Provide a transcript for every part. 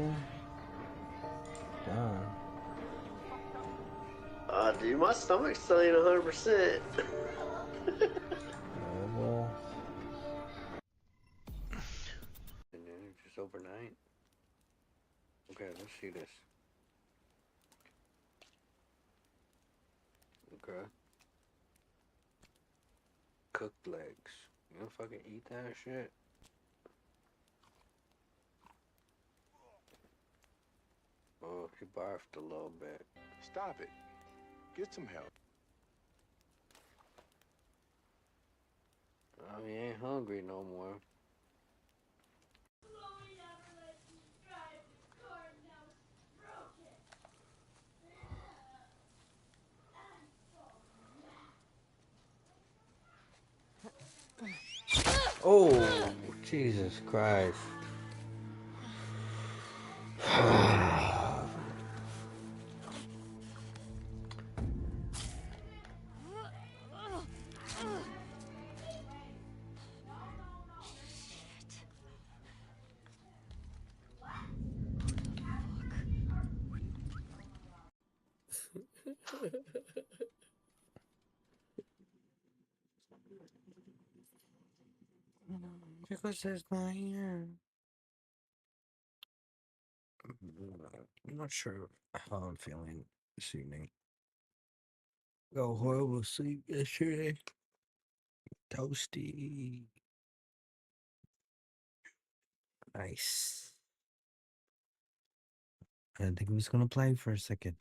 something? God. Dude, my stomach's still ain't 100%. Well, And then just overnight. Okay, let's see this. Okay. Cooked legs. You don't fucking eat that shit? Oh, he barfed a little bit. Stop it. Get some help. Oh, he ain't hungry no more. oh, Jesus Christ. Because there's not here. I'm not sure how I'm feeling this evening. Got horrible sleep yesterday. Toasty. Nice. I didn't think he was gonna play for a second.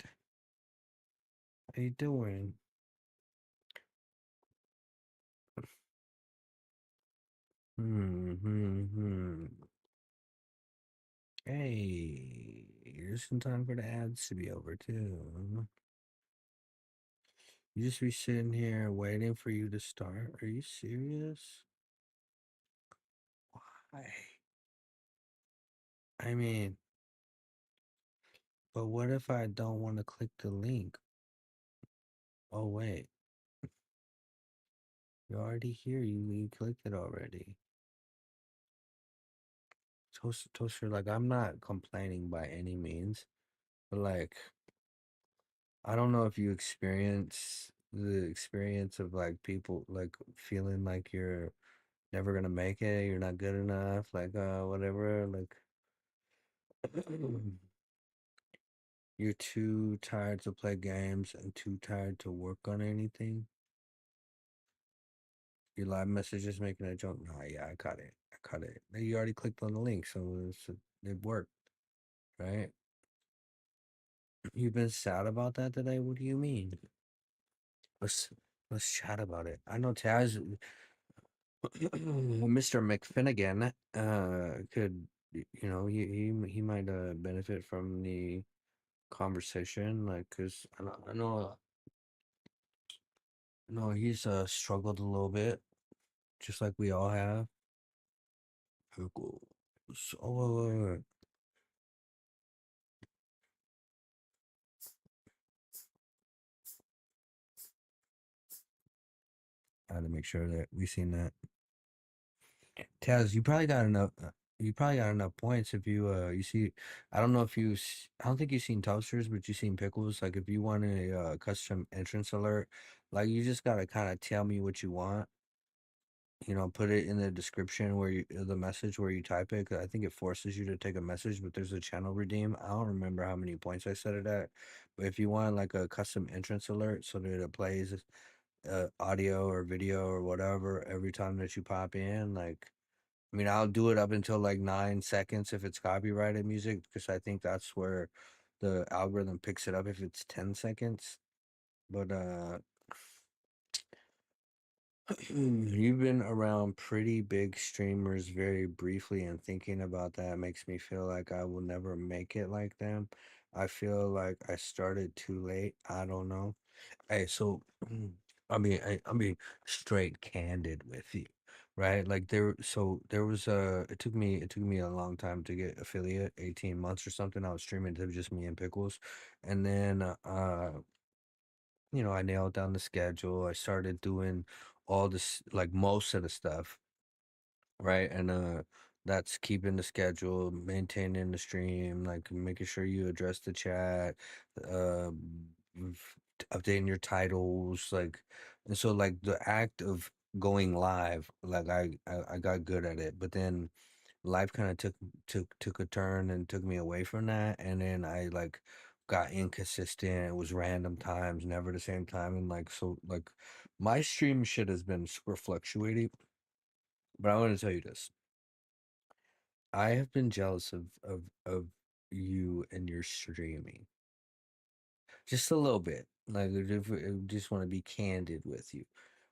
How you doing? Hmm. Hey, here's some time for the ads to be over too. You just be sitting here waiting for you to start. Are you serious? Why? I mean, but what if I don't want to click the link? Oh wait, you're already here. You clicked it already. Toaster, like I'm not complaining by any means, but like I don't know if you experience the experience of like people like feeling like you're never gonna make it, you're not good enough, like whatever, like you're too tired to play games and too tired to work on anything. Your live message is making a joke. Nah, yeah, I caught it. I caught it. You already clicked on the link, so it worked, right? You've been sad about that today? What do you mean? Let's let's chat about it. I know Taz, Mr. McFinnigan, could he might benefit from the conversation, like, cause I know he's struggled a little bit, just like we all have. Oh, wait. I had to make sure that we seen that. Taz, you probably got enough. You probably got enough points if you see. I don't know if I don't think you've seen toasters, but you've seen pickles. Like if you want a custom entrance alert, like you just gotta kind of tell me what you want. Put it in the description where the message where you type it. 'Cause I think it forces you to take a message, but there's a channel redeem. I don't remember how many points I set it at, but if you want like a custom entrance alert so that it plays audio or video or whatever every time that you pop in, like. I mean, I'll do it up until like 9 seconds if it's copyrighted music, because I think that's where the algorithm picks it up if it's 10 seconds. But you've been around pretty big streamers very briefly, and thinking about that makes me feel like I will never make it like them. I feel like I started too late. I don't know. Hey, so I mean straight candid with you, right? Like there was it took me a long time to get affiliate, 18 months or something. I was streaming to just me and Pickles. And then I nailed down the schedule. I started doing all this, like most of the stuff, right? And that's keeping the schedule, maintaining the stream, like making sure you address the chat, uh, updating your titles, like, and so like the act of going live, like I got good at it, but then life kind of took a turn and took me away from that, and then I like got inconsistent. It was random times, never the same time, and like so like my stream shit has been super fluctuating. But I want to tell you this. I have been jealous of you and your streaming. Just a little bit. Like I just want to be candid with you,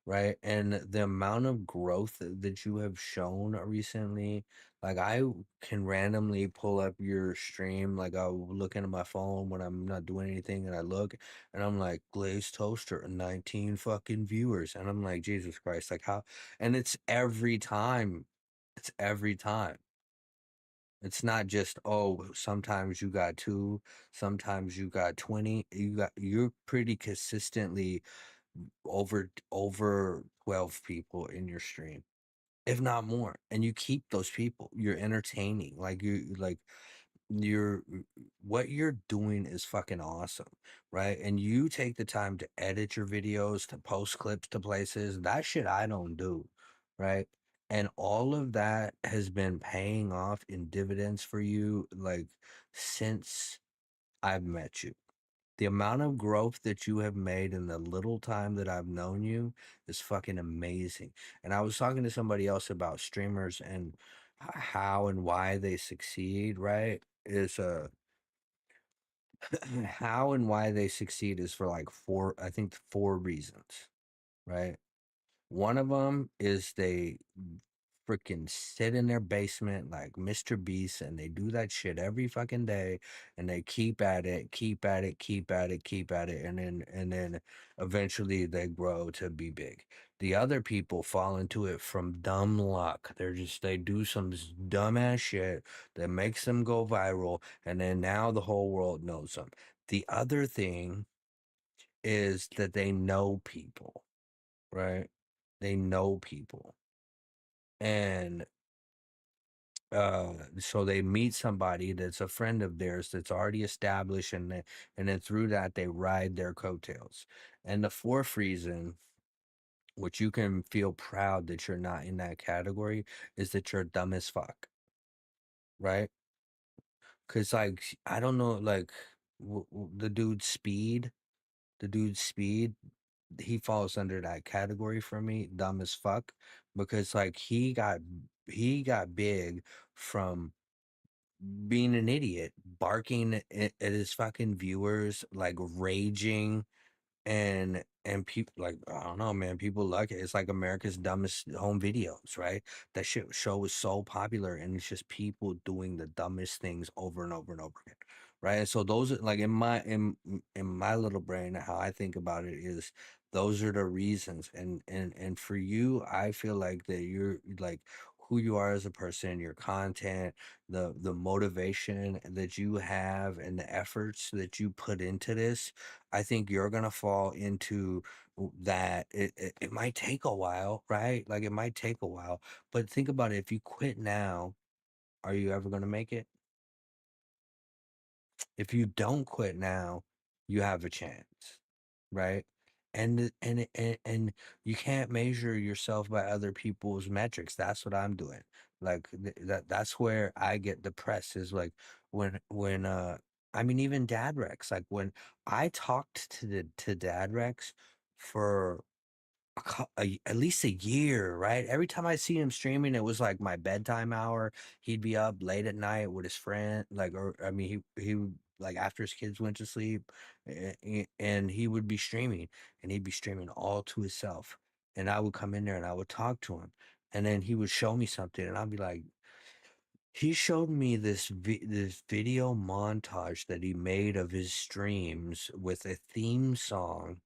right? And the amount of growth that you have shown recently, like I can randomly pull up your stream, like I'll look into my phone when I'm not doing anything and I look and I'm like glazed toaster, 19 fucking viewers. And I'm like, Jesus Christ, like how, and it's every time. It's every time. It's not just, oh, sometimes you got 2, sometimes you got 20. You're pretty consistently over 12 people in your stream, if not more. And you keep those people. You're entertaining. You're what you're doing is fucking awesome, right? And you take the time to edit your videos, to post clips to places. That shit I don't do, right? And all of that has been paying off in dividends for you, like since I've met you. The amount of growth that you have made in the little time that I've known you is fucking amazing. And I was talking to somebody else about streamers and how and why they succeed, right? Is how and why they succeed is for like I think 4 reasons, right? One of them is they freaking sit in their basement like Mr. Beast and they do that shit every fucking day and they keep at it, keep at it, keep at it, keep at it, and then eventually they grow to be big. The other people fall into it from dumb luck. They do some dumbass shit that makes them go viral and then now the whole world knows them. The other thing is that they know people, right? They know people. And so they meet somebody that's a friend of theirs that's already established, and then through that they ride their coattails. And the fourth reason, which you can feel proud that you're not in that category, is that you're dumb as fuck, right? Because like I don't know, like the dude Speed, he falls under that category for me, dumb as fuck, because like he got big from being an idiot, barking at his fucking viewers, like raging, and people like I don't know, man. People like it. It's like America's Dumbest Home Videos, right? That show was so popular, and it's just people doing the dumbest things over and over and over again, right? And so those are like in my little brain, how I think about it is those are the reasons. And for you, I feel like that you're like who you are as a person, your content, the motivation that you have, and the efforts that you put into this. I think you're gonna fall into that. It might take a while, right? Like it might take a while, but think about it. If you quit now, are you ever gonna make it? If you don't quit now, you have a chance, right? And you can't measure yourself by other people's metrics. That's what I'm doing. Like that's where I get depressed is like when I mean even Dad Rex, like when I talked to Dad Rex for at least a year, right? Every time I see him streaming, it was like my bedtime hour. He'd be up late at night with his friend, like, or I mean, he would like after his kids went to sleep, and he would be streaming, and he'd be streaming all to himself. And I would come in there and I would talk to him, and then he would show me something, and I'd be like, he showed me this video montage that he made of his streams with a theme song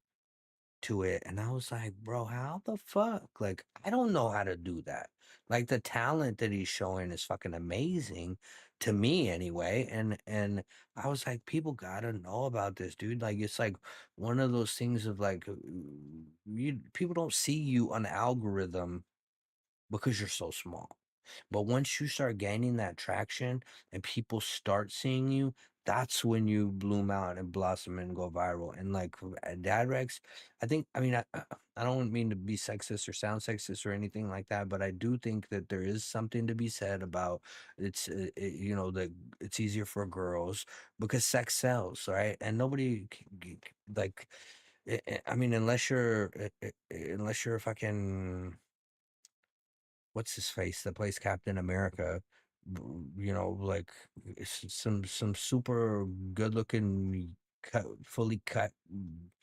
to it, and I was like, "Bro, how the fuck? Like, I don't know how to do that." Like, the talent that he's showing is fucking amazing to me anyway, and I was like, "People gotta know about this, dude." Like, it's like one of those things of like, you people don't see you on the algorithm because you're so small. But once you start gaining that traction and people start seeing you, that's when you bloom out and blossom and go viral. And like Dad Rex, I think, I mean, I don't mean to be sexist or sound sexist or anything like that, but I do think that there is something to be said about you know, that it's easier for girls because sex sells, right? And nobody like, I mean, unless you're fucking what's his face that plays Captain America, you know, like some super good looking fully cut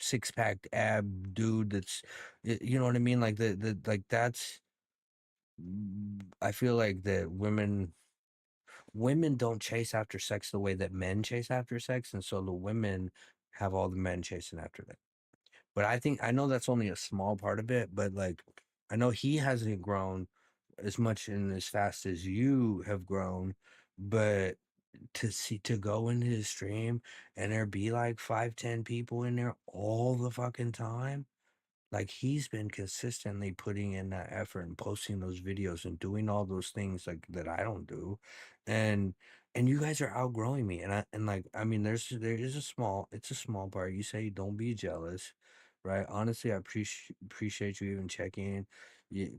six pack ab dude that's you know what I mean, like the like that's I feel like that women don't chase after sex the way that men chase after sex, and so the women have all the men chasing after them. But I think I know that's only a small part of it, but like I know he hasn't grown as much and as fast as you have grown, but to go into his stream and there be like 5, 10 people in there all the fucking time, like he's been consistently putting in that effort and posting those videos and doing all those things like that I don't do. And you guys are outgrowing me. And like I mean there is it's a small part. You say don't be jealous, right? Honestly, I appreciate you even checking. You,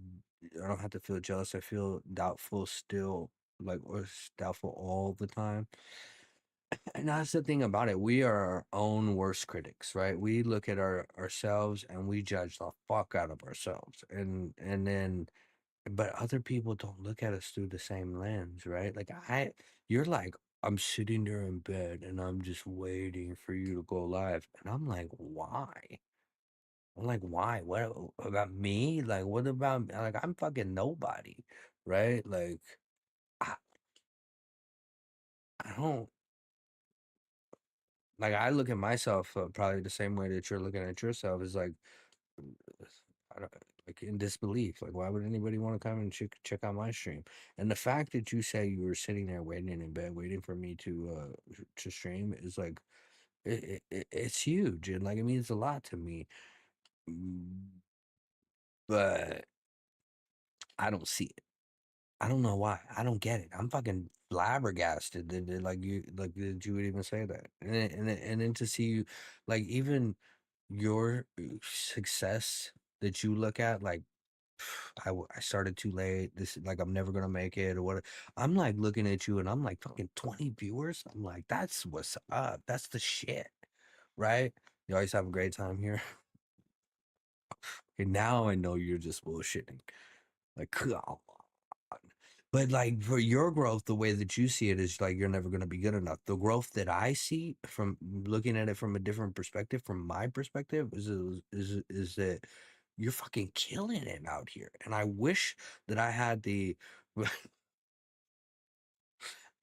I don't have to feel jealous. I feel doubtful still, like or doubtful all the time. And that's the thing about it. We are our own worst critics, right? We look at ourselves and we judge the fuck out of ourselves. And then but other people don't look at us through the same lens, right? Like you're like, I'm sitting there in bed and I'm just waiting for you to go live. And I'm like, why? I'm like, why? What about me? Like, what about like I'm fucking nobody, right? Like I, I don't like I look at myself probably the same way that you're looking at yourself is like I don't, like in disbelief. Like why would anybody want to come and check out my stream? And the fact that you say you were sitting there waiting in bed waiting for me to stream is like it's huge and like it means a lot to me. Mm, But I don't see it. I don't know why. I don't get it. I'm fucking flabbergasted like that you would even say that. And then to see you like even your success that you look at like I started too late. This like I'm never gonna make it or what. I'm like looking at you and I'm like fucking 20 viewers. I'm like, that's what's up. That's the shit. Right? You always have a great time here. And now I know you're just bullshitting. Like, come on. But like for your growth, the way that you see it is like you're never going to be good enough. The growth that I see from looking at it from a different perspective, from my perspective, is that you're fucking killing it out here. And I wish that I had the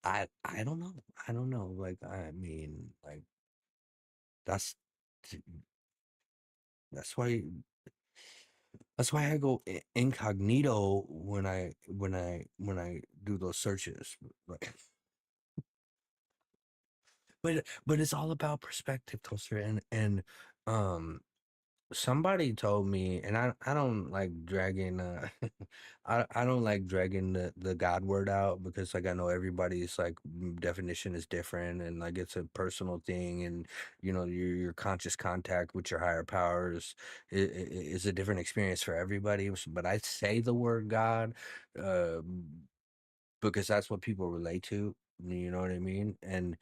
I don't know. I don't know. Like I mean, like that's that's why that's why I go incognito when I do those searches. Like but it's all about perspective, Toaster. And um somebody told me, and I don't like dragging I don't like dragging the God word out because like I know everybody's like definition is different and like it's a personal thing and you know your conscious contact with your higher powers is a different experience for everybody. But I say the word God uh, because that's what people relate to. You know what I mean? And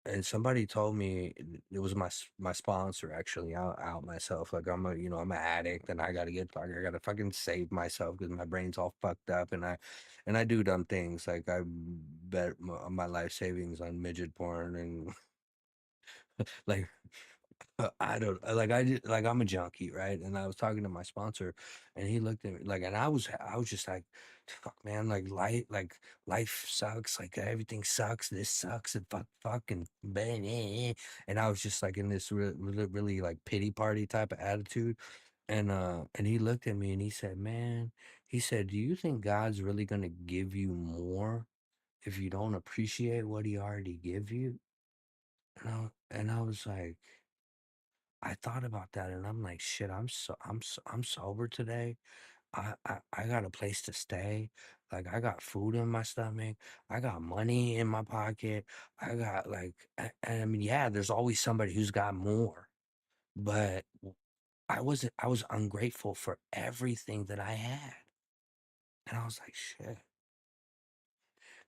and somebody told me it was my sponsor actually out myself like I'm a you know I'm an addict and I gotta fucking save myself because my brain's all fucked up and I do dumb things like I bet my life savings on midget porn and like I don't like I just like I'm a junkie, right? And I was talking to my sponsor, and he looked at me like, and I was just like, fuck, man, life sucks, like everything sucks, this sucks, and fuck, and blah, blah, and I was just like in this really like pity party type of attitude, and he looked at me and he said, man, he said, do you think God's really gonna give you more if you don't appreciate what He already give you? And I was like. I thought about that and I'm like, shit, I'm sober today. I got a place to stay. Like I got food in my stomach. I got money in my pocket. I got like, I mean, yeah, there's always somebody who's got more, but I was ungrateful for everything that I had. And I was like, shit.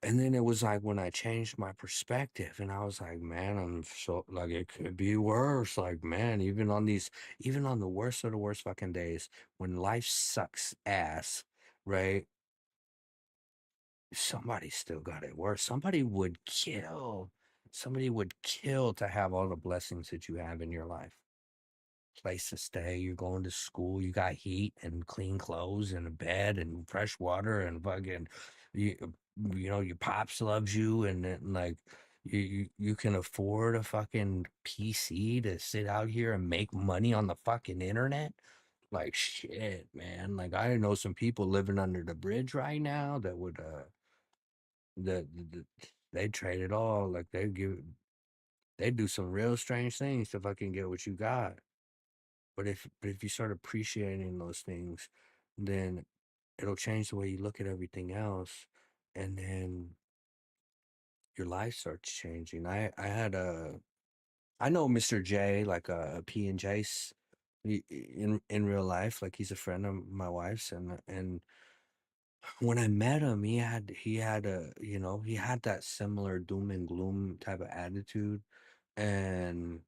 And then it was like when I changed my perspective and I was like, man, I'm so like it could be worse. Like, man, even on the worst of the worst fucking days, when life sucks ass, right? Somebody still got it worse. Somebody would kill to have all the blessings that you have in your life. Place to stay, you're going to school, you got heat and clean clothes and a bed and fresh water and fucking you you know your pops loves you and then like you can afford a fucking PC to sit out here and make money on the fucking internet. Like shit, man. Like I know some people living under the bridge right now that would that they trade it all. Like they do some real strange things to fucking get what you got. But if you start appreciating those things, then it'll change the way you look at everything else, and then your life starts changing. I know Mr. J, like a P and J in real life, like he's a friend of my wife's, and when I met him, he had a he had that similar doom and gloom type of attitude, and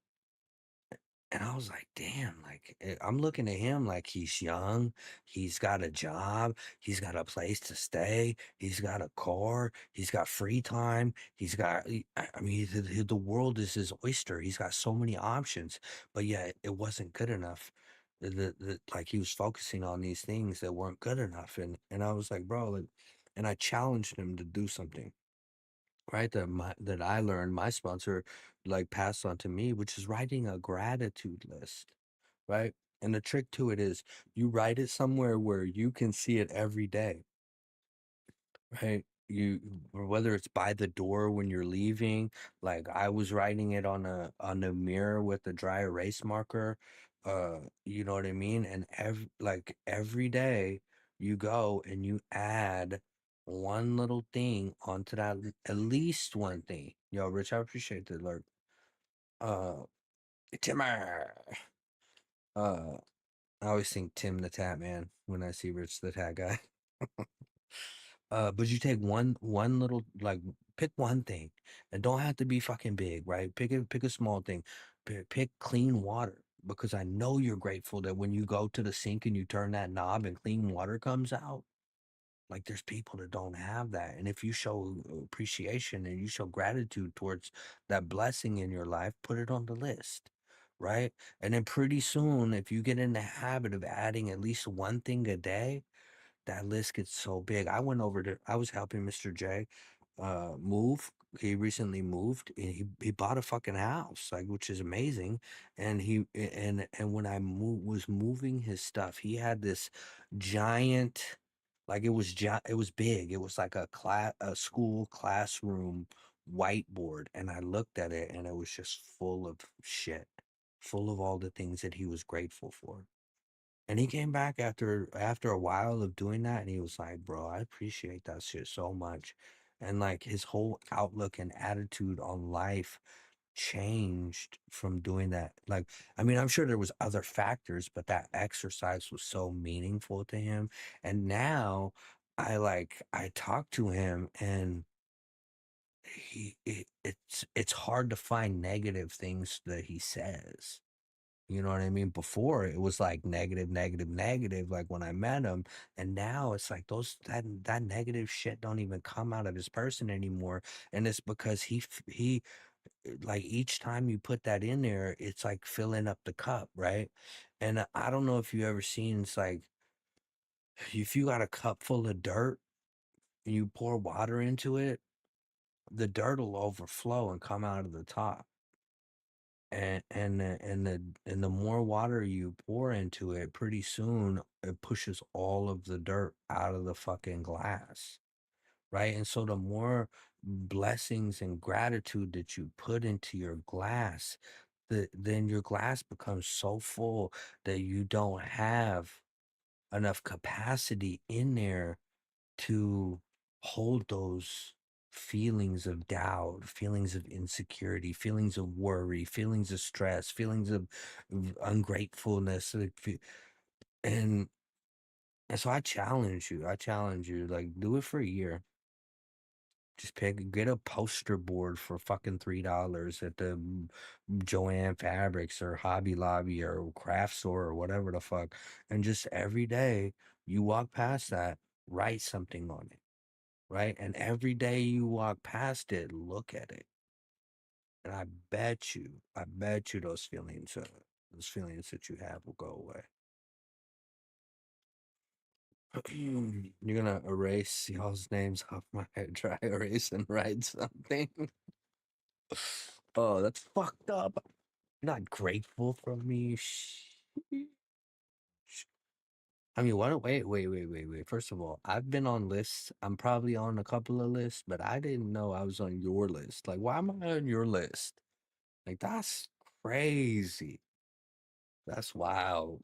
I was like, damn, like I'm looking at him like he's young, he's got a job, he's got a place to stay, he's got a car, he's got free time, I mean, the world is his oyster. He's got so many options, but yet it wasn't good enough. Like he was focusing on these things that weren't good enough, and I was like, bro, like, and I challenged him to do something. Right, that I learned my sponsor, like, passed on to me, which is writing a gratitude list, right? And the trick to it is you write it somewhere where you can see it every day. Right. Or whether it's by the door when you're leaving, like I was writing it on a mirror with a dry erase marker. You know what I mean? And every day you go and you add one little thing onto that, at least one thing. Yo, Rich, I appreciate the alert. Uh Timmer. Uh I always think Tim the Tat Man when I see Rich the Tat Guy. But you take one little like pick one thing. It don't have to be fucking big, right? Pick a small thing. Pick clean water because I know you're grateful that when you go to the sink and you turn that knob and clean water comes out. Like there's people that don't have that. And if you show appreciation and you show gratitude towards that blessing in your life, put it on the list. Right. And then pretty soon, if you get in the habit of adding at least one thing a day, that list gets so big. I was helping Mr. J move. He recently moved and he bought a fucking house, like which is amazing. And and when was moving his stuff, he had this giant like it was big. It was like a school classroom whiteboard and I looked at it and it was just full of shit, full of all the things that he was grateful for. And he came back after a while of doing that, and he was like, "Bro, I appreciate that shit so much." And like his whole outlook and attitude on life changed from doing that. Like, I mean, I'm sure there was other factors, but that exercise was so meaningful to him. And now I talk to him and it's hard to find negative things that he says. You know what I mean? Before it was like negative, negative, negative, like when I met him, and now it's like that negative shit don't even come out of his person anymore, and it's because he like each time you put that in there, it's like filling up the cup, right? And I don't know if you ever seen it's like if you got a cup full of dirt and you pour water into it, the dirt will overflow and come out of the top. And the more water you pour into it, pretty soon it pushes all of the dirt out of the fucking glass, right? And so the more blessings and gratitude that you put into your glass, then your glass becomes so full that you don't have enough capacity in there to hold those feelings of doubt, feelings of insecurity, feelings of worry, feelings of stress, feelings of ungratefulness, and so I challenge you. I challenge you. Like, do it for a year. Just get a poster board for fucking $3 at the Joanne Fabrics or Hobby Lobby or craft store or whatever the fuck, and just every day you walk past that, write something on it, right? And every day you walk past it, look at it, and I bet you those feelings that you have will go away. You're gonna erase y'all's names off my head, dry erase and write something. Oh, that's fucked up. Not grateful for me. I mean, what? Wait. First of all, I've been on lists. I'm probably on a couple of lists, but I didn't know I was on your list. Like, why am I on your list? Like, that's crazy. That's wild.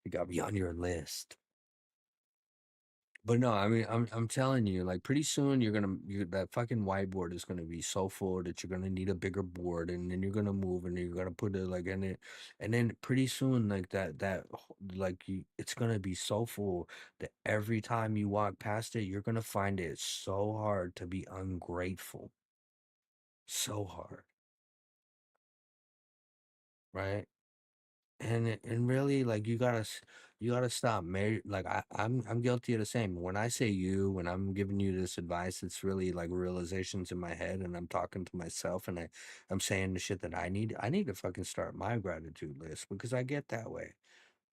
You got me on your list. But no, I mean, I'm telling you, like pretty soon that fucking whiteboard is gonna be so full that you're gonna need a bigger board, and then you're gonna move and you're gonna put it like in it, and then pretty soon like it's gonna be so full that every time you walk past it, you're gonna find it so hard to be ungrateful, so hard, right? And really like you gotta stop like I'm guilty of the same. When I say you, when I'm giving you this advice, it's really like realizations in my head, and I'm talking to myself, and I'm saying the shit that I need to fucking start my gratitude list, because I get that way.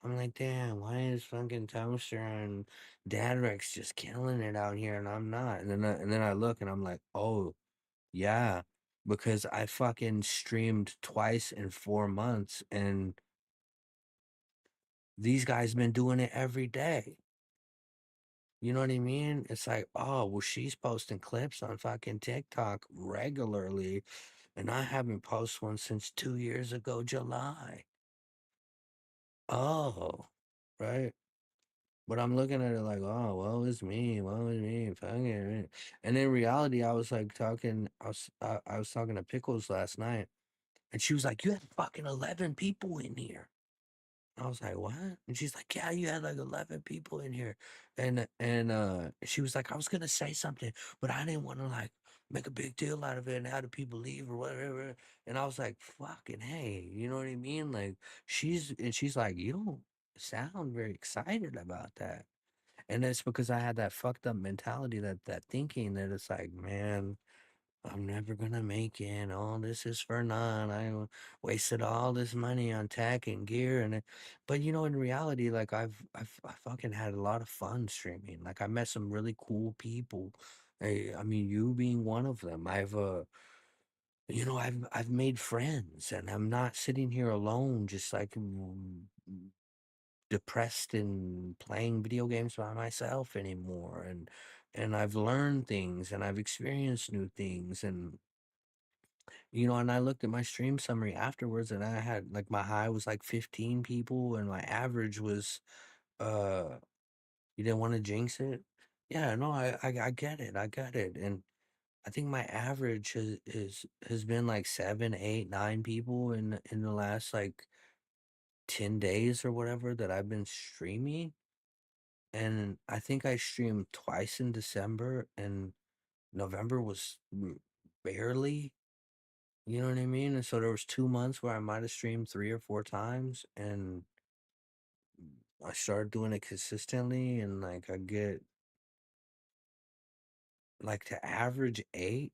I'm like, damn, why is fucking Toaster and Dad Rex just killing it out here and I'm not? And then I look and I'm like, oh yeah, because I fucking streamed twice in 4 months, and these guys been doing it every day. You know what I mean? It's like, oh, well, she's posting clips on fucking TikTok regularly, and I haven't posted one since 2 years ago, July. Oh, right. But I'm looking at it like, oh, woe is me, fucking it. And in reality, I was talking to Pickles last night, and she was like, you had fucking 11 people in here. I was like, "What?" And she's like, "Yeah, you had like 11 people in here." And she was like, "I was gonna say something, but I didn't want to like make a big deal out of it and how do people leave or whatever." And I was like, "Fucking hey," you know what I mean? Like she's like, "You don't sound very excited about that." And it's because I had that fucked up mentality, that thinking that it's like, man, I'm never gonna make it. All this is for none. Wasted all this money on tech and gear, but in reality, like I fucking had a lot of fun streaming. Like I met some really cool people. I mean, you being one of them. I've made friends, and I'm not sitting here alone, just like depressed and playing video games by myself anymore. And I've learned things, and I've experienced new things, and I looked at my stream summary afterwards, and I had like my high was like 15 people, and my average was uh you didn't want to jinx it. Yeah, no, I get it. I get it. And I think my average has been like 7, 8, 9 people in the last like 10 days or whatever that I've been streaming. And I think I streamed twice in December, and November was barely. You know what I mean? And so there was 2 months where I might have streamed 3 or 4 times, and I started doing it consistently, and, like, like, to average 8,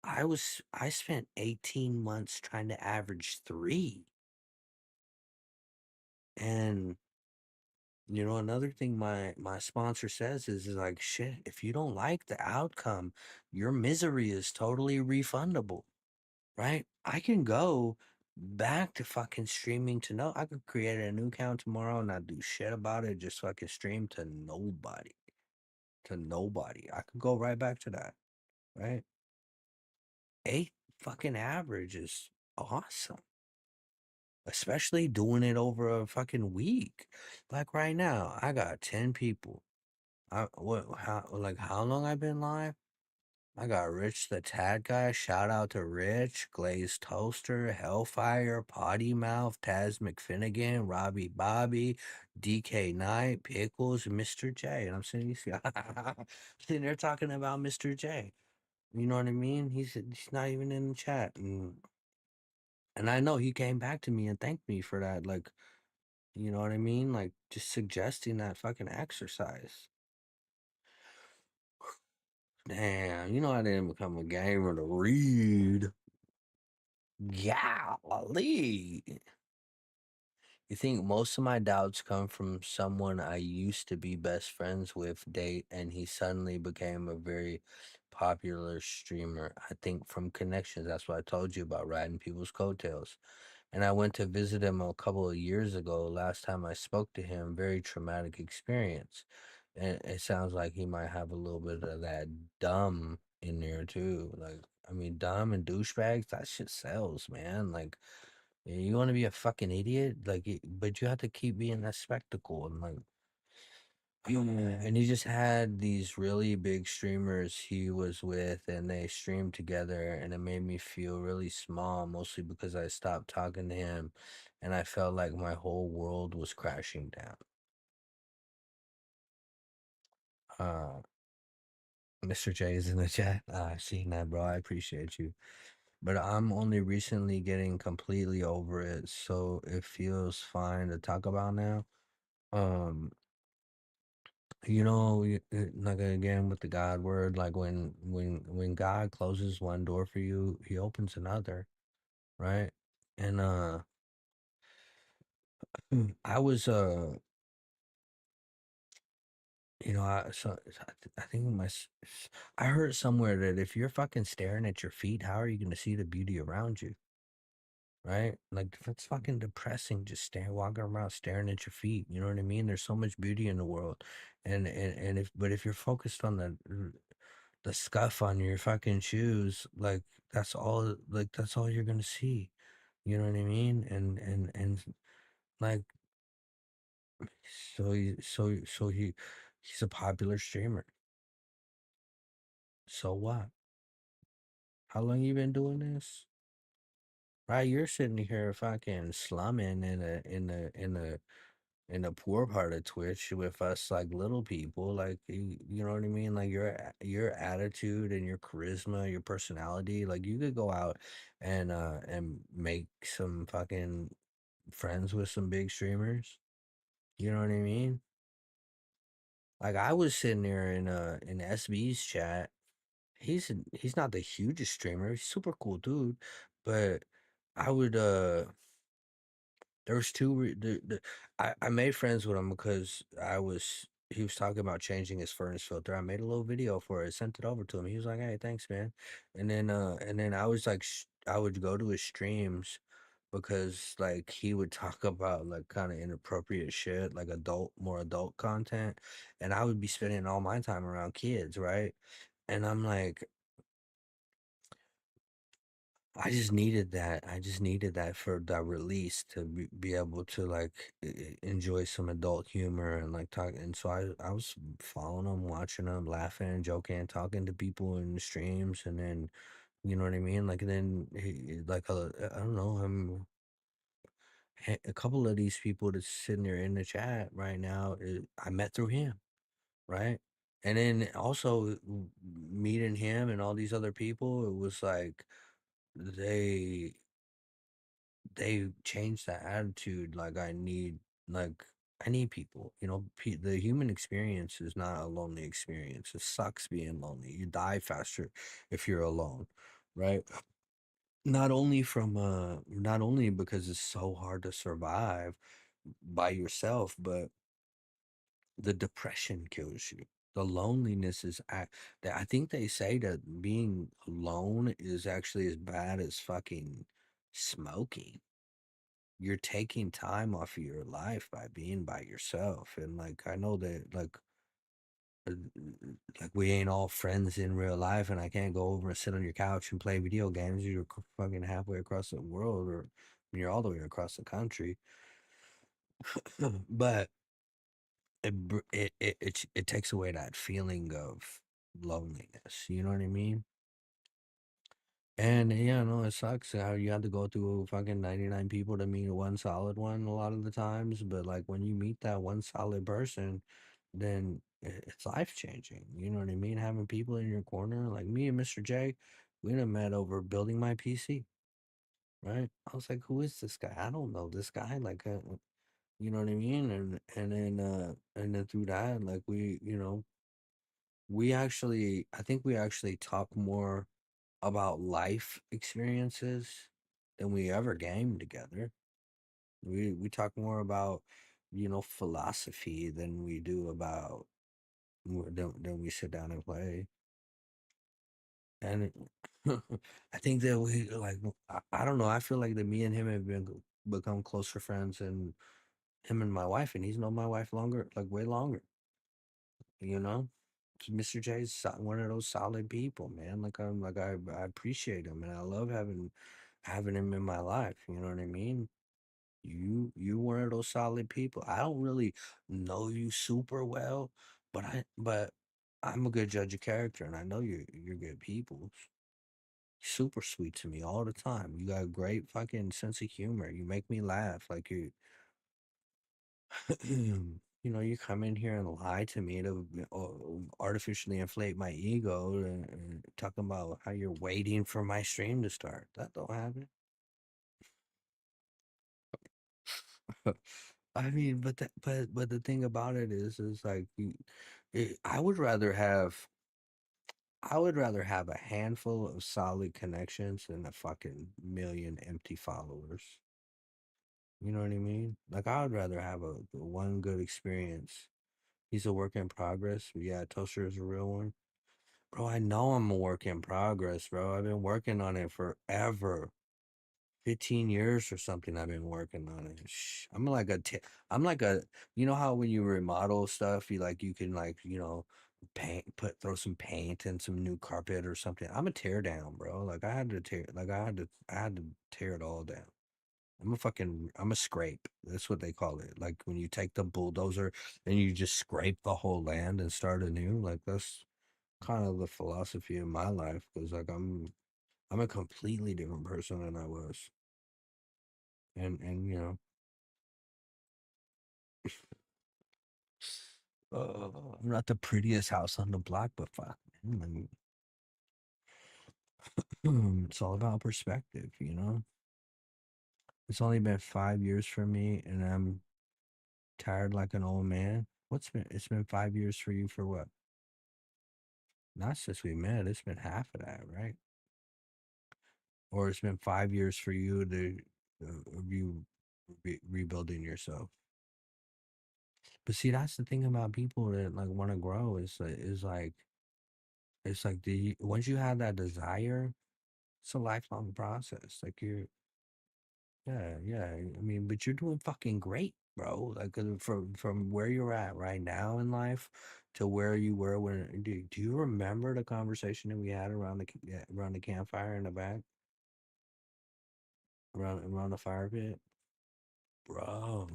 I spent 18 months trying to average 3. And, another thing my sponsor says is like, "Shit, if you don't like the outcome, your misery is totally refundable." Right? I can go back to fucking streaming to no I could create a new account tomorrow and not do shit about it, just fucking stream to nobody. To nobody. I could go right back to that, right? 8 fucking average is awesome. especially doing it over a fucking week. Like right now, I got 10 people. How long I been live? I got Rich the Tad Guy. Shout out to Rich, Glazed Toaster, Hellfire, Potty Mouth, Taz McFinnigan, Robbie Bobby, DK Knight, Pickles, and Mr. J. And I'm sitting there talking about Mr. J. You know what I mean? He's not even in the chat, and I know he came back to me and thanked me for that. Like, you know what I mean? Like just suggesting that fucking exercise. Damn, you know I didn't become a gamer to read. Golly. You think most of my doubts come from someone I used to be best friends with, date, and he suddenly became a very popular streamer? I think from connections. That's what I told you about riding people's coattails. And I went to visit him a couple of years ago. Last time I spoke to him, very traumatic experience. And it sounds like he might have a little bit of that dumb in there too. Like, I mean, dumb and douchebags, that shit sells, man. Like, you want to be a fucking idiot, like, but you have to keep being that spectacle and like, and he just had these really big streamers he was with, and they streamed together, and it made me feel really small, mostly because I stopped talking to him, and I felt like my whole world was crashing down. Mr. J is in the chat. I've seen that, bro. I appreciate you. But I'm only recently getting completely over it, so it feels fine to talk about now. Um, like again with the God word, like when God closes one door for you, he opens another, right? And I was I think I heard somewhere that if you're fucking staring at your feet, how are you going to see the beauty around you? Right? Like that's fucking depressing. Just walking around staring at your feet. You know what I mean? There's so much beauty in the world, and if you're focused on the scuff on your fucking shoes, that's all you're gonna see. You know what I mean? And like he's a popular streamer. So what? How long you been doing this? Right, you're sitting here fucking slumming in the poor part of Twitch with us like little people, like you know what I mean? Like your attitude and your charisma, your personality, like you could go out and make some fucking friends with some big streamers. You know what I mean? Like I was sitting there in SB's chat. He's not the hugest streamer. He's super cool dude, but I would there was two. I made friends with him because he was talking about changing his furnace filter. I made a little video for it, sent it over to him. He was like, "Hey, thanks, man." And then I was like, I would go to his streams because like he would talk about like kind of inappropriate shit, like more adult content, and I would be spending all my time around kids, right? And I'm like, I just needed that. I just needed that for that release to be able to like enjoy some adult humor and like talk. And so I was following them, watching them, laughing, joking, talking to people in the streams, and then you know what I mean. Like then I don't know. A couple of these people that's sitting there in the chat right now, I met through him, right? And then also meeting him and all these other people, it was like they they changed that attitude. Like I need people, the human experience is not a lonely experience. It sucks being lonely. You die faster if you're alone, right? Not only because it's so hard to survive by yourself, but the depression kills you. The loneliness I think they say that being alone is actually as bad as fucking smoking. You're taking time off of your life by being by yourself. And like I know that uh, like we ain't all friends in real life, and I can't go over and sit on your couch and play video games. You're fucking halfway across the world, or You're all the way across the country, but it takes away that feeling of loneliness. You know what I mean? And yeah, no, it sucks how you have to go through fucking 99 people to meet one solid one a lot of the times. But like when you meet that one solid person, then it's life changing. You know what I mean? Having people in your corner, like me and Mr. J, we done met over building my PC, right? I was like, who is this guy? I don't know this guy. Like, you know what I mean? And then through that, like I think we actually talk more about life experiences than we ever game together. We talk more about, philosophy than we do about than we sit down and play. And I think that we like I don't know. I feel like that me and him have become closer friends, and him and my wife, and he's known my wife longer, like way longer. You know, Mr. J's one of those solid people, man. I appreciate him, and I love having him in my life. You know what I mean? You one of those solid people. I don't really know you super well, but I'm a good judge of character, and I know you're good people. Super sweet to me all the time. You got a great fucking sense of humor. You make me laugh. Like you come in here and lie to me to artificially inflate my ego, and talking about how you're waiting for my stream to start. That don't happen. I mean, but the thing about it is like I would rather have a handful of solid connections than a fucking million empty followers. You know what I mean? Like I would rather have a one good experience. He's a work in progress. But yeah, Toaster is a real one. Bro, I know I'm a work in progress, bro. I've been working on it forever. 15 years or something I've been working on it. I'm like a, you know how when you remodel stuff, you can throw some paint and some new carpet or something. I'm a tear down, bro. I had to tear it all down. I'm a scrape. That's what they call it. Like when you take the bulldozer and you just scrape the whole land and start anew. Like that's kind of the philosophy of my life, because like I'm a completely different person than I was. And I'm not the prettiest house on the block, but fuck, man, it's all about perspective, you know. It's only been 5 years for me, and I'm tired like an old man. It's been 5 years for you for what? Not since we met. It's been half of that, right? Or it's been 5 years for you to of you rebuilding yourself. But see, that's the thing about people that like want to grow is like once you have that desire, it's a lifelong process. Like yeah, yeah. I mean, but you're doing fucking great, bro. Like from where you're at right now in life to where you were when. Do you remember the conversation that we had around the campfire in the back, around the fire pit, bro?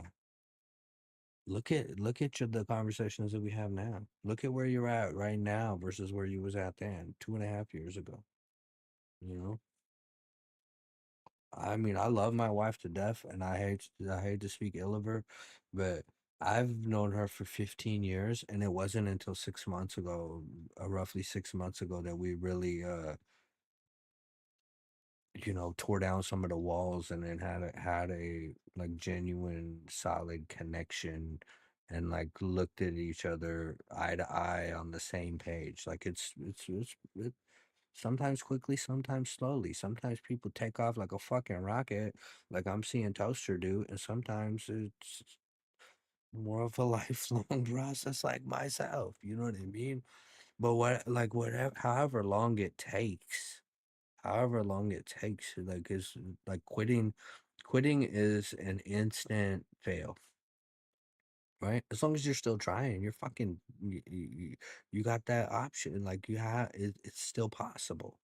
The conversations that we have now. Look at where you're at right now versus where you was at then, 2.5 years ago. You know. I mean, I love my wife to death, and I hate to speak ill of her, but I've known her for 15 years, and it wasn't until 6 months ago, roughly 6 months ago, that we really, tore down some of the walls and then had a like genuine, solid connection, and like looked at each other eye to eye on the same page. Like it's sometimes quickly, sometimes slowly. Sometimes people take off like a fucking rocket, like I'm seeing Toaster do, and sometimes it's more of a lifelong process, like myself. You know what I mean? But whatever, however long it takes, like is like quitting. Quitting is an instant fail, right? As long as you're still trying, you're fucking you got that option. Like it's still possible.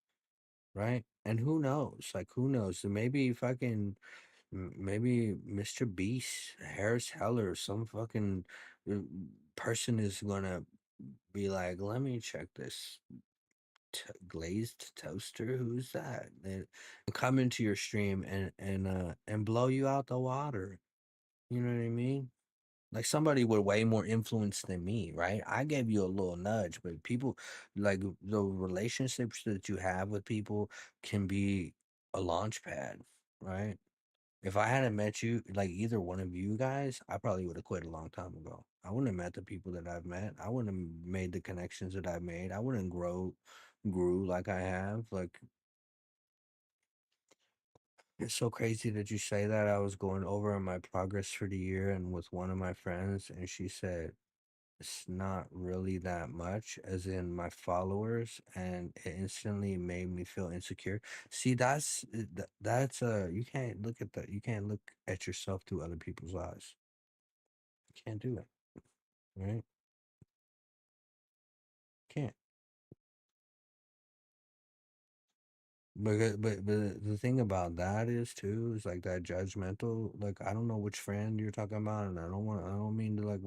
Right? And who knows? Like, who knows? Maybe fucking Maybe Mr. Beast, Harris Heller, some fucking uh, person is gonna be like, let me check this glazed toaster. Who's that? And come into your stream and blow you out the water. You know what I mean? Like somebody with way more influence than me, right? I gave you a little nudge, but people like the relationships that you have with people can be a launch pad, right? If I hadn't met you, like either one of you guys, I probably would have quit a long time ago. I wouldn't have met the people that I've met. I wouldn't have made the connections that I've made. I wouldn't grew like I have. Like it's so crazy that you say that. I was going over my progress for the year and with one of my friends, and she said it's not really that much, as in my followers, and it instantly made me feel insecure. See, that's you can't look at that. You can't look at yourself through other people's eyes. You can't do it, right? Can't. But the thing about that is too is like that judgmental. Like I don't know which friend you're talking about, and I don't mean to like.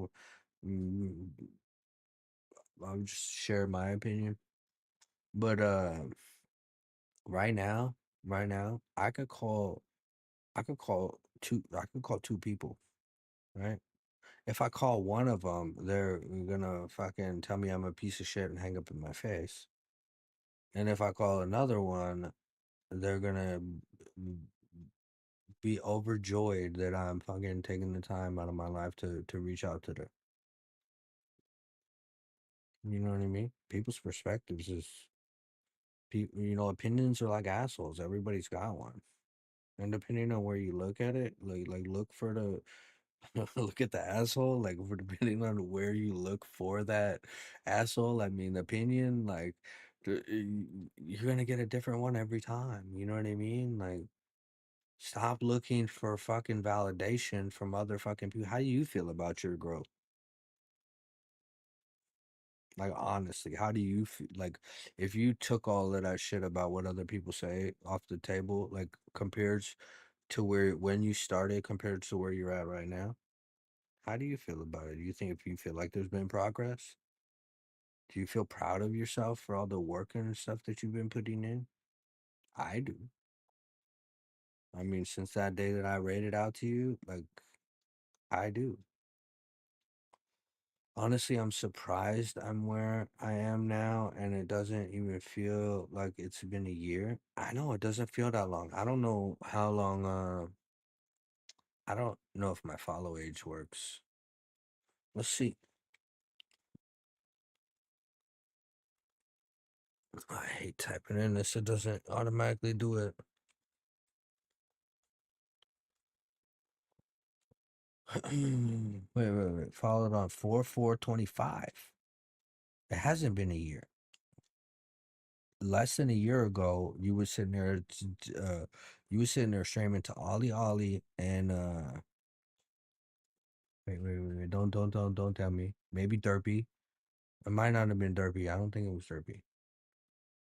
mm, I'll just share my opinion, but right now, right now, I could call two people, right? If I call one of them, they're gonna fucking tell me I'm a piece of shit and hang up in my face. And if I call another one, they're gonna be overjoyed that I'm fucking taking the time out of my life to reach out to them. You know what I mean? People's perspectives is people. Opinions are like assholes. Everybody's got one, and depending on where you look at it, like look for the look at the asshole, like for depending on where you look for that asshole, I mean opinion, like you're gonna get a different one every time. You know what I mean? Like stop looking for fucking validation from other fucking people. How do you feel about your growth? Like honestly, how do you feel like if you took all of that shit about what other people say off the table, like compared to where when you started compared to where you're at right now? How do you feel about it? Do you think if you feel like there's been progress? Do you feel proud of yourself for all the work and stuff that you've been putting in? I do. I mean, since that day that I rated out to you, like, I do. Honestly, I'm surprised I'm where I am now, and it doesn't even feel like it's been a year. I know it doesn't feel that long. I don't know how long, I don't know if my follow age works. Let's see. I hate typing in this, it doesn't automatically do it. Wait. Followed on 4/4/25. It hasn't been a year. Less than a year ago, you were sitting there, you were sitting there streaming to Ollie Ollie and wait. Don't tell me. Maybe Derpy. It might not have been Derpy. I don't think it was Derpy.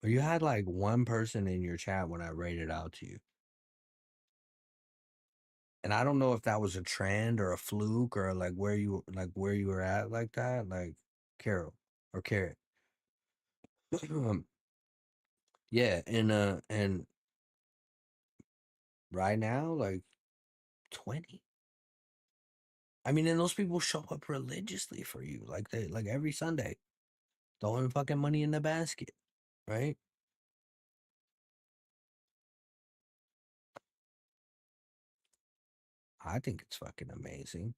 But you had like one person in your chat when I rated out to you. And I don't know if that was a trend or a fluke or like where you were at like that, like Carol or Carrot. Yeah, and right now, like 20. I mean, and those people show up religiously for you, like they like every Sunday, throwing fucking money in the basket, right? I think it's fucking amazing.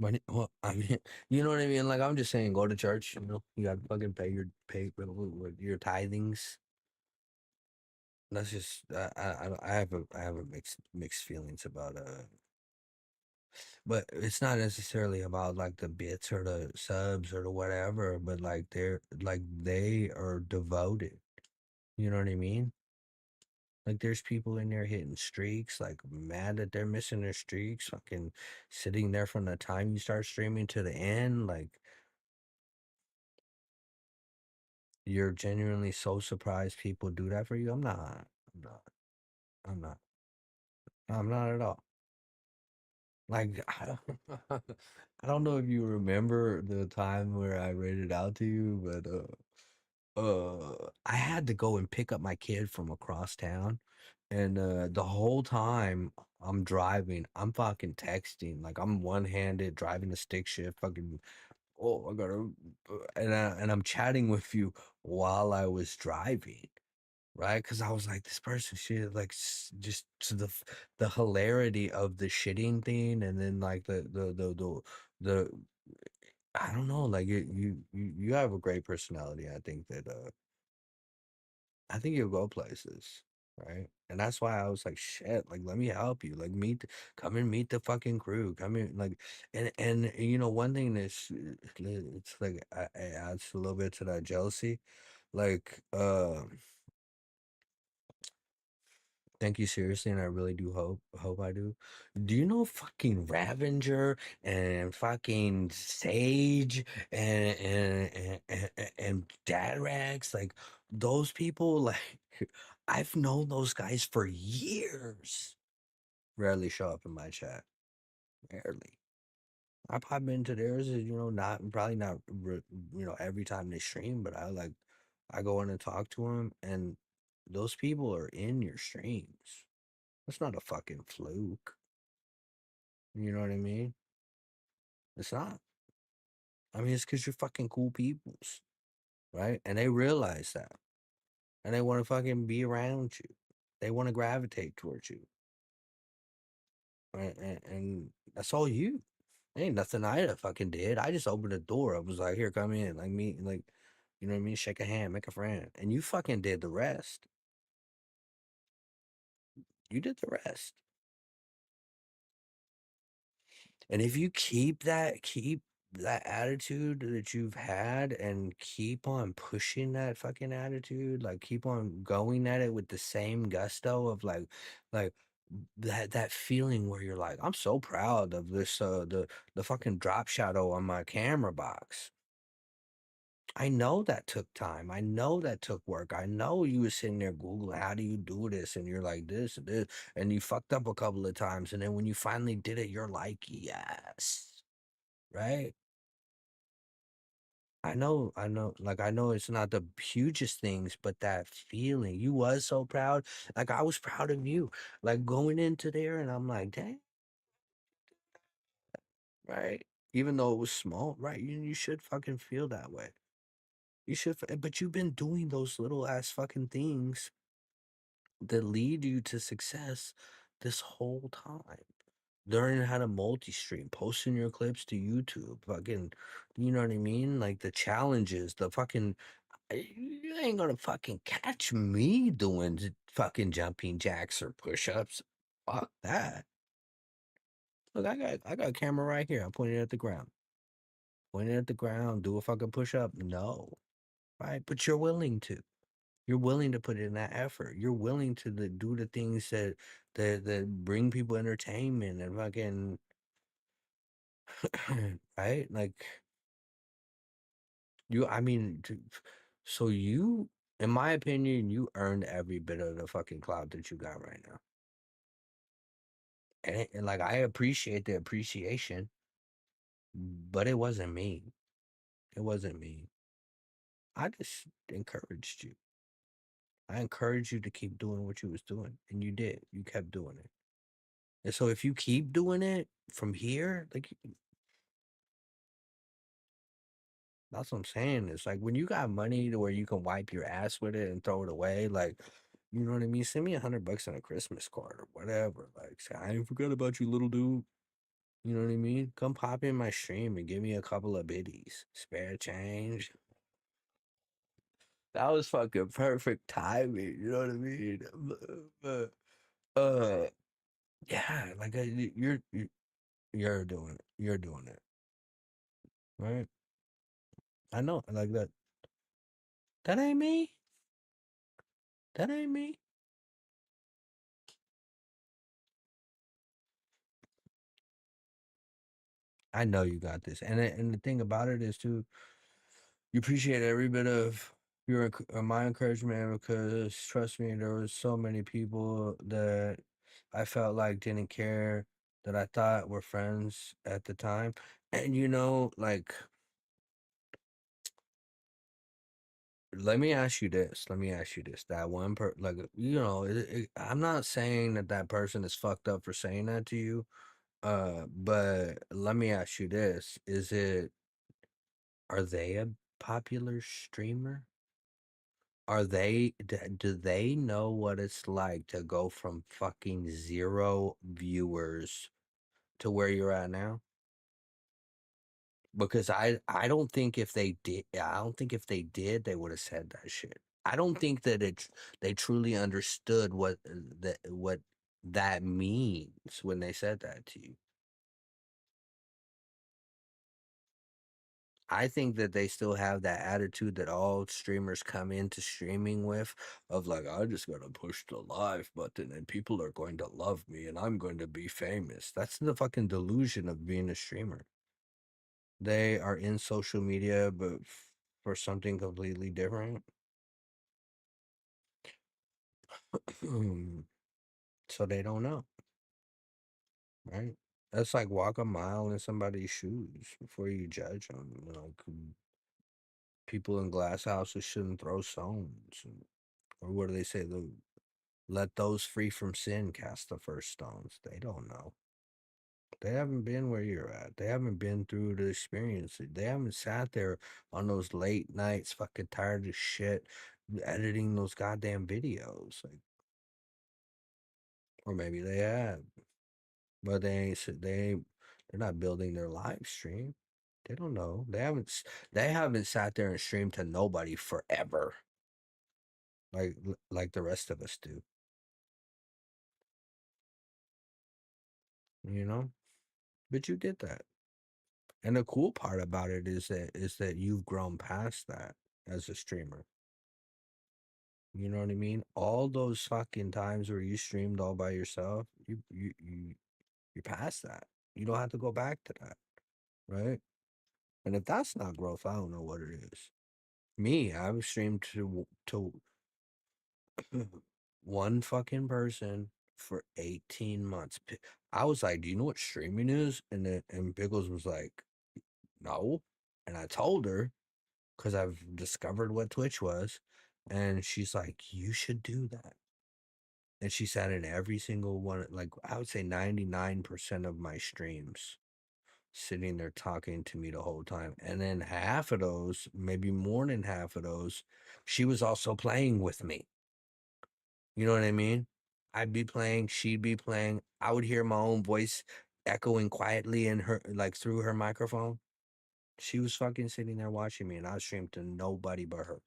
But well, I mean, you know what I mean? Like I'm just saying, go to church. You got to fucking pay with your tithings. That's just I have a mixed feelings about but it's not necessarily about like the bits or the subs or the whatever, but like they are devoted. You know what I mean? Like there's people in there hitting streaks, like mad that they're missing their streaks, fucking sitting there from the time you start streaming to the end. Like you're genuinely so surprised people do that for you. I'm not. I'm not. I'm not. I'm not at all. Like, I don't know if you remember the time where I read it out to you, but I had to go and pick up my kid from across town, and the whole time I'm driving, I'm fucking texting, like I'm one-handed driving the stick shift, fucking. Oh, I gotta, and I'm chatting with you while I was driving, right? Because I was like, this person shit, like, just to the hilarity of the shitting thing, and then like the I don't know, like you have a great personality. I think you'll go places, right? And that's why I was like, shit, like let me help you, like come and meet the fucking crew, come in, like, and you know one thing that's it's like it adds a little bit to that jealousy, like thank you seriously, and I really do hope I do. Do you know fucking Ravenger and fucking Sage and Dadrax? Like those people, like I've known those guys for years. Rarely show up in my chat. Rarely. I pop into theirs, not probably not every time they stream, but I go in and talk to them, and those people are in your streams. It's not a fucking fluke. You know what I mean? It's not. I mean, it's because you're fucking cool peoples, right? And they realize that. And they want to fucking be around you. They want to gravitate towards you. Right? And that's all you. Ain't nothing I fucking did. I just opened the door. I was like, here, come in. Like, me, like, you know what I mean? Shake a hand, make a friend. And you fucking did the rest. You did the rest. And if you keep that attitude that you've had and keep on pushing that fucking attitude, like keep on going at it with the same gusto of like that feeling where you're like, I'm so proud of this the fucking drop shadow on my camera box. I know that took time. I know that took work. I know you were sitting there Googling, how do you do this? And you're like, this and this. And you fucked up a couple of times. And then when you finally did it, you're like, yes. Right? Like I know it's not the hugest things, but that feeling, you was so proud. Like I was proud of you. Like going into there and I'm like, dang, right? Even though it was small, right? You should fucking feel that way. You should, but you've been doing those little ass fucking things that lead you to success this whole time. Learning how to multi-stream, posting your clips to YouTube, fucking, you know what I mean? Like the challenges, the fucking, you ain't gonna fucking catch me doing fucking jumping jacks or push-ups. Fuck that. Look, I got a camera right here. I'm pointing it at the ground. Pointing at the ground, do a fucking push-up. No. Right? But you're willing to. You're willing to put in that effort. You're willing to do the things that bring people entertainment and fucking right? Like I mean, so you, in my opinion, you earned every bit of the fucking clout that you got right now. And like, I appreciate the appreciation, but it wasn't me. It wasn't me. I just encouraged you. I encouraged you to keep doing what you was doing, and you did. You kept doing it. And so if you keep doing it from here, like that's what I'm saying. It's like when you got money to where you can wipe your ass with it and throw it away, like, you know what I mean? Send me $100 on a Christmas card or whatever. Like, say, I ain't forgot about you, little dude. You know what I mean? Come pop in my stream and give me a couple of biddies. Spare change. That was fucking perfect timing. You know what I mean? But, yeah, like you're doing it. You're doing it, right? I know, like that. That ain't me. That ain't me. I know you got this. And the thing about it is too, you appreciate every bit of my encouragement, because trust me, there was so many people that I felt like didn't care, that I thought were friends at the time. And like, let me ask you this. Let me ask you this. That one like, I'm not saying that that person is fucked up for saying that to you. But let me ask you this. Are they a popular streamer? Do they know what it's like to go from fucking 0 viewers to where you're at now? Because I don't think if they did, I don't think if they did, they would have said that shit. I don't think that they truly understood what that means when they said that to you. I think that they still have that attitude that all streamers come into streaming with, of like, I just gotta push the live button and people are going to love me and I'm going to be famous. That's the fucking delusion of being a streamer. They are in social media, but for something completely different. So they don't know, right? That's like walk a mile in somebody's shoes before you judge them. People in glass houses shouldn't throw stones. Or what do they say? Let those free from sin cast the first stones. They don't know. They haven't been where you're at. They haven't been through the experience. They haven't sat there on those late nights, fucking tired as shit, editing those goddamn videos. Like, or maybe they have, but they're not building their live stream. They don't know. They haven't sat there and streamed to nobody forever, like the rest of us do. You know, but you did that. And the cool part about it is that you've grown past that as a streamer. You know what I mean? All those fucking times where you streamed all by yourself, you're past that. You don't have to go back to that, right? And if that's not growth, I don't know what it is. Me, I've streamed to one fucking person for 18 months. I was like, "Do you know what streaming is?" And Pickles was like, "No." And I told her, because I've discovered what Twitch was. And she's like, you should do that. And she sat in every single one, like I would say 99% of my streams, sitting there talking to me the whole time. And then half of those, maybe more than half of those, she was also playing with me. You know what I mean? I'd be playing, she'd be playing. I would hear my own voice echoing quietly in her, like through her microphone. She was fucking sitting there watching me, and I streamed to nobody but her.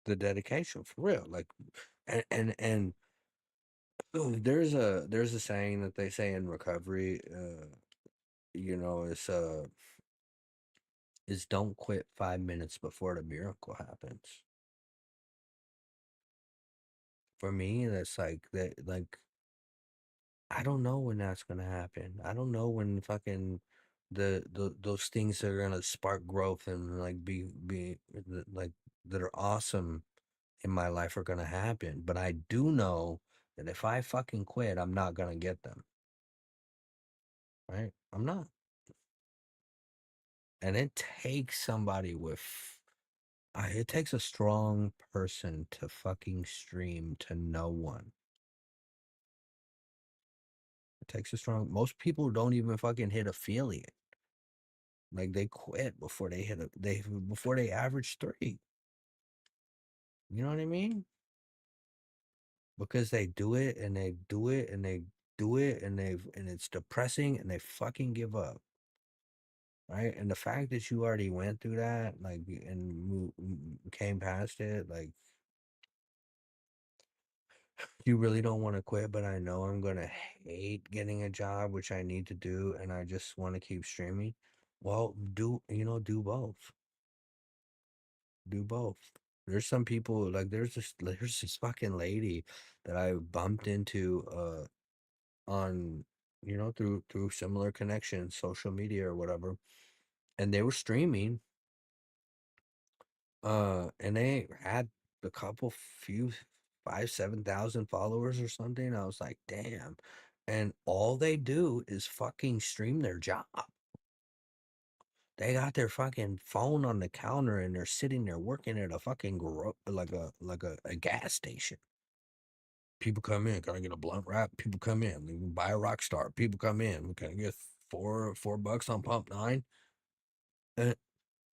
The dedication, for real. Like, and there's a saying that they say in recovery, is don't quit 5 minutes before the miracle happens. For me, that's like that. Like, I don't know when that's gonna happen. I don't know when fucking those things are gonna spark growth and like be like that are awesome in my life are gonna happen. But I do know that if I fucking quit, I'm not gonna get them. Right? I'm not. And it takes somebody with it takes a strong person to fucking stream to no one. It takes a strong, most people don't even fucking hit affiliate. Like they quit before they before they average 3. You know what I mean? Because they do it and they do it and they do it and it's depressing and they fucking give up. Right? And the fact that you already went through that, like, and came past it, like, you really don't want to quit, but I know I'm gonna hate getting a job, which I need to do, and I just want to keep streaming. Well, do both. Do both. There's some people like there's this fucking lady that I bumped into on through similar connections, social media or whatever, and they were streaming And they had a couple few 5, 7,000 followers or something. I was like, damn. And all they do is fucking stream their job. They got their fucking phone on the counter and they're sitting there working at a fucking a gas station. People come in, can I get a blunt wrap? People come in, they can buy a rock star. People come in, can I get $4 on pump 9? And,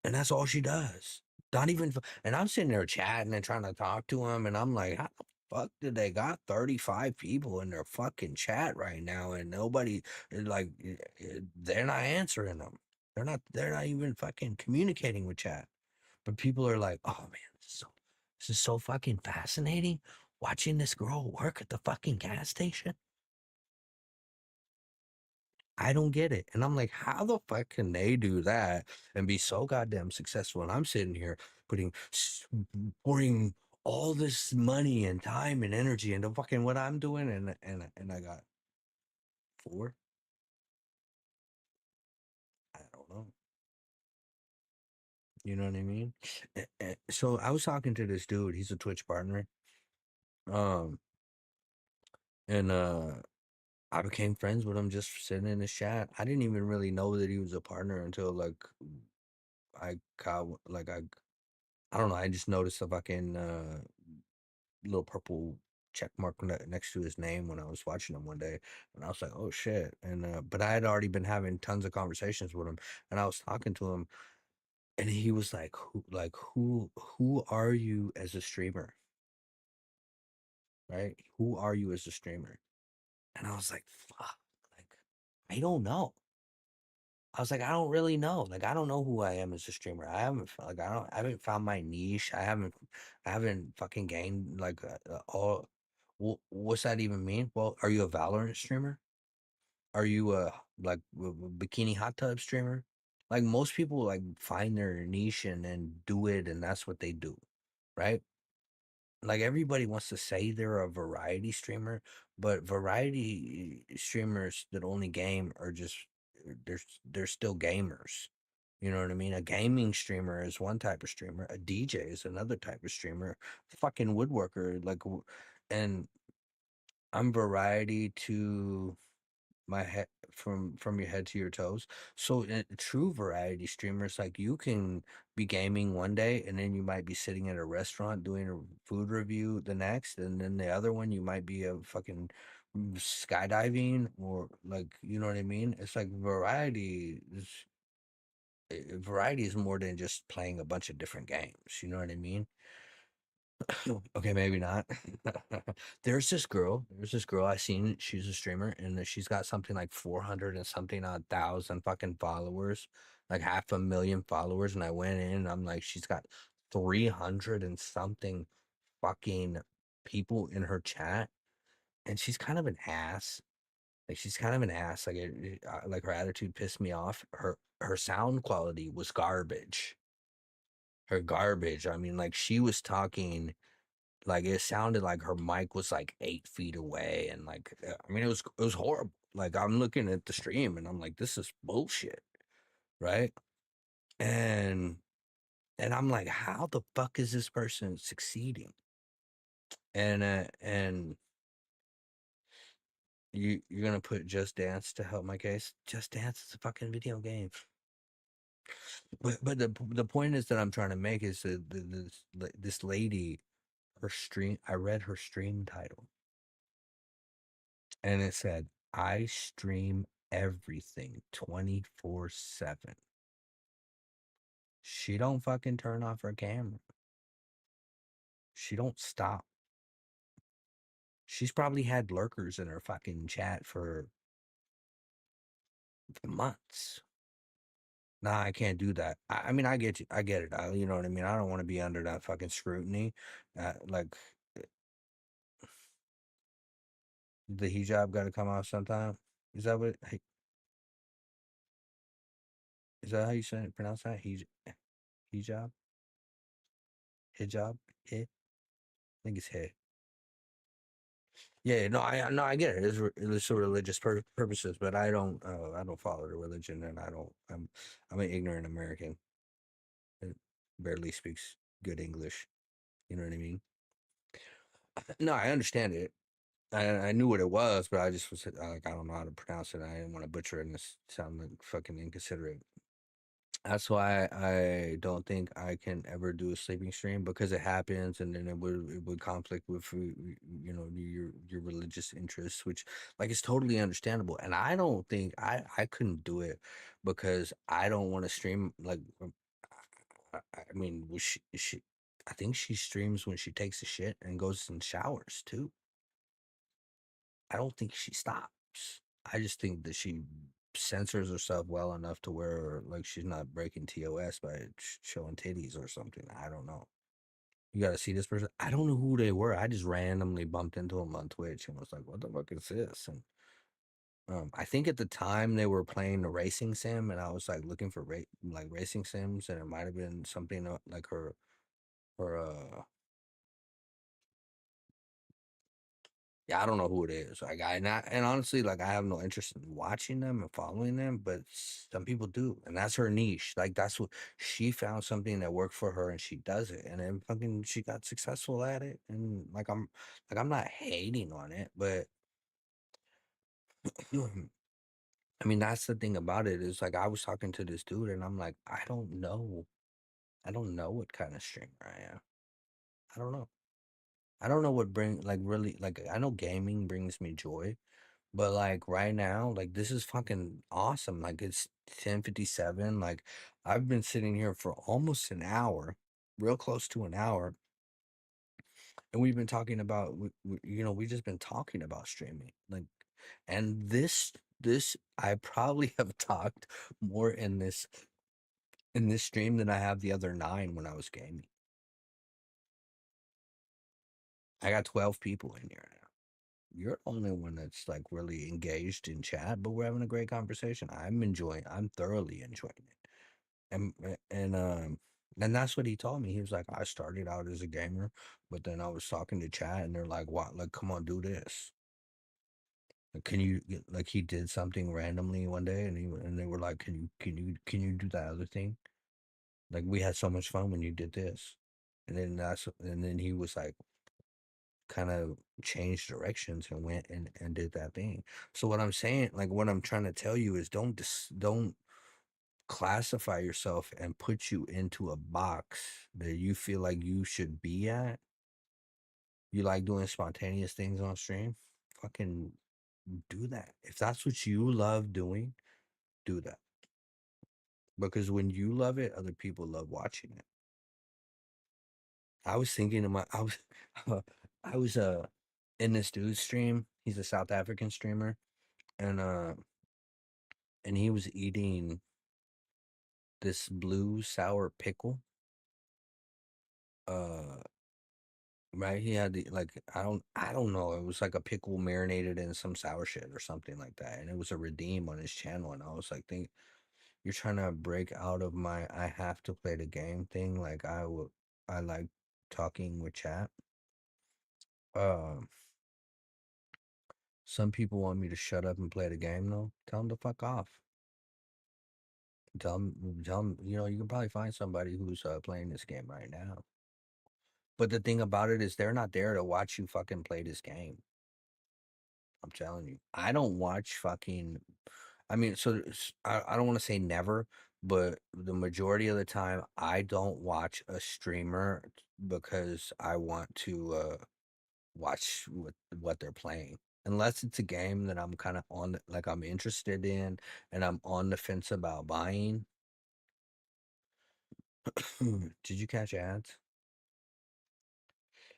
and that's all she does. Not even, and I'm sitting there chatting and trying to talk to him, and I'm like, how the fuck did they got 35 people in their fucking chat right now, and nobody like they're not answering them. They're not even fucking communicating with chat. But people are like, oh man, this is so fucking fascinating. Watching this girl work at the fucking gas station. I don't get it. And I'm like, how the fuck can they do that and be so goddamn successful? And I'm sitting here pouring all this money and time and energy into fucking what I'm doing, and I got 4. I don't know. You know what I mean? So I was talking to this dude. He's a Twitch partner. Um, and I became friends with him just sitting in his chat. I didn't even really know that he was a partner until like I got like I don't know. I just noticed the fucking little purple check mark next to his name when I was watching him one day, and I was like, "Oh shit!" And but I had already been having tons of conversations with him, and I was talking to him, and he was like, who are you as a streamer, right? Who are you as a streamer?" And I was like, "Fuck, like I don't know." I was like, I don't really know. Like, I don't know who I am as a streamer. I haven't like I haven't found my niche. I haven't fucking gained like all. What's that even mean? Well, are you a Valorant streamer? Are you a like bikini hot tub streamer? Like most people like find their niche and do it, and that's what they do, right? Like everybody wants to say they're a variety streamer, but variety streamers that only game are just they're still gamers. You know what I mean? A gaming streamer is one type of streamer. A DJ is another type of streamer. Fucking woodworker, and I'm variety to my head from your head to your toes. So true variety streamers, like you can be gaming one day and then you might be sitting at a restaurant doing a food review the next, and then the other one you might be a fucking skydiving or like you know what I mean. It's like variety is more than just playing a bunch of different games. You know what I mean? Okay, maybe not. There's this girl I seen, she's a streamer, and she's got something like 400 and something odd thousand fucking followers, like 500,000 followers. And I went in and I'm like, she's got 300 and something fucking people in her chat, and she's kind of an ass. Like she's kind of an ass. Like her attitude pissed me off. Her sound quality was garbage. Her garbage. I mean, like she was talking like it sounded like her mic was like 8 feet away, and like I mean it was horrible. Like I'm looking at the stream and I'm like, this is bullshit, right? And I'm like, how the fuck is this person succeeding? And you're gonna put Just Dance to help my case? Just Dance is a fucking video game. But the point is that I'm trying to make is that this lady, her stream, I read her stream title and it said, I stream everything 24/7. She don't fucking turn off her camera. She don't stop. She's probably had lurkers in her fucking chat for months. Nah, I can't do that. I mean, I get you. I get it. You know what I mean? I don't want to be under that fucking scrutiny. Like, the hijab got to come out sometime. Is that what? Is that how you say it? Pronounce that? Hijab? Hijab? I think it's hit. Yeah, no, I get it. It's for religious purposes, but I don't follow the religion, and I'm an ignorant American that barely speaks good English. You know what I mean? No, I understand it. I knew what it was, but I just was like, I don't know how to pronounce it. I didn't want to butcher it and sound like fucking inconsiderate. That's why I don't think I can ever do a sleeping stream because it happens, and then it would conflict with your religious interests, which like is totally understandable. And I don't think I couldn't do it because I don't want to stream like I mean was she I think she streams when she takes a shit and goes and showers too. I don't think she stops. I just think that she censors herself well enough to where like she's not breaking TOS by showing titties or something. I don't know. You got to see this person. I don't know who they were. I just randomly bumped into them on Twitch and was like, "What the fuck is this?" And I think at the time they were playing the racing sim, and I was like looking for like racing sims, and it might have been something like her. Yeah, I don't know who it is. Like and honestly, like I have no interest in watching them and following them, but some people do, and that's her niche. Like that's what she found something that worked for her, and she does it, and then fucking she got successful at it. And I'm not hating on it, but I mean that's the thing about it is like I was talking to this dude, and I'm like, I don't know what kind of streamer I am. I don't know. I don't know what bring like really like I know gaming brings me joy. But like right now, like this is fucking awesome. Like it's 10:57. Like I've been sitting here for almost an hour, real close to an hour, and we've been talking about we just been talking about streaming. Like and this I probably have talked more in this stream than I have the other 9 when I was gaming. I got 12 people in here now. You're the only one that's like really engaged in chat, but we're having a great conversation. I'm thoroughly enjoying it. And that's what he told me. He was like, I started out as a gamer, but then I was talking to chat and they're like, what, like, come on, do this. Like, can you like he did something randomly one day and they were like, can you do that other thing? Like we had so much fun when you did this. And then he was like kind of changed directions and went and did that thing. So what I'm saying, like what I'm trying to tell you is don't classify yourself and put you into a box that you feel like you should be at. You like doing spontaneous things on stream? Fucking do that. If that's what you love doing, do that. Because when you love it, other people love watching it. I was thinking of I was in this dude's stream. He's a South African streamer, and he was eating this blue sour pickle. Uh Right, he had the like I don't know. It was like a pickle marinated in some sour shit or something like that, and it was a redeem on his channel. And I was like, "Think you're trying to break out of my I have to play the game thing?" Like I like talking with chat. Um, some people want me to shut up and play the game though. Tell them to fuck off. Tell them. You can probably find somebody who's playing this game right now. But the thing about it is, they're not there to watch you fucking play this game. I'm telling you, I don't watch fucking. I mean, so I don't want to say never, but the majority of the time, I don't watch a streamer because I want to watch what they're playing. Unless it's a game that I'm kind of like I'm interested in, and I'm on the fence about buying. Did you catch ads?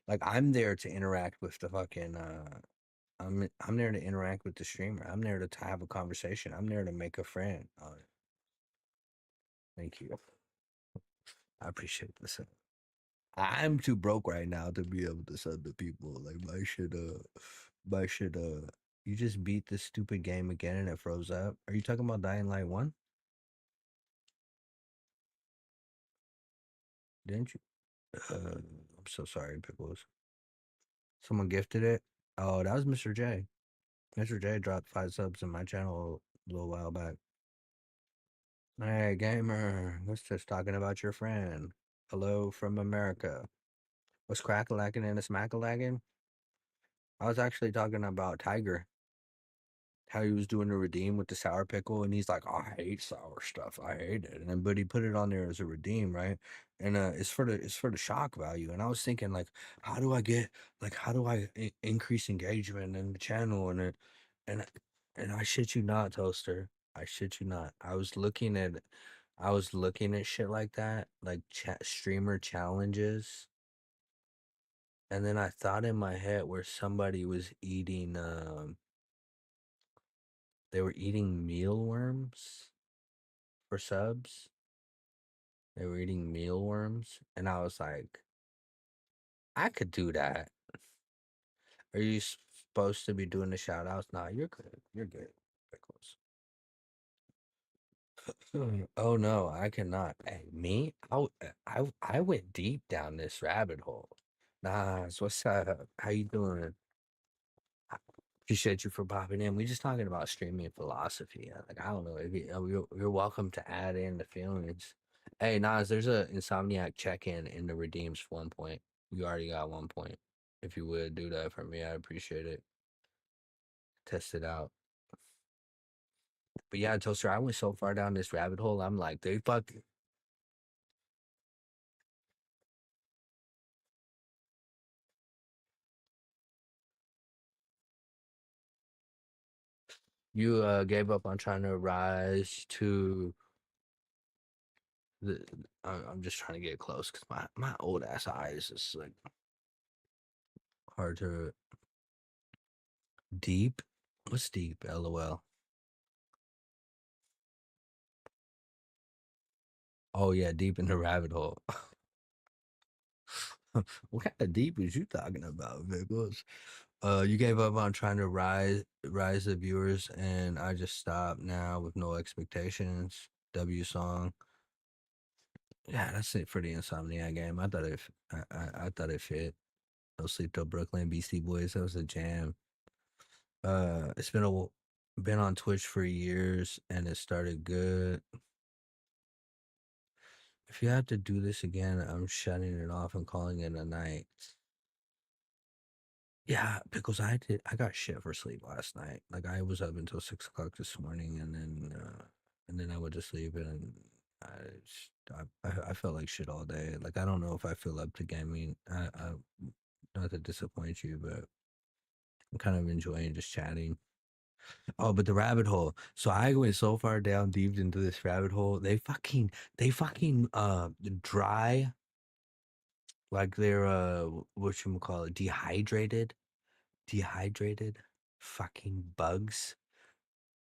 Like I'm there to interact with the fucking I'm there to interact with the streamer. I'm there to have a conversation. I'm there to make a friend. Thank you. I appreciate this. I'm too broke right now to be able to sub to people. Like my shit you just beat this stupid game again and it froze up. Are you talking about Dying Light 1? Didn't you? I'm so sorry, Pickles. Someone gifted it. Oh, that was Mr. J. Mr. J dropped 5 subs in my channel a little while back. Hey, gamer, let's just talking about your friend. Hello from America. What's crack-a-lackin' and a smack-a-lackin'? I was actually talking about Tiger. How he was doing the redeem with the sour pickle, and he's like, "Oh, I hate sour stuff. I hate it." And then, but he put it on there as a redeem, right? And it's for the shock value. And I was thinking, like, how do I increase engagement in the channel? And and I shit you not, Toaster. I shit you not. I was looking at shit like that, like streamer challenges, and then I thought in my head where somebody was eating they were eating mealworms for subs. They were eating mealworms, and I was like, I could do that. Are you supposed to be doing the shout outs? Nah, you're good. You're good. Pickles. Oh no, I cannot. Hey, me? I went deep down this rabbit hole. Nah, what's up? How you doing? Appreciate you for popping in. We're just talking about streaming philosophy. Like, I don't know. If you're welcome to add in the feelings. Hey, Nas, there's a Insomniac check-in in the redeems for 1 point. You already got 1 point. If you would do that for me, I appreciate it. Test it out. But yeah, Toaster, I went so far down this rabbit hole. I'm like, they fuck. You gave up on trying to rise to the. I'm just trying to get close because my old ass eyes is like hard to deep. What's deep? LOL. Oh yeah, deep in the rabbit hole. What kind of deep is you talking about, Nicholas? You gave up on trying to rise the viewers, and I just stopped now with no expectations. W song. Yeah, that's it for the Insomniac game. I thought it fit. No Sleep Till Brooklyn, Beastie Boys. That was a jam. It's been on Twitch for years, and it started good. If you have to do this again, I'm shutting it off and calling it a night. Yeah, because I got shit for sleep last night. Like, I was up until 6 o'clock this morning, and then I went to sleep, and I felt like shit all day. Like, I don't know if I feel up to gaming. I not to disappoint you, but I'm kind of enjoying just chatting. Oh, but the rabbit hole. So I went so far down deep into this rabbit hole. They fucking dry, like they're what you call it, dehydrated fucking bugs.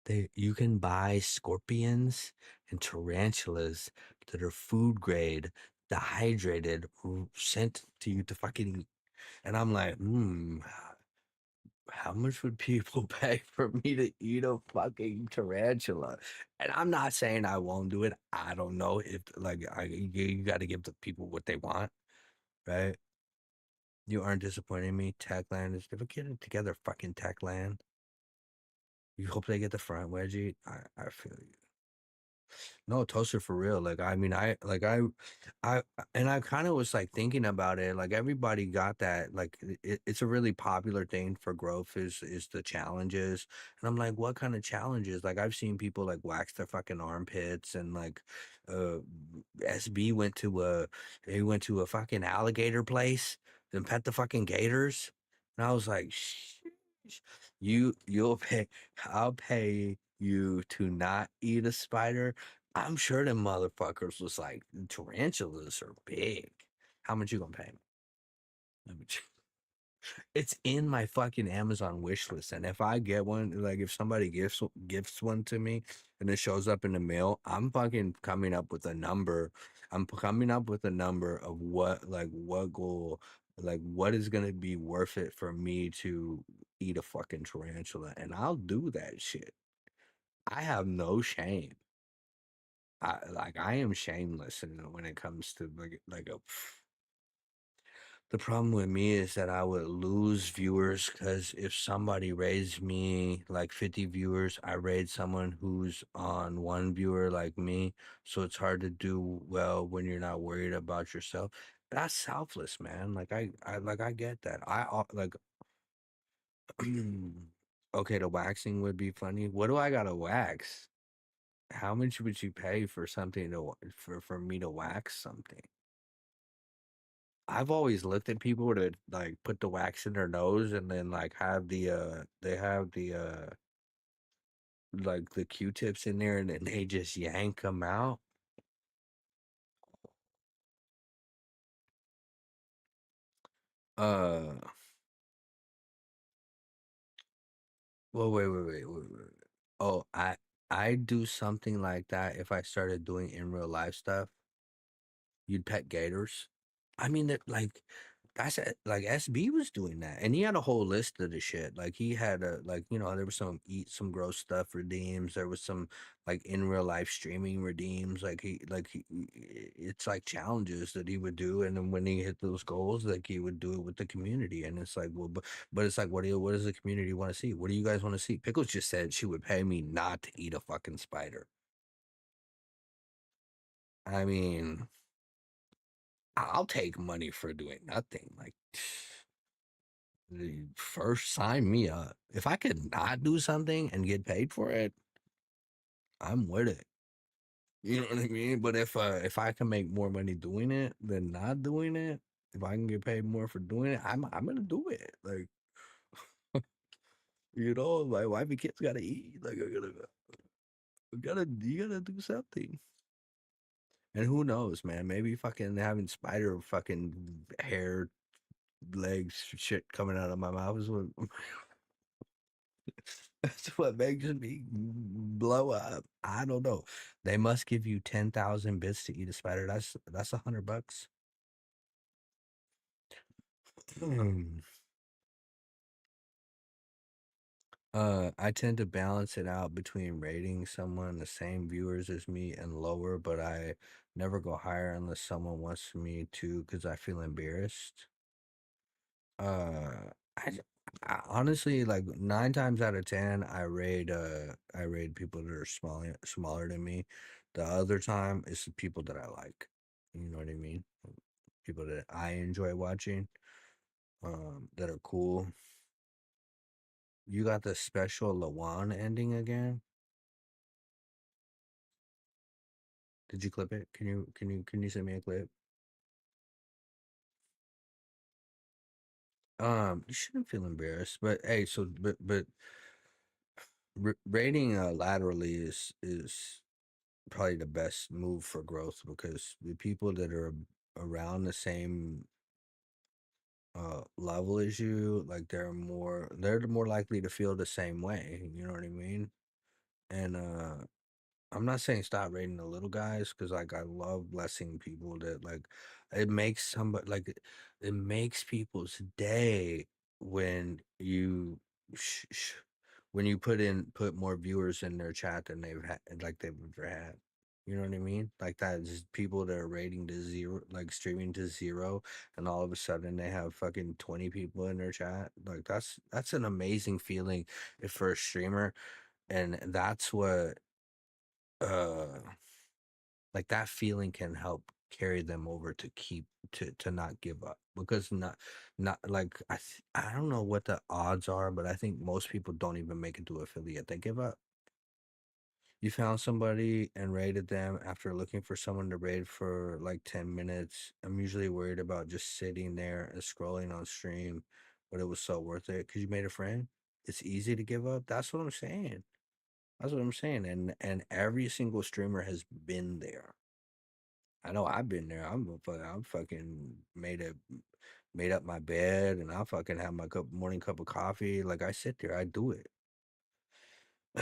You can buy scorpions and tarantulas that are food grade, dehydrated, sent to you to fucking eat. And I'm like, how much would people pay for me to eat a fucking tarantula? And I'm not saying I won't do it. I don't know if like you got to give the people what they want, right? You aren't disappointing me. Techland is never get it together, fucking Techland. You hope they get the front wedgie. I feel you. No, toaster for real. Like, I mean, I, and I kind of was like thinking about it. Like, everybody got that. Like, it's a really popular thing for growth is the challenges. And I'm like, what kind of challenges? Like, I've seen people like wax their fucking armpits, and like, uh, SB went to a fucking alligator place and pet the fucking gators. And I was like, "Sheesh. You'll pay. I'll pay you to not eat a spider." I'm sure them motherfuckers was like, tarantulas are big. How much you gonna pay me? Let me It's in my fucking Amazon wish list, and if I get one, like if somebody gifts one to me and it shows up in the mail, I'm fucking coming up with a number. I'm coming up with a number of what is gonna be worth it for me to eat a fucking tarantula, and I'll do that shit. I have no shame. I am shameless when it comes to like a The problem with me is that I would lose viewers because if somebody raised me like 50 viewers, I raid someone who's on one viewer like me. So it's hard to do well when you're not worried about yourself. That's selfless, man. I get that. Like, okay, the waxing would be funny. What do I gotta wax? How much would you pay for something for me to wax something? I've always looked at people to like put the wax in their nose and then like have they have the like the Q-tips in there and then they just yank them out. Uh, well, wait. Oh, I do something like that if I started doing in real life stuff. You'd pet gators. I mean that that's like SB was doing that, and he had a whole list of the shit. Like he had a like there was some eat some gross stuff redeems. There was some like in real life streaming redeems. It's like challenges that he would do, and then when he hit those goals, like he would do it with the community. And it's like, well, but it's like, what does the community want to see? What do you guys want to see? Pickles just said she would pay me not to eat a fucking spider. I mean. I'll take money for doing nothing. Like, first sign me up. If I could not do something and get paid for it, I'm with it. You know what I mean? But if I can make more money doing it than not doing it, if I can get paid more for doing it, I'm gonna do it. Like, my wife and kids gotta eat. Like, you gotta do something. And who knows, man? Maybe fucking having spider fucking hair, legs, shit coming out of my mouth is what that's what makes me blow up. I don't know. They must give you 10,000 bits to eat a spider. That's $100. I tend to balance it out between rating someone the same viewers as me and lower, but I never go higher unless someone wants me to because I feel embarrassed. Uh, I honestly like 9 times out of 10, I raid people that are smaller than me. The other time is the people that I like. You know what I mean? People that I enjoy watching, that are cool. You got the special Lawan ending again? Did you clip it? Can you send me a clip? You shouldn't feel embarrassed, but hey, but rating laterally is probably the best move for growth because the people that are around the same level as you, like they're more likely to feel the same way. You know what I mean? And I'm not saying stop rating the little guys because like I love blessing people that like it makes somebody like it makes people's day when you sh- sh- when you put more viewers in their chat than they've ever had. You know what I mean? Like that is people that are rating to zero, like streaming to zero, and all of a sudden they have fucking 20 people in their chat. Like that's an amazing feeling if for a streamer, and that's what uh like that feeling can help carry them over to keep to not give up because not like I don't know what the odds are, but I think most people don't even make it to affiliate. They give up. You found somebody and rated them after looking for someone to raid for like 10 minutes. I'm usually worried about just sitting there and scrolling on stream, but it was so worth it because you made a friend. It's easy to give up. That's what I'm saying. That's what I'm saying. And every single streamer has been there. I know I've been there. I'm fucking made up my bed and I fucking have my morning cup of coffee. Like I sit there, I do it.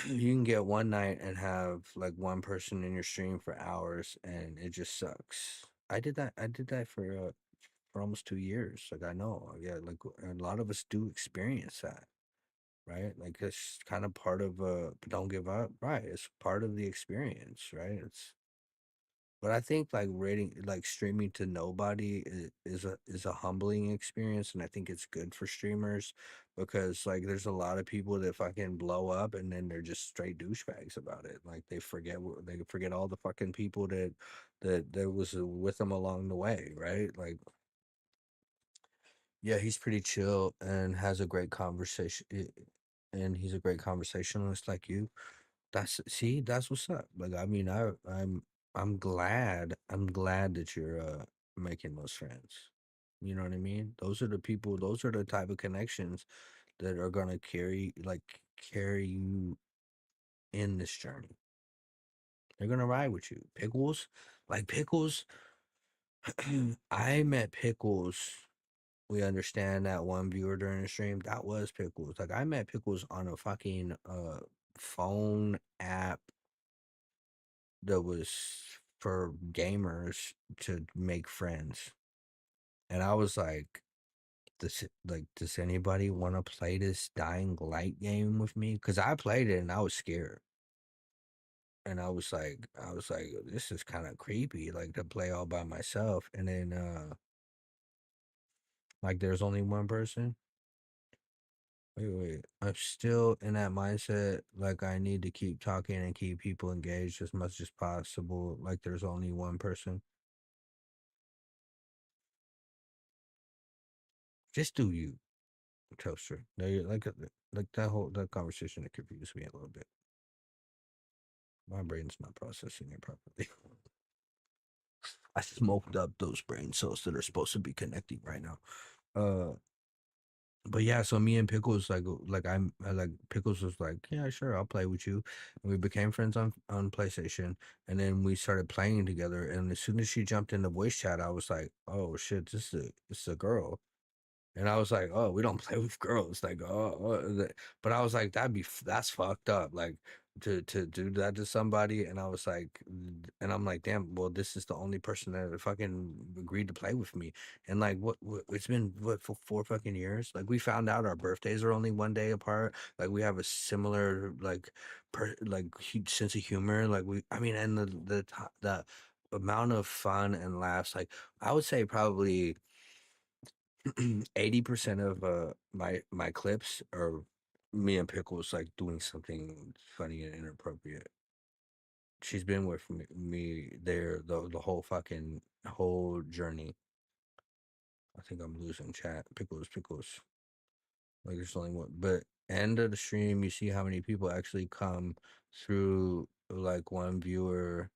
You can get one night and have like one person in your stream for hours and it just sucks. I did that for almost 2 years. Like I know. Yeah, like a lot of us do experience that, right? Like it's kind of part of don't give up, right? It's part of the experience, right? It's But I think like like streaming to nobody is a humbling experience, and I think it's good for streamers because like there's a lot of people that fucking blow up and then they're just straight douchebags about it. Like they forget all the fucking people that was with them along the way, right? Like yeah, he's pretty chill and has a great conversation, and he's a great conversationalist like you. That's what's up. Like I mean, I'm glad that you're making those friends. You know what I mean? Those are the people, those are the type of connections that are gonna carry you in this journey. They're gonna ride with you. Pickles, I met Pickles. We understand that one viewer during the stream, that was Pickles. Like I met Pickles on a fucking phone app that was for gamers to make friends. And I was like, does anybody want to play this Dying Light game with me? Because I played it and I was scared. And I was like, this is kind of creepy, like to play all by myself. And then like there's only one person. Wait. I'm still in that mindset, like I need to keep talking and keep people engaged as much as possible. Like there's only one person. Just do you. Toaster. Like that conversation that confused me a little bit. My brain's not processing it properly. I smoked up those brain cells that are supposed to be connecting right now. Uh, but yeah, so me and Pickles like Pickles was like, yeah, sure, I'll play with you, and we became friends on PlayStation, and then we started playing together. And as soon as she jumped in the voice chat, I was like, oh shit, this is a girl. And I was like, "Oh, we don't play with girls." Like, but I was like, that's fucked up. Like to do that to somebody. And I was like, and I'm like, damn. Well, this is the only person that fucking agreed to play with me. And like, what it's been what for 4 fucking years. Like we found out our birthdays are only one day apart. Like we have a similar sense of humor. Like I mean, and the amount of fun and laughs. Like I would say probably 80% of my clips are me and Pickles like doing something funny and inappropriate. She's been with me there the whole journey. I think I'm losing chat. Pickles. Like there's only one, but end of the stream, you see how many people actually come through. Like one viewer,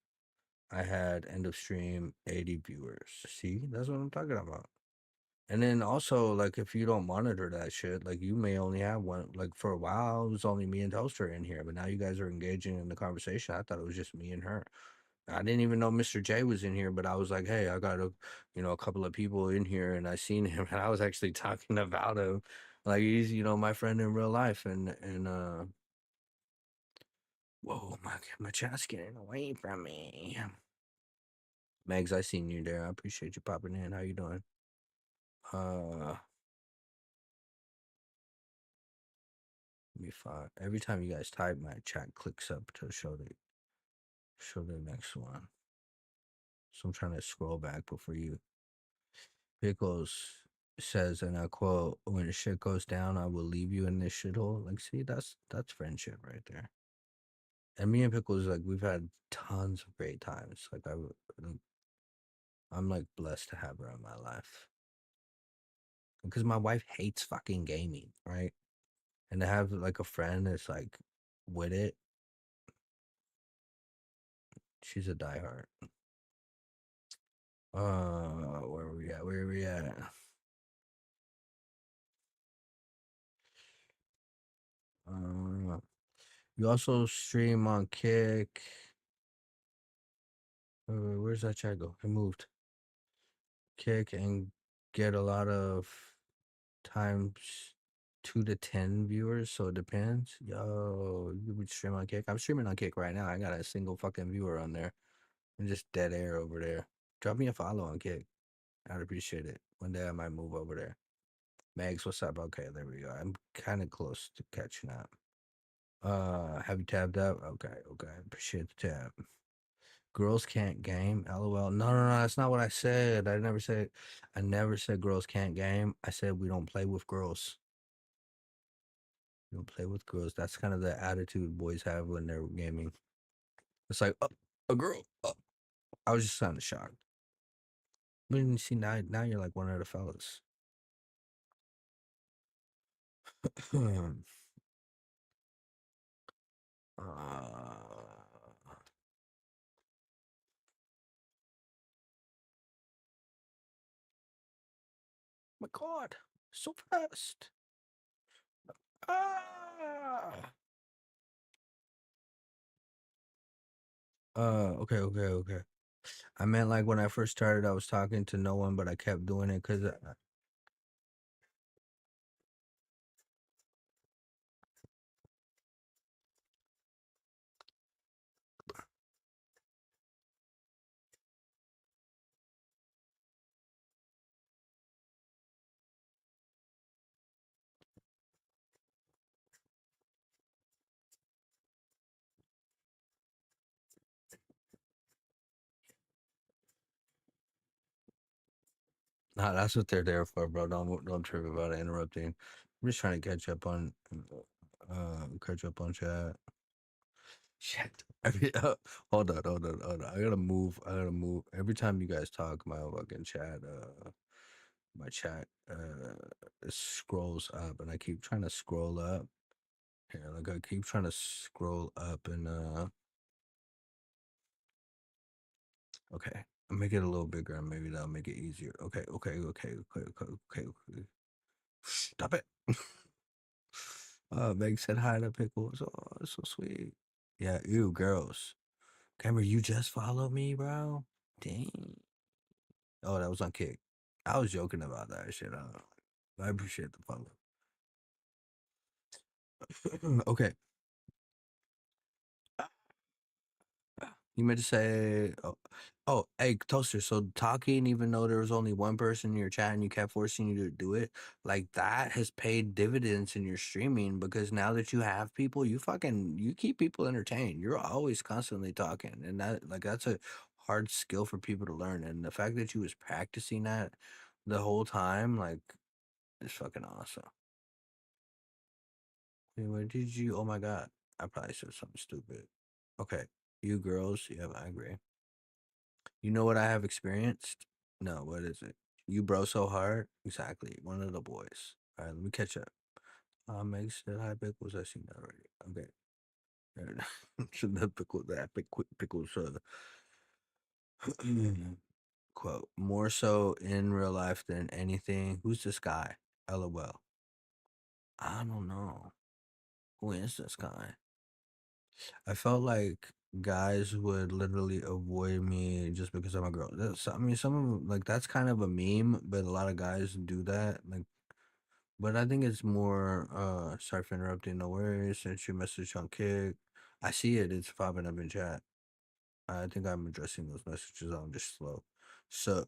I had end of stream 80 viewers. See, that's what I'm talking about. And then also, like, if you don't monitor that shit, like, you may only have one. Like, for a while, it was only me and Toaster in here, but now you guys are engaging in the conversation. I thought it was just me and her. I didn't even know Mr. J was in here, but I was like, hey, I got a couple of people in here, and I seen him, and I was actually talking about him, like he's, my friend in real life, and whoa, my chat's getting away from me. Megs, I seen you there. I appreciate you popping in. How you doing? Uh. Let me find. Every time you guys type, my chat clicks up to show the next one. So I'm trying to scroll back before you. Pickles says, and I quote, "When shit goes down, I will leave you in this shithole." Like, see, that's friendship right there. And me and Pickles, like, we've had tons of great times. I'm like blessed to have her in my life because my wife hates fucking gaming, right? And to have like a friend that's like with it, she's a diehard. Where are we at? Where are we at? Uh, you also stream on Kick. Where's that chat go? It moved. Kick and get a lot of times 2 to 10 viewers, so it depends. Yo, you would stream on Kick? I'm streaming on Kick right now. I got a single fucking viewer on there. And just dead air over there. Drop me a follow on Kick. I'd appreciate it. One day I might move over there. Megs, what's up? Okay, there we go. I'm kind of close to catching up. Have you tabbed out? Okay. Appreciate the tab. Girls can't game. LOL. No, no, no. That's not what I said. I never said. I never said girls can't game. I said we don't play with girls. We don't play with girls. That's kind of the attitude boys have when they're gaming. It's like, oh, a girl. Oh. I was just kind of shocked. But you see, now you're like one of the fellas. My God, so fast. Ah. Okay. I meant like when I first started, I was talking to no one, but I kept doing it because nah, that's what they're there for, bro. Don't trip about it interrupting. I'm just trying to catch up on chat. Shit. Hold on. I gotta move. Every time you guys talk, my fucking chat, my chat, it scrolls up, and I keep trying to scroll up. Here, like I keep trying to scroll up, and okay, I'll make it a little bigger, and maybe that'll make it easier. Okay. Stop it. Meg said hi to Pickles. Oh, it's so sweet. Yeah, ew, girls. Cameron, you just followed me, bro. Dang. Oh, that was on Kick. I was joking about that shit. I appreciate the follow. Okay. You meant to say, hey, Toaster. So talking, even though there was only one person in your chat and you kept forcing you to do it, like that has paid dividends in your streaming because now that you have people, you keep people entertained. You're always constantly talking, and that's a hard skill for people to learn. And the fact that you was practicing that the whole time, like, is fucking awesome. Wait, what did you? Oh my god, I probably said something stupid. Okay, you girls, yeah, I agree. You know what I have experienced? No, what is it? You bro so hard? Exactly. One of the boys. All right, let me catch up. Meg said hi pickles. I seen that already. Okay. So that pickles quote. More so in real life than anything. Who's this guy? LOL. I don't know. Who is this guy? I felt like guys would literally avoid me just because I'm a girl. I mean, some of them, like that's kind of a meme, but a lot of guys do that. Like, but I think it's more. Sorry for interrupting. No worries. Sent you a message on Kick. I see it. It's popping up in chat. I think I'm addressing those messages. I'm just slow. So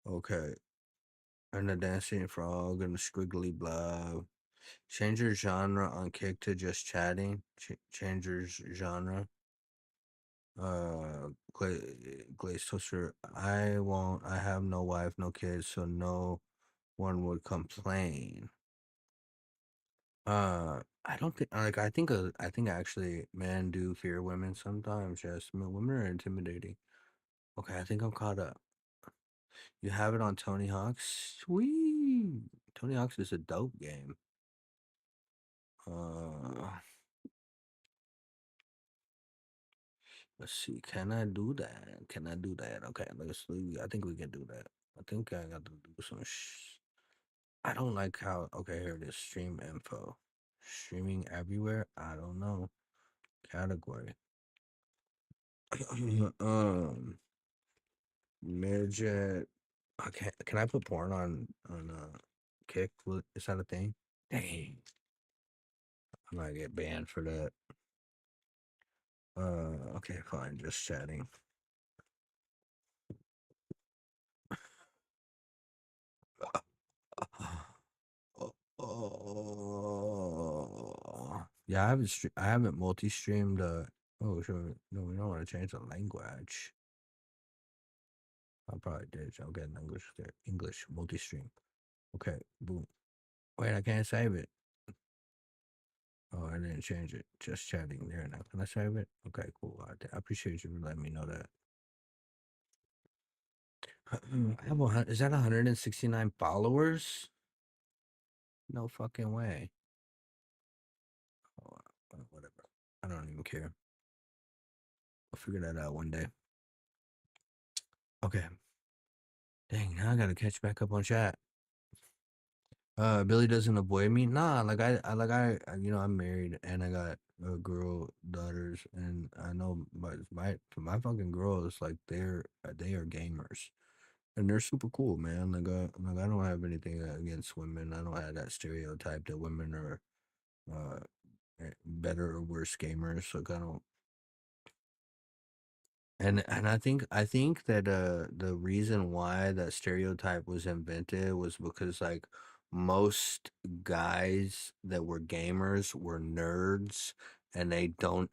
okay, and the dancing frog and the squiggly blob. Change your genre on Kick to just chatting. Change your genre. Glaze toaster. I have no wife, no kids, so no one would complain. I don't think like I think actually men do fear women sometimes. Yes, women are intimidating. Okay, I think I'm caught up. You have it on Tony Hawk's. Sweet. Tony Hawk's is a dope game. Uh, let's see. Can I do that? Okay, let's see. I think we can do that. I think I got to do some. I don't like how. Okay, here it is. Stream info. Streaming everywhere. I don't know. Category. Midget. Okay, can I put porn on Kick? Is that a thing? Dang, I might get banned for that. Okay, fine. Just chatting. Oh, yeah. I haven't multi-streamed Oh, sure. No, we don't want to change the language. I probably did. So I'll get an English there. English multi-stream. Okay, boom. Wait, I can't save it. Oh, I didn't change it. Just chatting there now. Can I save it? Okay, cool. I appreciate you for letting me know that. I have is that 169 followers? No fucking way. Oh, whatever. I don't even care. I'll figure that out one day. Okay. Dang, now I gotta catch back up on chat. Billy doesn't avoid me. Nah, like you know, I'm married and I got a girl, daughters, and I know my fucking girls, like they are gamers, and they're super cool, man. Like I don't have anything against women. I don't have that stereotype that women are uh better or worse gamers. Like I don't. And I think that the reason why that stereotype was invented was because like most guys that were gamers were nerds and they don't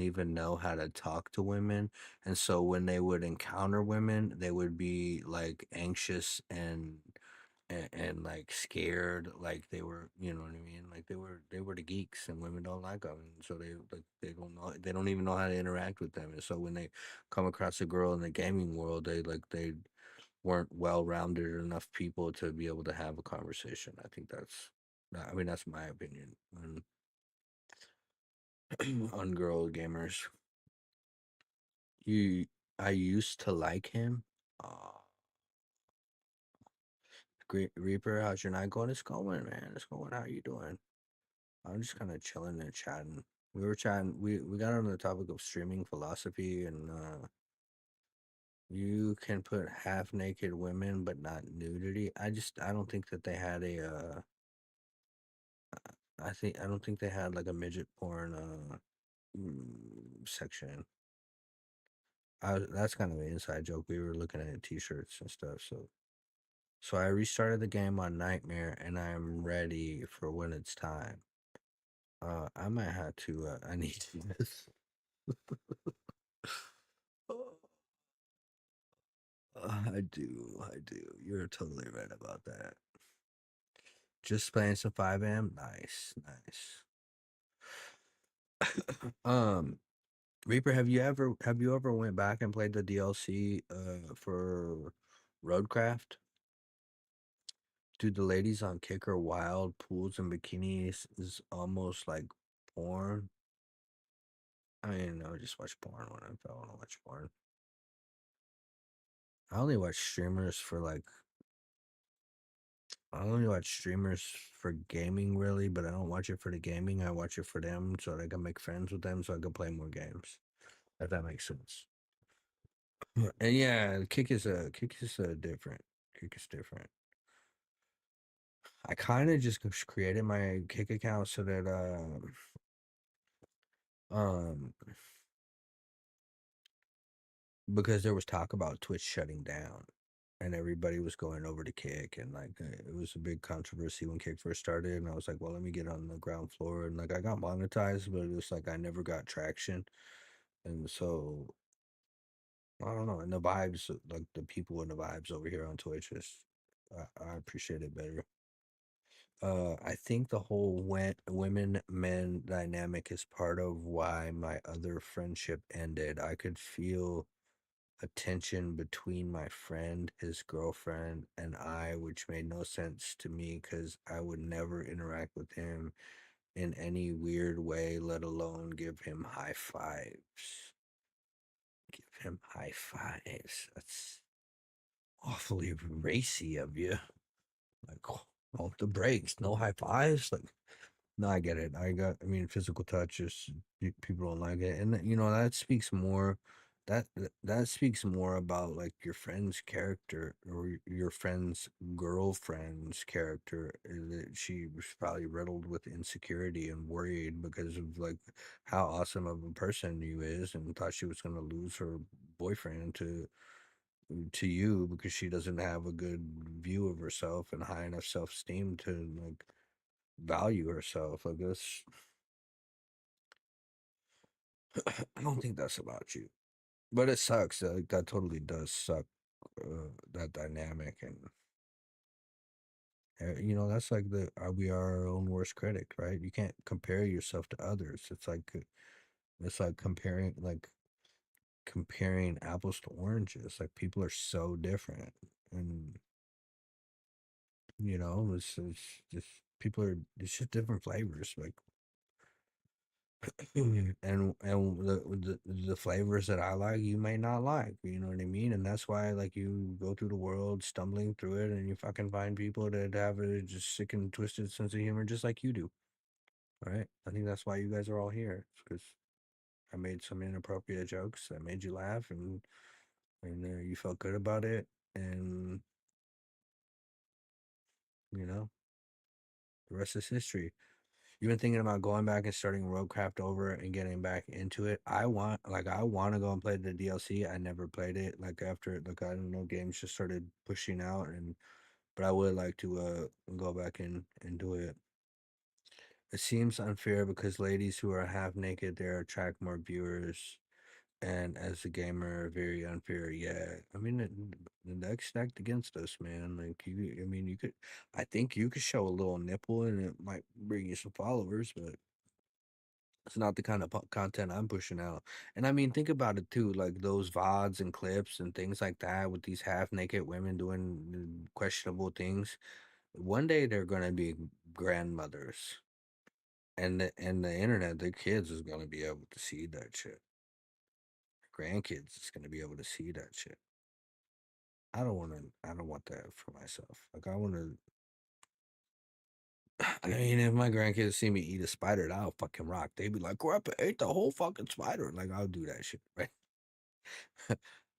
even know how to talk to women, and so when they would encounter women they would be like anxious and like scared, like they were, you know what I mean, like they were the geeks and women don't like them, and so they don't know, they don't even know how to interact with them, and so when they come across a girl in the gaming world they weren't well-rounded enough people to be able to have a conversation. I think I mean that's my opinion on on girl gamers. you I used to like him. uh Great Reaper, how's your night going? It's going, man, it's going. How you doing? I'm just kind of chilling and chatting. We were chatting. We got on the topic of streaming philosophy, and you can put half naked women, but not nudity. I don't think that they had a. I don't think they had like a midget porn section. That's kind of an inside joke. We were looking at t-shirts and stuff. So I restarted the game on Nightmare, and I'm ready for when it's time. I might have to. I need to. I do. I do. You're totally right about that. Just playing some 5M. Nice. Nice. Reaper, have you ever went back and played the DLC for Roadcraft? Dude, the ladies on Kicker Wild pools and bikinis is almost like porn. I mean, I just watch porn when I want to watch porn. I only watch streamers for like I only watch streamers for gaming, really, but I don't watch it for the gaming. I watch it for them so that I can make friends with them so I can play more games. If that makes sense. And yeah, kick is different. Kick is different. I kind of just created my kick account so that um because there was talk about Twitch shutting down and everybody was going over to Kick, and like it was a big controversy when Kick first started, and I was like, well, let me get on the ground floor, and like I got monetized, but it was like I never got traction, and so I don't know, and the vibes, like the people and the vibes over here on Twitch is I appreciate it better. I think the whole women men dynamic is part of why my other friendship ended. I could feel a tension between my friend, his girlfriend, and I, which made no sense to me because I would never interact with him in any weird way, let alone give him high fives. Give him high fives. That's awfully racy of you. Like, off the brakes, no high fives. Like, no, I get it. I mean, physical touch is people don't like it, and you know that speaks more. That speaks more about like your friend's character or your friend's girlfriend's character. That she was probably riddled with insecurity and worried because of like how awesome of a person you is, and thought she was gonna lose her boyfriend to you because she doesn't have a good view of herself and high enough self-esteem to like value herself. I guess I don't think that's about you, but it sucks. Like, that totally does suck. That dynamic, and that's like we are our own worst critic, right? You can't compare yourself to others. It's like comparing apples to oranges. Like, people are so different, and it's just people are it's just different flavors. Like, and the flavors that I like, you may not like. You know what I mean? And that's why, like, you go through the world stumbling through it, and you fucking find people that have a just sick and twisted sense of humor, just like you do. Right? I think that's why you guys are all here. Because I made some inappropriate jokes that made you laugh, and you felt good about it, and you know the rest is history. You've been thinking about going back and starting Roadcraft over and getting back into it. I want to go and play the DLC. I never played it. Like, after, like, I don't know, games just started pushing out, but I would like to go back and do it. It seems unfair because ladies who are half naked there attract more viewers, and as a gamer, very unfair. Yeah, I mean, the deck's stacked against us, man. Like, I mean, I think you could show a little nipple and it might bring you some followers, but it's not the kind of content I'm pushing out. And I mean, think about it too, like those VODs and clips and things like that with these half naked women doing questionable things. One day they're gonna be grandmothers, and the internet, their kids is gonna be able to see that shit. Grandkids is gonna be able to see that shit. I don't want that for myself. Like, I wanna I mean, if my grandkids see me eat a spider, I'll fucking rock. They'd be like, Grandpa ate the whole fucking spider. Like, I'll do that shit, right?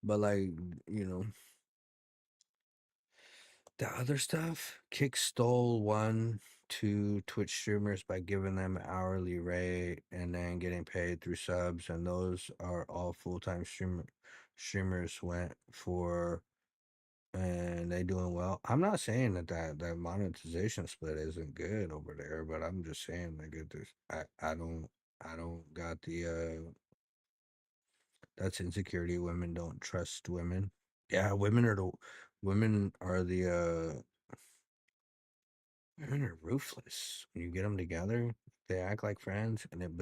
But, like, you know, the other stuff, Kick stole one, two Twitch streamers by giving them an hourly rate and then getting paid through subs, and those are all full-time streamers went for, and they doing well. I'm not saying that monetization split isn't good over there, but I'm just saying, like, I don't got the that's insecurity. Women don't trust women. Yeah, women are the women are ruthless. When you get them together, they act like friends, and then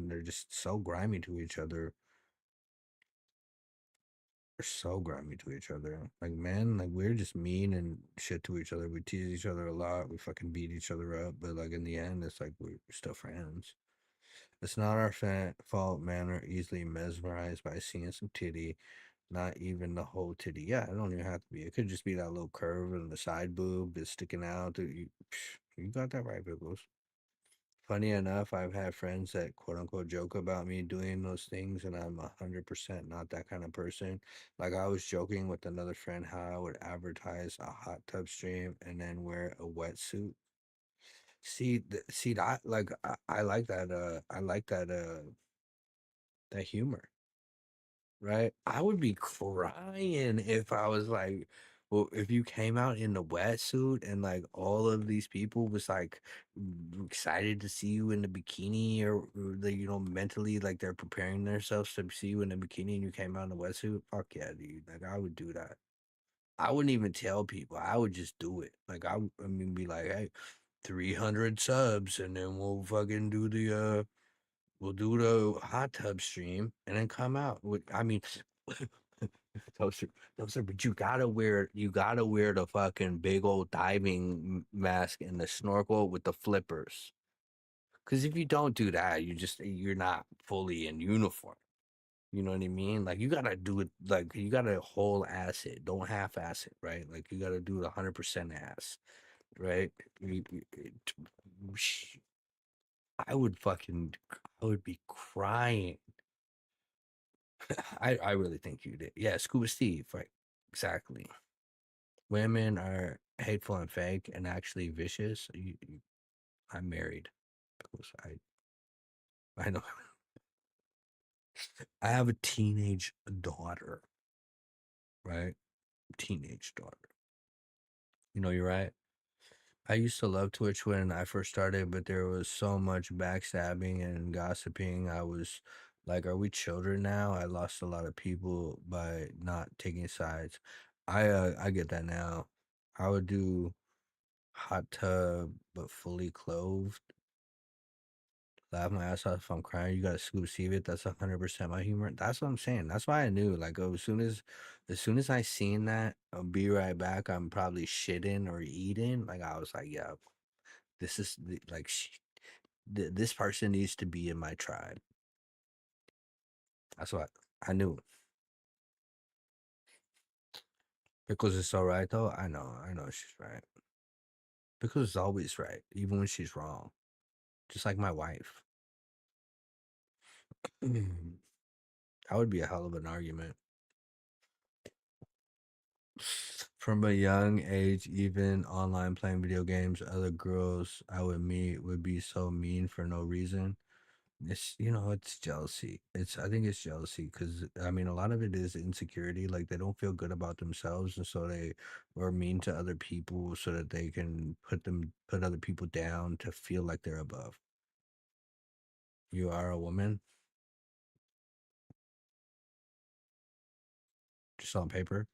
they're just so grimy to each other. They're so grimy to each other. Like, men, like, we're just mean and shit to each other. We tease each other a lot. We fucking beat each other up. But, like, in the end, it's like we're still friends. It's not our fault men are easily mesmerized by seeing some titty. Not even the whole titty. Yeah, it don't even have to be. It could just be that little curve in the side boob that's sticking out. You got that right, Pickles. Funny enough, I've had friends that quote unquote joke about me doing those things, and I'm 100% not that kind of person. Like, I was joking with another friend how I would advertise a hot tub stream and then wear a wetsuit. See that, like, I like that. That humor. Right? I would be crying if I was like, well, if you came out in the wetsuit and, like, all of these people was like excited to see you in the bikini, or they, mentally, like, they're preparing themselves to see you in the bikini and you came out in the wetsuit. Fuck yeah, dude. Like, I would do that. I wouldn't even tell people. I would just do it. Like, I mean, be like, hey, 300 subs, and then we'll fucking do the hot tub stream and then come out with, I mean, those are, but you gotta wear the fucking big old diving mask and the snorkel with the flippers. Because if you don't do that, you're not fully in uniform. You know what I mean? Like, you gotta do it. Like, you gotta whole ass it. Don't half ass it, right? Like, you gotta do it 100% ass, right? I would fucking, I would be crying. I really think you did. Yeah, Scuba Steve, right? Exactly. Women are hateful and fake and actually vicious. I'm married. Because I know. I have a teenage daughter, right? Teenage daughter. You're right. I used to love Twitch when I first started, but there was so much backstabbing and gossiping. I was Like, are we children now? I lost a lot of people by not taking sides. I get that now. I would do hot tub but fully clothed. Laugh my ass off if I'm crying. You gotta scuba see it. That's 100% my humor. That's what I'm saying. That's why I knew. Like, oh, as soon as I seen that, I'll be right back. I'm probably shitting or eating. Like, I was like, yeah, this is like, this person needs to be in my tribe. That's what I knew. Because it's all right though. I know she's right. Because it's always right, even when she's wrong. Just like my wife. That would be a hell of an argument. From a young age, even online playing video games, other girls I would meet would be so mean for no reason. It's it's jealousy. I think it's jealousy because I mean a lot of it is insecurity. Like they don't feel good about themselves, and so they are mean to other people so that they can put other people down to feel like they're above. You are a woman, just on paper,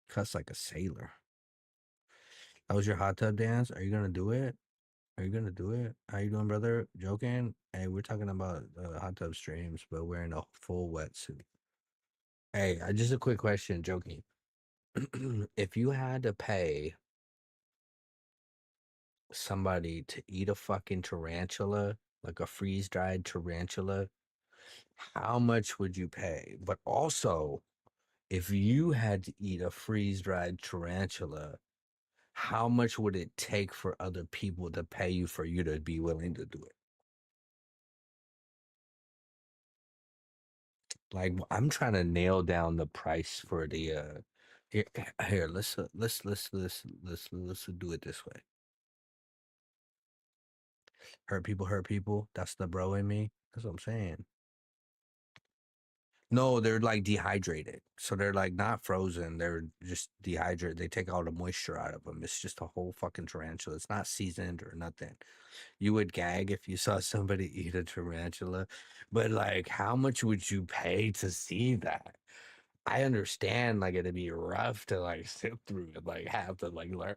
cuss like a sailor. That was your hot tub dance. Are you gonna do it? Are you gonna do it? How you doing, brother? Joking? Hey, we're talking about hot tub streams, but wearing a full wetsuit. Hey, just a quick question, joking. If you had to pay somebody to eat a fucking tarantula, like a freeze dried tarantula, how much would you pay? But also, if you had to eat a freeze dried tarantula, how much would it take for other people to pay you for you to be willing to do it? Like I'm trying to nail down the price for the here let's do it this way. Hurt people. That's the bro in me. That's what I'm saying. No, they're like dehydrated. So they're like not frozen. They're just dehydrated. They take all the moisture out of them. It's just a whole fucking tarantula. It's not seasoned or nothing. You would gag if you saw somebody eat a tarantula. But like, how much would you pay to see that? I understand like it'd be rough to like sit through and like have to like learn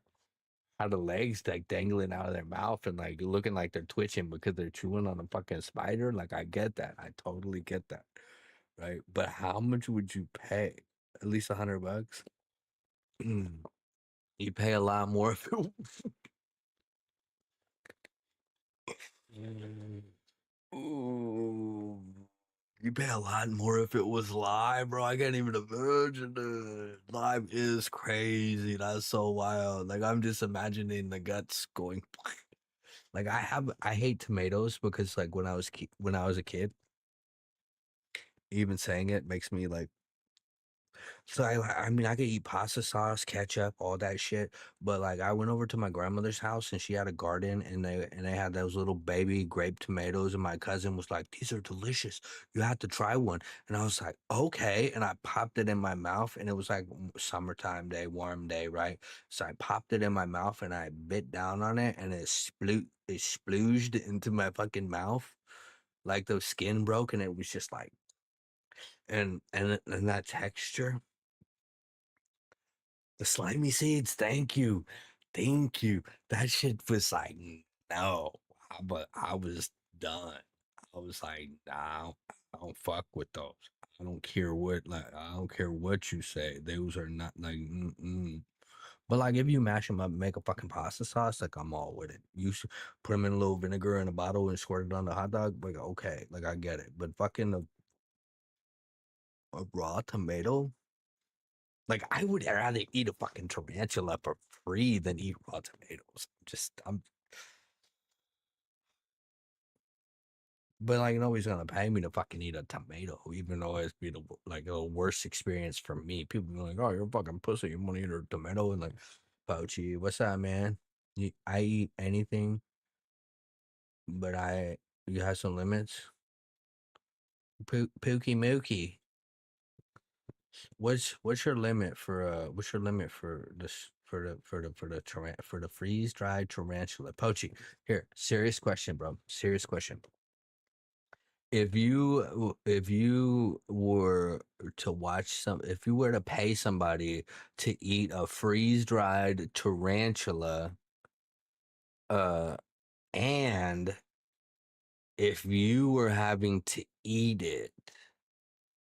how the legs like dangling out of their mouth and like looking like they're twitching because they're chewing on a fucking spider. Like I get that. I totally get that. Right. But how much would you pay? At least $100? You pay a lot more if it Ooh. You pay a lot more if it was live, bro. I can't even imagine it. Live is crazy. That's so wild. Like I'm just imagining the guts going. Like I hate tomatoes because like when I was a kid, even saying it makes me like so I mean I could eat pasta sauce, ketchup, all that shit, but like I went over to my grandmother's house and she had a garden and they had those little baby grape tomatoes and my cousin was like, "These are delicious. You have to try one." And I was like, "Okay." And I popped it in my mouth and it was like summertime day, warm day, right? So I popped it in my mouth and I bit down on it and it splooged into my fucking mouth. Like the skin broke and it was just like and that texture. The slimy seeds, thank you. Thank you. That shit was like, no. But I was done. I was like, nah, I don't fuck with those. I don't care I don't care what you say. Those are not like, mm-mm. But like, if you mash them up and make a fucking pasta sauce, like, I'm all with it. You should put them in a little vinegar in a bottle and squirt it on the hot dog. Like, okay, like, I get it. But fucking a raw tomato, like I would rather eat a fucking tarantula for free than eat raw tomatoes. But like nobody's gonna pay me to fucking eat a tomato, even though it's been like a worse experience for me. People be like, "Oh, you're a fucking pussy. You want to eat a tomato?" And like, Pouchy, what's that, man? I eat anything, but you have some limits. Pookie Mookie. What's your limit for this for the freeze dried tarantula? Poachy. Here, serious question, bro. Serious question. if you were to if you were to pay somebody to eat a freeze dried tarantula, uh, and if you were having to eat it,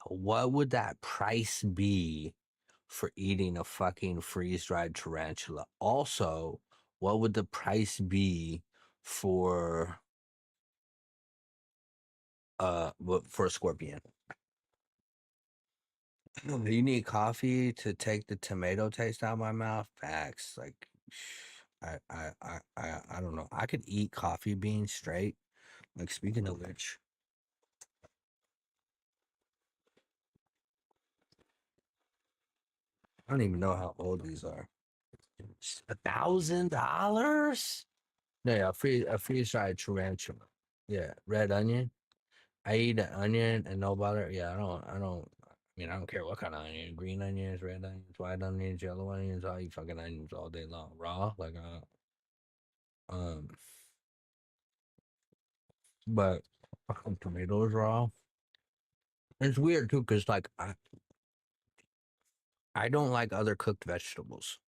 what would that price be for eating a fucking freeze dried tarantula? Also, what would the price be for for a scorpion? You need coffee to take the tomato taste out of my mouth. Facts. Like, I don't know. I could eat coffee beans straight. Like, speaking of which, I don't even know how old these are. $1,000? Yeah, a freeze dried tarantula. Yeah, red onion. I eat an onion and no butter. Yeah, I don't care what kind of onion. Green onions, red onions, white onions, yellow onions. I eat fucking onions all day long. Raw, like um, but fucking tomatoes raw. It's weird too, cause like I don't like other cooked vegetables,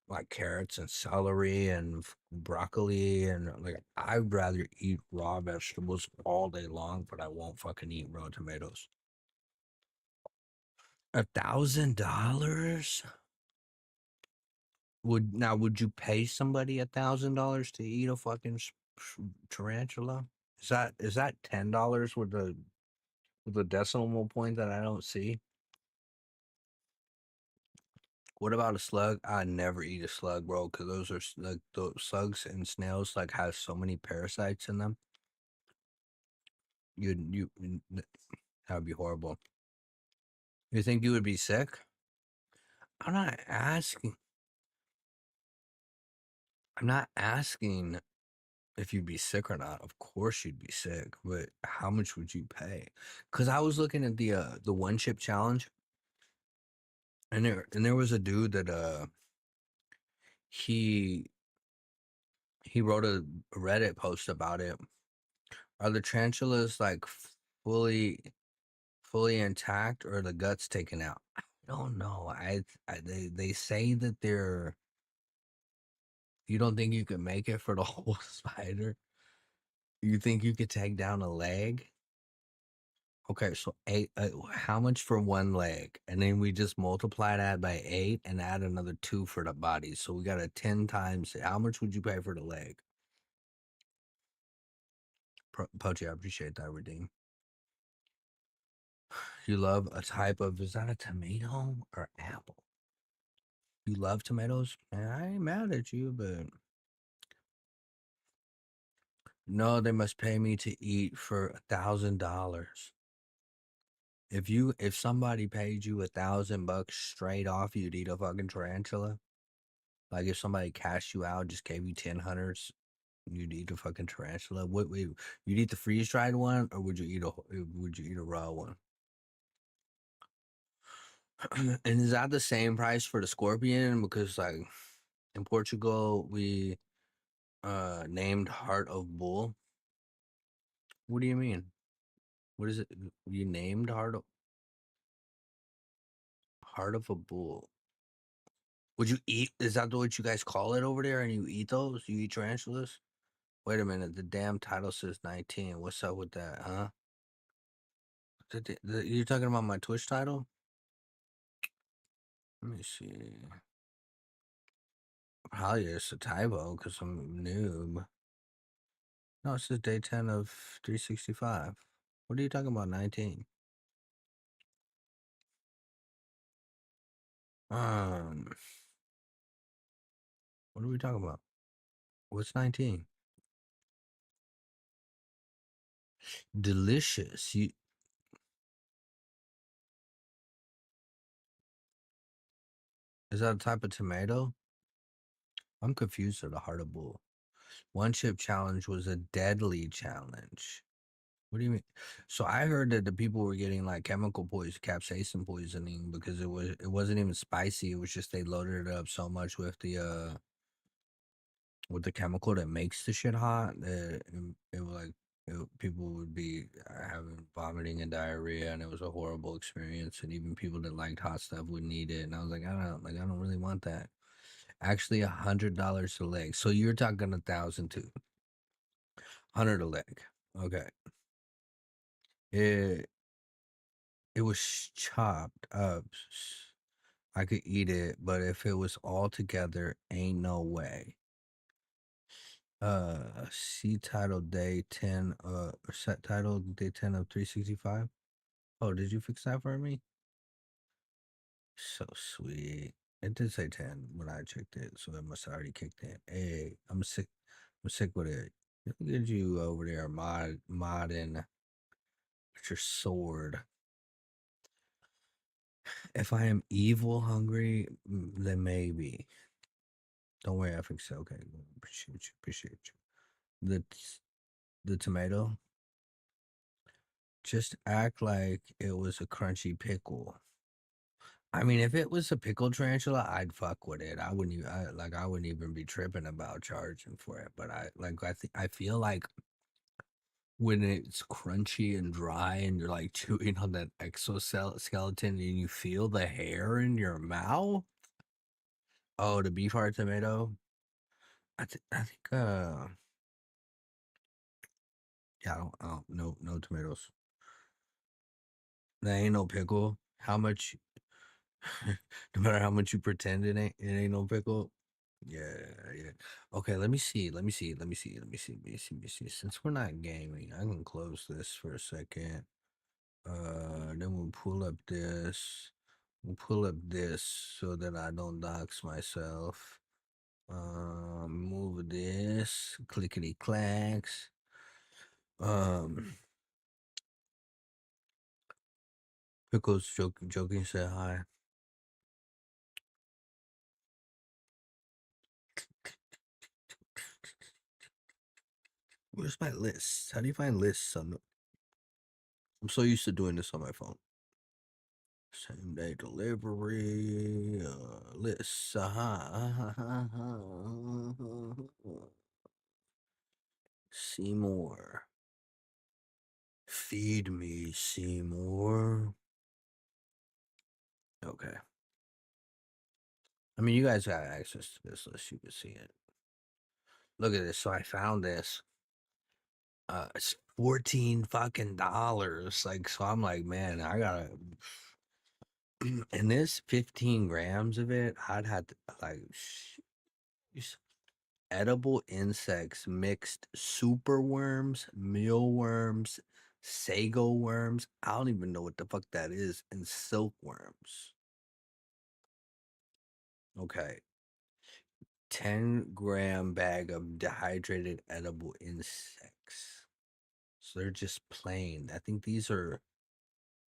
like carrots and celery and broccoli, and like I'd rather eat raw vegetables all day long, but I won't fucking eat raw tomatoes. $1,000? Would you pay somebody $1,000 to eat a fucking tarantula? Is that $10 with the decimal point that I don't see? What about a slug? I never eat a slug, bro, because those are like those slugs and snails like have so many parasites in them. That would be horrible. You think you would be sick? I'm not asking. I'm not asking if you'd be sick or not. Of course you'd be sick, but how much would you pay? Because I was looking at the one chip challenge, and there was a dude that he he wrote a Reddit post about it. Are the tarantulas like fully intact or the guts taken out? I don't know. They say that they're. You don't think you could make it for the whole spider? You think you could take down a leg? Okay, so eight. How much for one leg? And then we just multiply that by 8 and add another 2 for the body. So we got a 10 times. How much would you pay for the leg? Pochi, I appreciate that, Redeem. You love a type of, is that a tomato or apple? You love tomatoes? Man, I ain't mad at you, but no, they must pay me to eat for $1,000. If somebody paid you $1,000 straight off, you'd eat a fucking tarantula. Like if somebody cashed you out, just gave you 10 hunters, you'd eat a fucking tarantula. You'd eat the freeze dried one, or would you eat a raw one? And is that the same price for the scorpion? Because like in Portugal, we named Heart of Bull. What do you mean? What is it? You named Heart of a Bull. Would you eat? Is that what you guys call it over there? And you eat those? You eat tarantulas? Wait a minute. The damn title says 19. What's up with that, huh? You're talking about my Twitch title? Let me see. Probably it's a typo because I'm a noob. No, it says day 10 of 365. What are you talking about, 19? What are we talking about? What's 19? Delicious. Is that a type of tomato? I'm confused at the Heart of Bull. One chip challenge was a deadly challenge. What do you mean? So I heard that the people were getting like chemical poison, capsaicin poisoning because it wasn't even spicy. It was just they loaded it up so much with the chemical that makes the shit hot that it was like people would be having vomiting and diarrhea, and it was a horrible experience. And even people that liked hot stuff wouldn't eat it. And I was like, I don't really want that. Actually, $100 a leg. So you're talking 1,000 too. 100 a leg. Okay. It it was chopped up. I could eat it, but if it was all together, ain't no way. See title day 10, or set title day 10 of 365. Oh, did you fix that for me? So sweet. It did say 10 when I checked it, so it must have already kicked in. Hey, I'm sick. I'm sick with it. Look at you over there, modding with your sword. If I am evil hungry, then maybe. Don't worry, I fixed it. Okay, appreciate you. Appreciate you. The tomato. Just act like it was a crunchy pickle. I mean, if it was a pickle tarantula, I'd fuck with it. I wouldn't even I wouldn't even be tripping about charging for it. But I feel like when it's crunchy and dry and you're like chewing on that exoskeleton and you feel the hair in your mouth. Oh, the beef heart tomato. I think yeah, no tomatoes. There ain't no pickle. How much no matter how much you pretend it ain't no pickle. Yeah, yeah. Okay, let me see. Since we're not gaming, I can close this for a second. Then we'll pull up this. We'll pull up this so that I don't dox myself. Move this. Clickety clacks. Pickles joking said hi. Where's my list? How do you find lists on I'm so used to doing this on my phone. Same day delivery, lists. Seymour. Feed me, Seymour. Okay. I mean, you guys got access to this list. You can see it. Look at this. So I found this. It's 14 fucking dollars. Like, so I'm like, man, I gotta. And this 15 grams of it, I'd have to like edible insects, mixed super worms, mealworms, sago worms. I don't even know what the fuck that is, and silkworms. Okay. 10-gram bag of dehydrated edible insects. So they're just plain. I think these are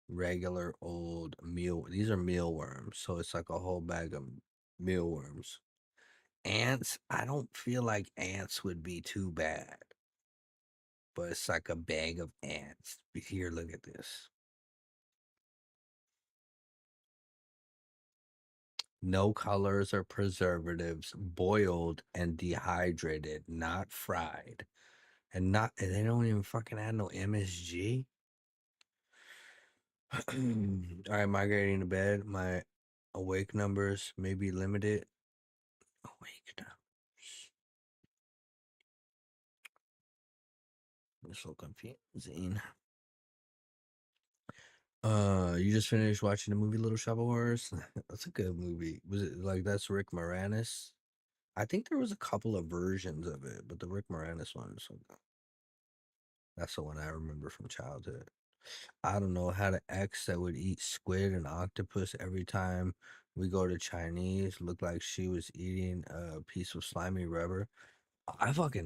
regular old meal. These are mealworms. So it's like a whole bag of mealworms. Ants, I don't feel like ants would be too bad. But it's like a bag of ants. Here, look at this. No colors or preservatives, boiled and dehydrated, not fried. And they don't even fucking add no MSG. All right, migrating to bed. My awake numbers may be limited. Awake numbers. It's so confusing. You just finished watching the movie Little Shop of Horrors? That's a good movie. Was it like that's Rick Moranis? I think there was a couple of versions of it, but the Rick Moranis one is so good. That's the one I remember from childhood. I don't know how the ex that would eat squid and octopus every time we go to Chinese looked like she was eating a piece of slimy rubber. I like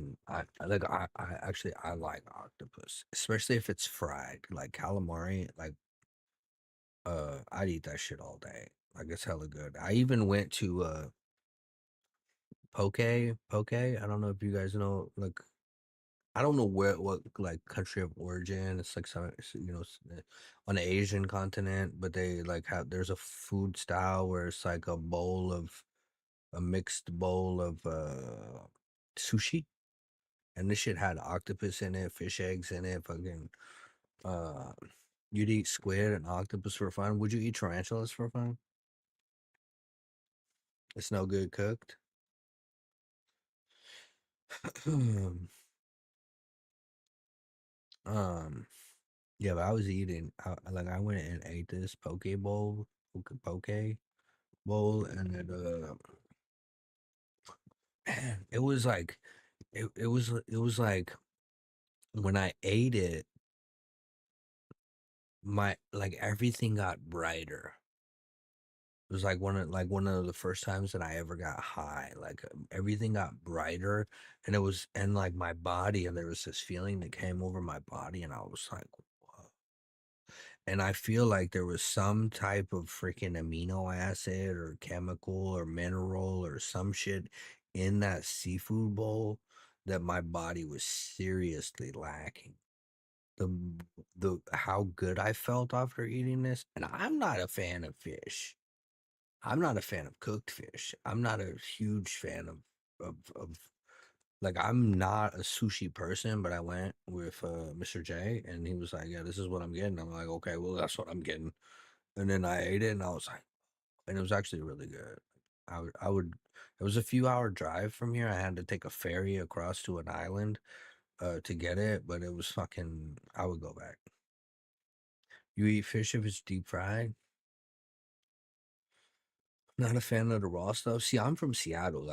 octopus, especially if it's fried, like calamari. Like I'd eat that shit all day. Like it's hella good. I even went to Poke. I don't know if you guys know. Like I don't know what like country of origin. It's like some on the Asian continent, but they like have there's a food style where it's like a mixed bowl of sushi. and this shit had octopus in it, fish eggs in it, fucking. You'd eat squid and octopus for fun. Would you eat tarantulas for fun? It's no good cooked. um, yeah, but I was eating. I went and ate this poke bowl, poke bowl, and man, it was like, it was like when I ate it, everything got brighter. It was like one of the first times that I ever got high. Everything got brighter, and like my body, and there was this feeling that came over my body, and I was like, whoa. And I feel like there was some type of freaking amino acid or chemical or mineral or some shit in that seafood bowl that my body was seriously lacking. The the how good I felt after eating this, and I'm not a fan of fish. I'm not a fan of cooked fish. I'm not a huge fan of like, I'm not a sushi person, but I went with Mr. J, and he was like, "Yeah, this is what I'm getting." I'm like, "Okay, well, that's what I'm getting." And then I ate it, and I was like, and it was actually really good. I would. It was a few hour drive from here. I had to take a ferry across to an island to get it, but it was fucking. I would go back. You eat fish if it's deep fried? Not a fan of the raw stuff. See, I'm from Seattle.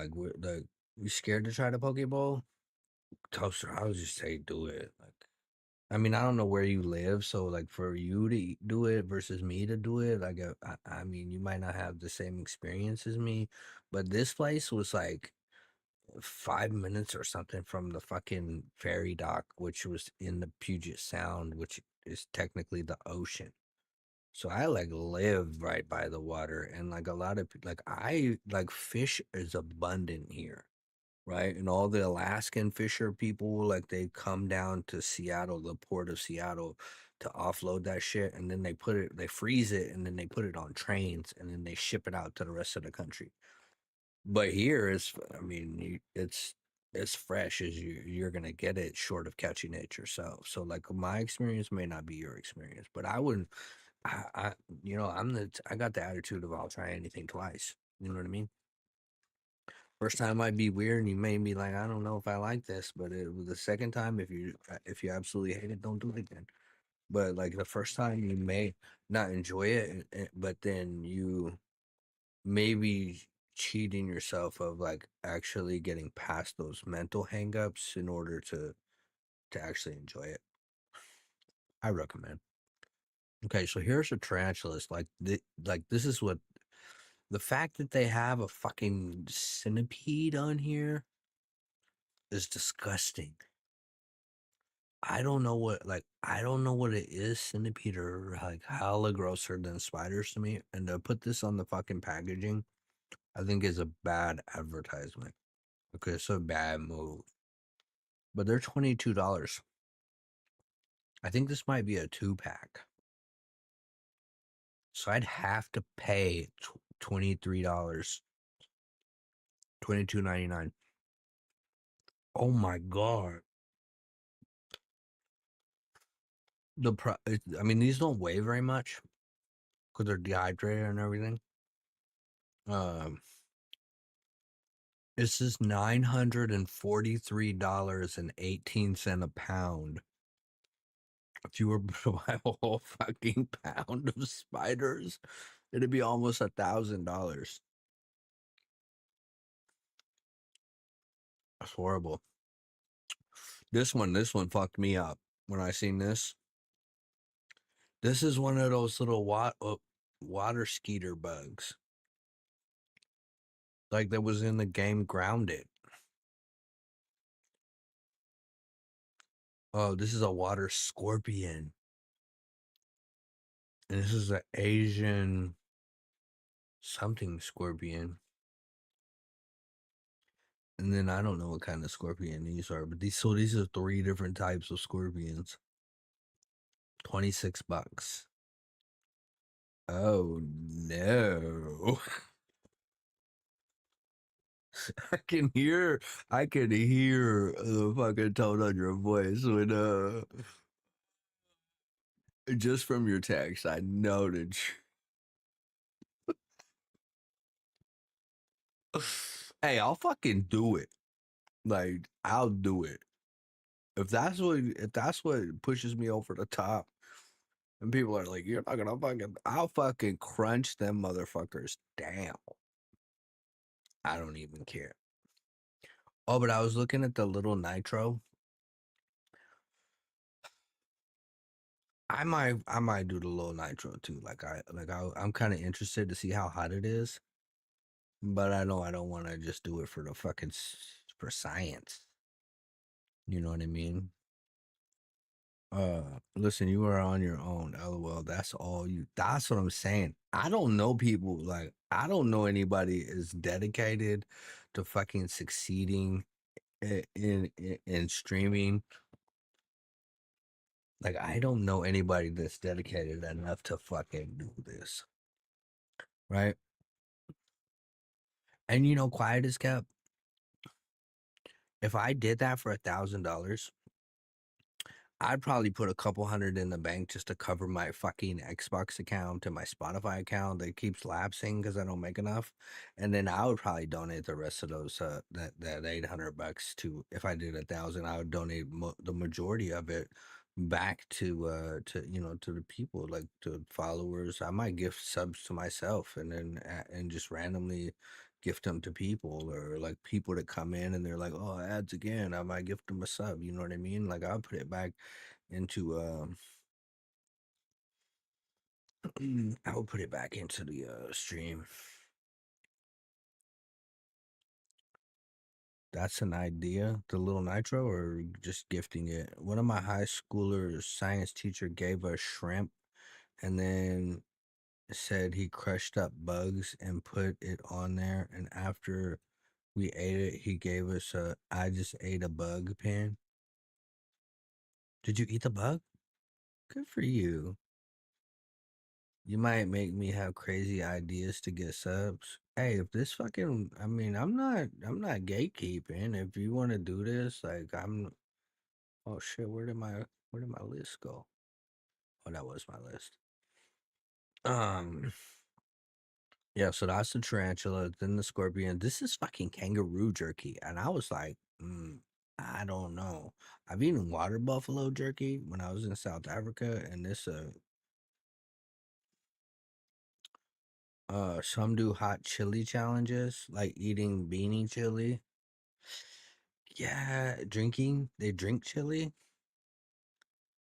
You scared to try the poke bowl? Toaster, I would just say do it. I mean, I don't know where you live, so like for you to do it versus me to do it, I mean, you might not have the same experience as me, but this place was like 5 minutes or something from the fucking ferry dock, which was in the Puget Sound, which is technically the ocean. So I like live right by the water, and like a lot of fish is abundant here, right? And all the Alaskan fisher people, like they come down to Seattle, the port of Seattle, to offload that shit, and then they freeze it, and then they put it on trains, and then they ship it out to the rest of the country. But here is, I mean, it's as fresh as you're gonna get it, short of catching it yourself. So like my experience may not be your experience, but I wouldn't. I I got the attitude of I'll try anything twice. You know what I mean? First time might be weird, and you may be like, I don't know if I like this, but the second time, if you absolutely hate it, don't do it again. But like the first time, you may not enjoy it, but then you may be cheating yourself of like actually getting past those mental hangups in order to actually enjoy it. I recommend. Okay, so here's a tarantulas. Like this is what the fact that they have a fucking centipede on here is disgusting. I don't know what it is. Centipede are like hella grosser than spiders to me. And to put this on the fucking packaging, I think is a bad advertisement. Okay, it's a bad move. But they're $22. I think this might be a 2-pack. So I'd have to pay $23. $22.99. Oh my god. I mean, these don't weigh very much because they're dehydrated and everything. Um, this is $943.18 a pound. If you were to buy a whole fucking pound of spiders, it'd be almost $1,000. That's horrible. This one fucked me up when I seen this. This is one of those little water skeeter bugs, like that was in the game Grounded. Oh, this is a water scorpion. And this is an Asian something scorpion. And then I don't know what kind of scorpion these are, but these are 3 different types of scorpions. $26. Oh no. I can hear the fucking tone on your voice when just from your text. I know that. Hey, I'll fucking do it. Like I'll do it if that's what pushes me over the top. And people are like, "You're not gonna fucking." I'll fucking crunch them motherfuckers down. I don't even care. Oh, but I was looking at the little nitro. I might do the little nitro too. I'm kind of interested to see how hot it is, but I know I don't want to just do it for the fucking for science. You know what I mean? Listen, you are on your own. LOL. That's all you. That's what I'm saying. I don't know people like I don't know anybody as dedicated to fucking succeeding in streaming. Like I don't know anybody that's dedicated enough to fucking do this, right? And you know, quiet is kept. If I did that for $1,000, I'd probably put a couple hundred in the bank just to cover my fucking Xbox account and my Spotify account that keeps lapsing because I don't make enough. And then I would probably donate the rest of those that $800 to. If I did 1,000, I would donate the majority of it back to to the people, like to followers. I might gift subs to myself and then and just randomly gift them to people, or like people that come in and they're like, oh, ads again, I might gift them a sub. You know what I mean? Like I'll put it back into I will put it back into the stream. That's an idea, the little nitro, or just gifting it. One of my high schoolers science teacher gave us shrimp and then said he crushed up bugs and put it on there, and after we ate it he gave us a I just ate a bug pin. Did you eat the bug? Good for you. You might make me have crazy ideas to get subs. Hey, if this fucking, I mean, I'm not gatekeeping. If you want to do this, like, oh shit, where did my list go? Oh, that was my list. Um, yeah, so that's the tarantula, then the scorpion. This is fucking kangaroo jerky, and I was like, I don't know. I've eaten water buffalo jerky when I was in South Africa, and this some do hot chili challenges, like eating beanie chili. Yeah, drinking. They drink chili.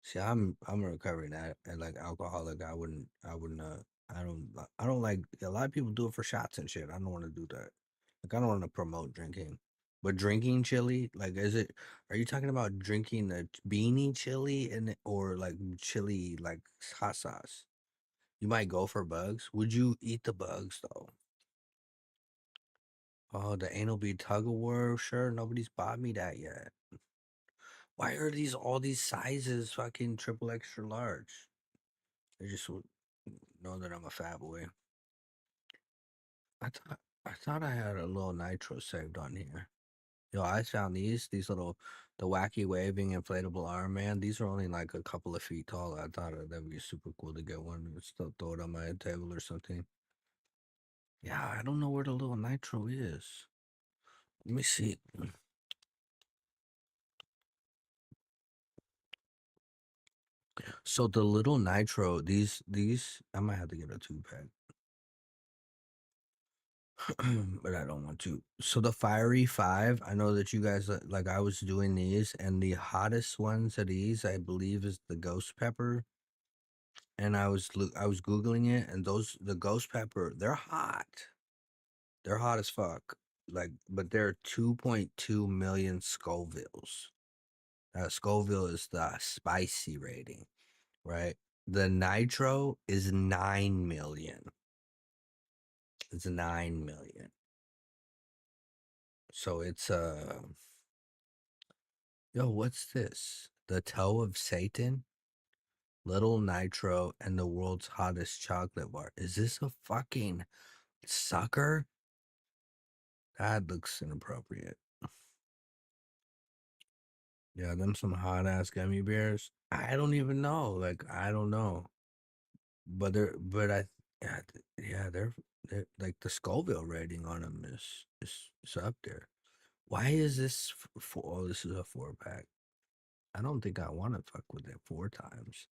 See, I'm a recovering and like alcoholic. I don't like a lot of people do it for shots and shit. I don't want to do that. Like I don't want to promote drinking. But drinking chili, like are you talking about drinking a beanie chili or like chili like hot sauce? You might go for bugs. Would you eat the bugs though? Oh, the anal bead tug of war. Sure, nobody's bought me that yet. Why are all these sizes fucking triple extra large? They just would know that I'm a fat boy. I thought I had a little nitro saved on here. Yo, I found these little the wacky waving inflatable arm man. These are only like a couple of feet tall. I thought that'd be super cool to get one and still throw it on my table or something. Yeah, I don't know where the little nitro is. Let me see. So the little nitro, these I might have to get a 2-pack. But I don't want to. So the Fiery Five, I know that you guys like I was doing these, and the hottest ones of these, I believe, is the ghost pepper. And I was googling it, and the ghost pepper, they're hot. They're hot as fuck. Like, but they're 2.2 million Scovilles. Scoville is the spicy rating, right? The nitro is 9 million. It's 9 million. So it's yo, what's this? The Toe of Satan, Little Nitro, and the world's hottest chocolate bar. Is this a fucking sucker? That looks inappropriate. Yeah, them some hot ass gummy bears. I don't even know. Like I don't know. But yeah, they're like the Scoville rating on them is up there. Why is this four? Oh, this is a 4-pack. I don't think I want to fuck with it 4 times.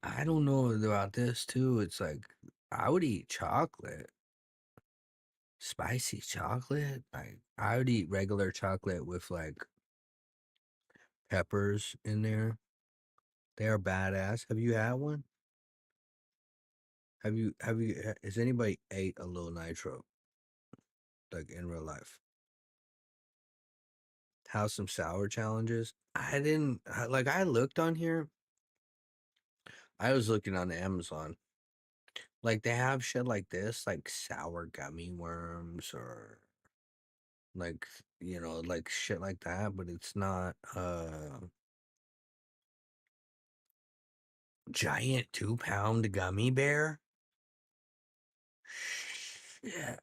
I don't know about this too. It's like I would eat chocolate, spicy chocolate. Like I would eat regular chocolate with like peppers in there. They are badass. Have you had one? Has anybody ate a little nitro like in real life? Have some sour challenges. I didn't like. I looked on here. I was looking on Amazon. Like they have shit like this, like sour gummy worms or like like shit like that, but it's not giant 2-pound gummy bear. Shit.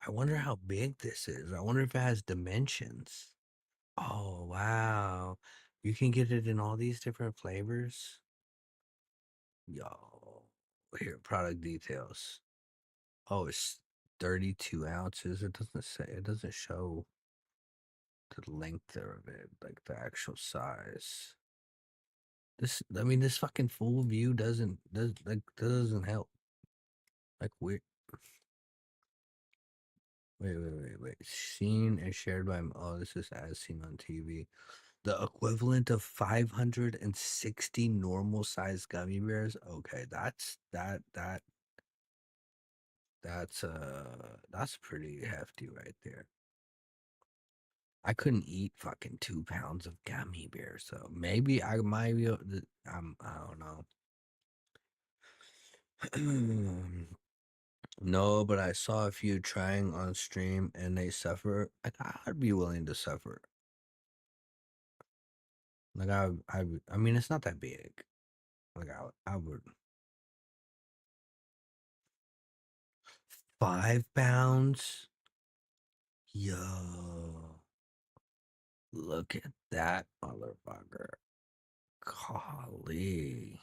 I wonder how big this is. I wonder if it has dimensions. Oh wow. You can get it in all these different flavors. Yo. Here, product details. Oh, it's 32 ounces. It doesn't say, it doesn't show the length of it, like the actual size. I mean, this fucking full view doesn't help. Like, weird. Wait. Seen and shared by, oh, this is as seen on TV. The equivalent of 560 normal sized gummy bears. Okay, that's pretty hefty right there. I couldn't eat fucking 2 pounds of gummy bears, so maybe I might be able to, I don't know. No, but I saw a few trying on stream and they suffer. Like I'd be willing to suffer. Like I mean, it's not that big. Like I would. 5 pounds? Yo, look at that motherfucker. Golly.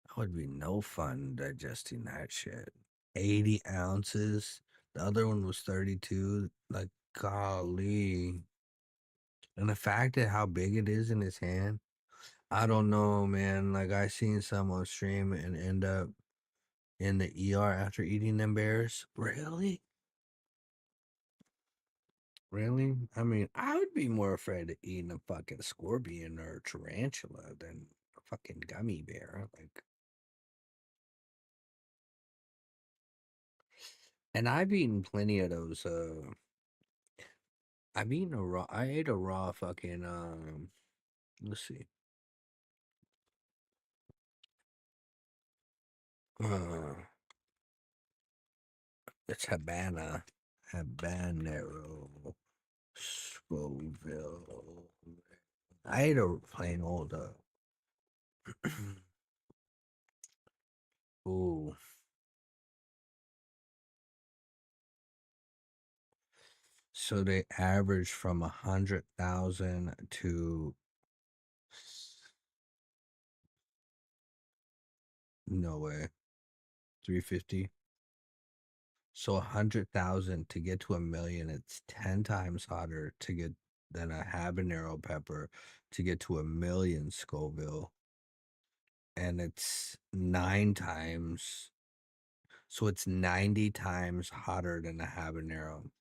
That would be no fun digesting that shit. 80 ounces. The other one was 32. Like, golly. And the fact that how big it is in his hand, I don't know, man. Like, I seen some on stream and end up in the ER after eating them bears. Really? Really? I mean, I would be more afraid of eating a fucking scorpion or tarantula than a fucking gummy bear. Like, and I've eaten plenty of those. I ate a raw fucking. Let's see. Uh, it's Habanero. Scoville. I ate a plain old. Ooh. So they average from 100,000 to no way 350. So 100,000 to get to 1,000,000. It's 10 times hotter to get than a habanero pepper to get to 1,000,000 Scoville, and it's 9 times. So it's 90 times hotter than a habanero.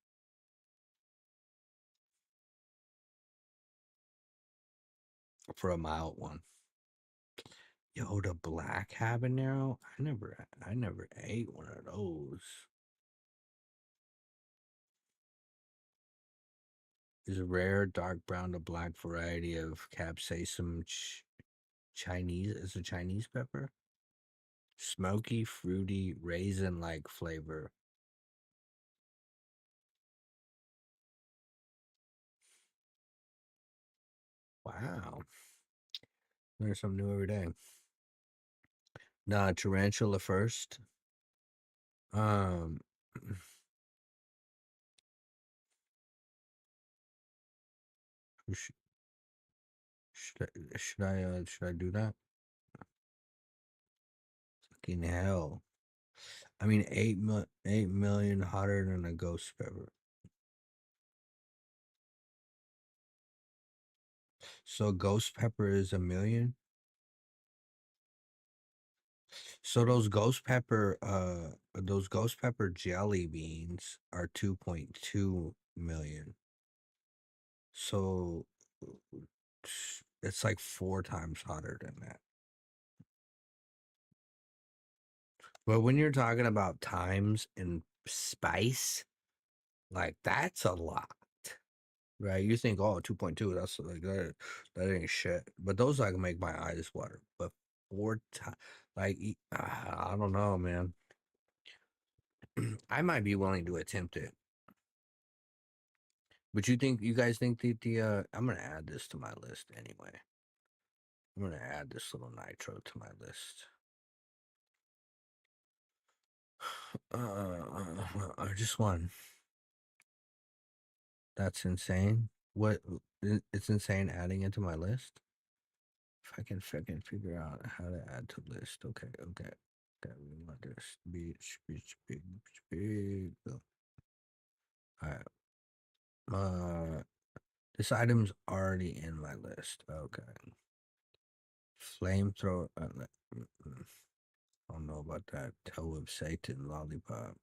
For a mild one. Yo, the black habanero? I never ate one of those. Is a rare dark brown to black variety of capsaicum Chinese is a Chinese pepper. Smoky, fruity, raisin-like flavor. Wow. Learn something new every day. Nah, tarantula first. Um, sh- should I do that? Fucking hell! I mean, 8 million hotter than a ghost pepper. So ghost pepper is 1 million. So those ghost pepper jelly beans are 2.2 million. So it's like 4 times hotter than that. But when you're talking about times and spice, like that's a lot. Right? You think, oh, 2.2, that's like that ain't shit. But those like make my eyes water. But 4 times, like I don't know, man. I might be willing to attempt it. But you guys think the I'm gonna add this to my list anyway. I'm gonna add this little nitro to my list. Just one. That's insane. What? It's insane adding it to my list. If I can figure out how to add to list. Okay. We want this beach, big. Oh. All right. This item's already in my list. Okay. Flamethrower. I don't know about that. Toe of Satan lollipop.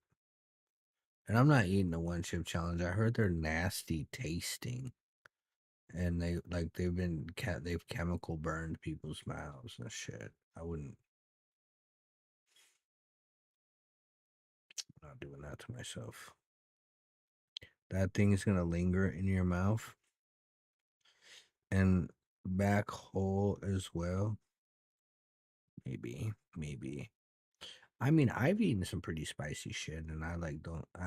And I'm not eating the one chip challenge. I heard they're nasty tasting. And they've chemical burned people's mouths and shit. I'm not doing that to myself. That thing's gonna linger in your mouth and back hole as well. Maybe. I mean, I've eaten some pretty spicy shit, and I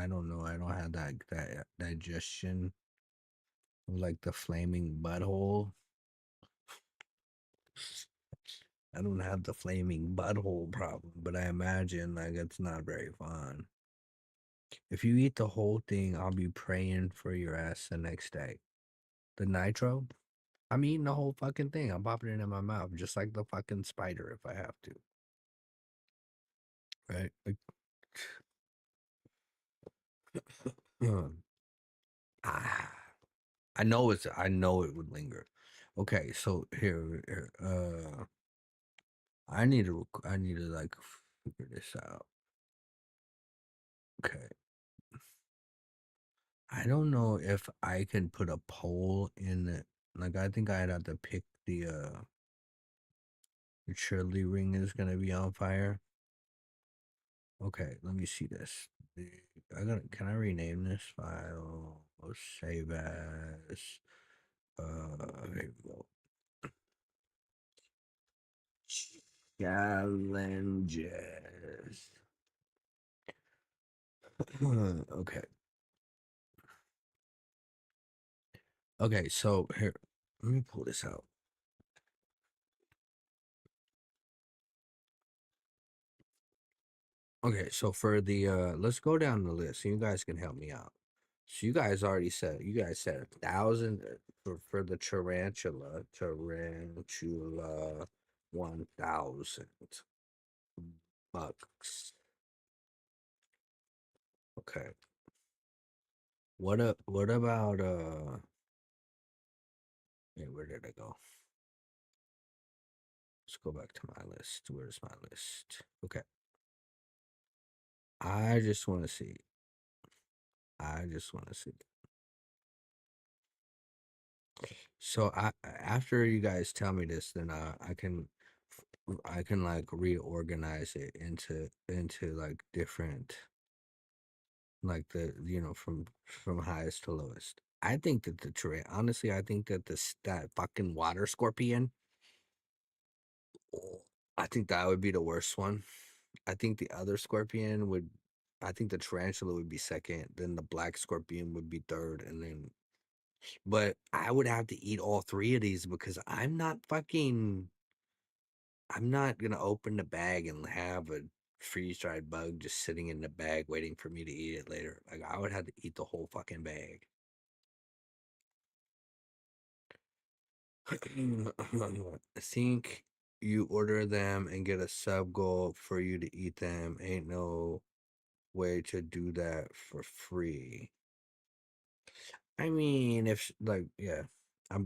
don't know. I don't have that digestion, like the flaming butthole. I don't have the flaming butthole problem, but I imagine like it's not very fun. If you eat the whole thing, I'll be praying for your ass the next day. The nitro, I'm eating the whole fucking thing. I'm popping it in my mouth, just like the fucking spider if I have to. Right? Like, ah, I know it would linger. Okay, so here, I need to like figure this out. Okay. I don't know if I can put a poll in it. Like I think I'd have to pick the Shirley ring is gonna be on fire. Okay, let me see this. Can I rename this file? Let's save as here we go. Challenges. Okay. Okay, so here, let me pull this out. Okay, so for the let's go down the list so you guys can help me out. So you guys said 1,000 for the tarantula 1,000 bucks. Okay. What about hey, where did I go? Let's go back to my list. Where's my list? Okay. I just want to see. So after you guys tell me this, then I can like reorganize it into like different, like from highest to lowest. I think that the terrain, honestly, I think that that fucking water scorpion, I think that would be the worst one. I think the other scorpion would, I think the tarantula would be second, then the black scorpion would be third, and then, but I would have to eat all three of these because I'm not gonna open the bag and have a freeze dried bug just sitting in the bag waiting for me to eat it later. Like I would have to eat the whole fucking bag. I think you order them and get a sub goal for you to eat them. Ain't no way to do that for free. I mean, if like, yeah, I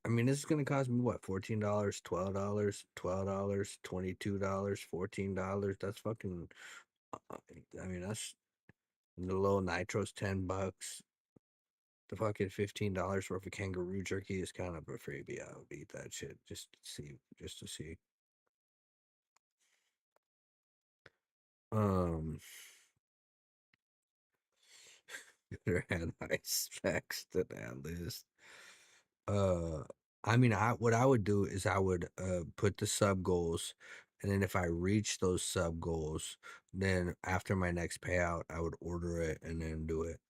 mean, this is gonna cost me what, $14, $12, $12, $22, $14. That's fucking. I mean, that's the low nitro's $10. The fucking $15 worth of kangaroo jerky is kind of a freebie. I would eat that shit just to see, just to see. Um, better had ice packs to that list. Uh, I mean, what I would do is I would put the sub goals, and then if I reach those sub goals, then after my next payout, I would order it and then do it.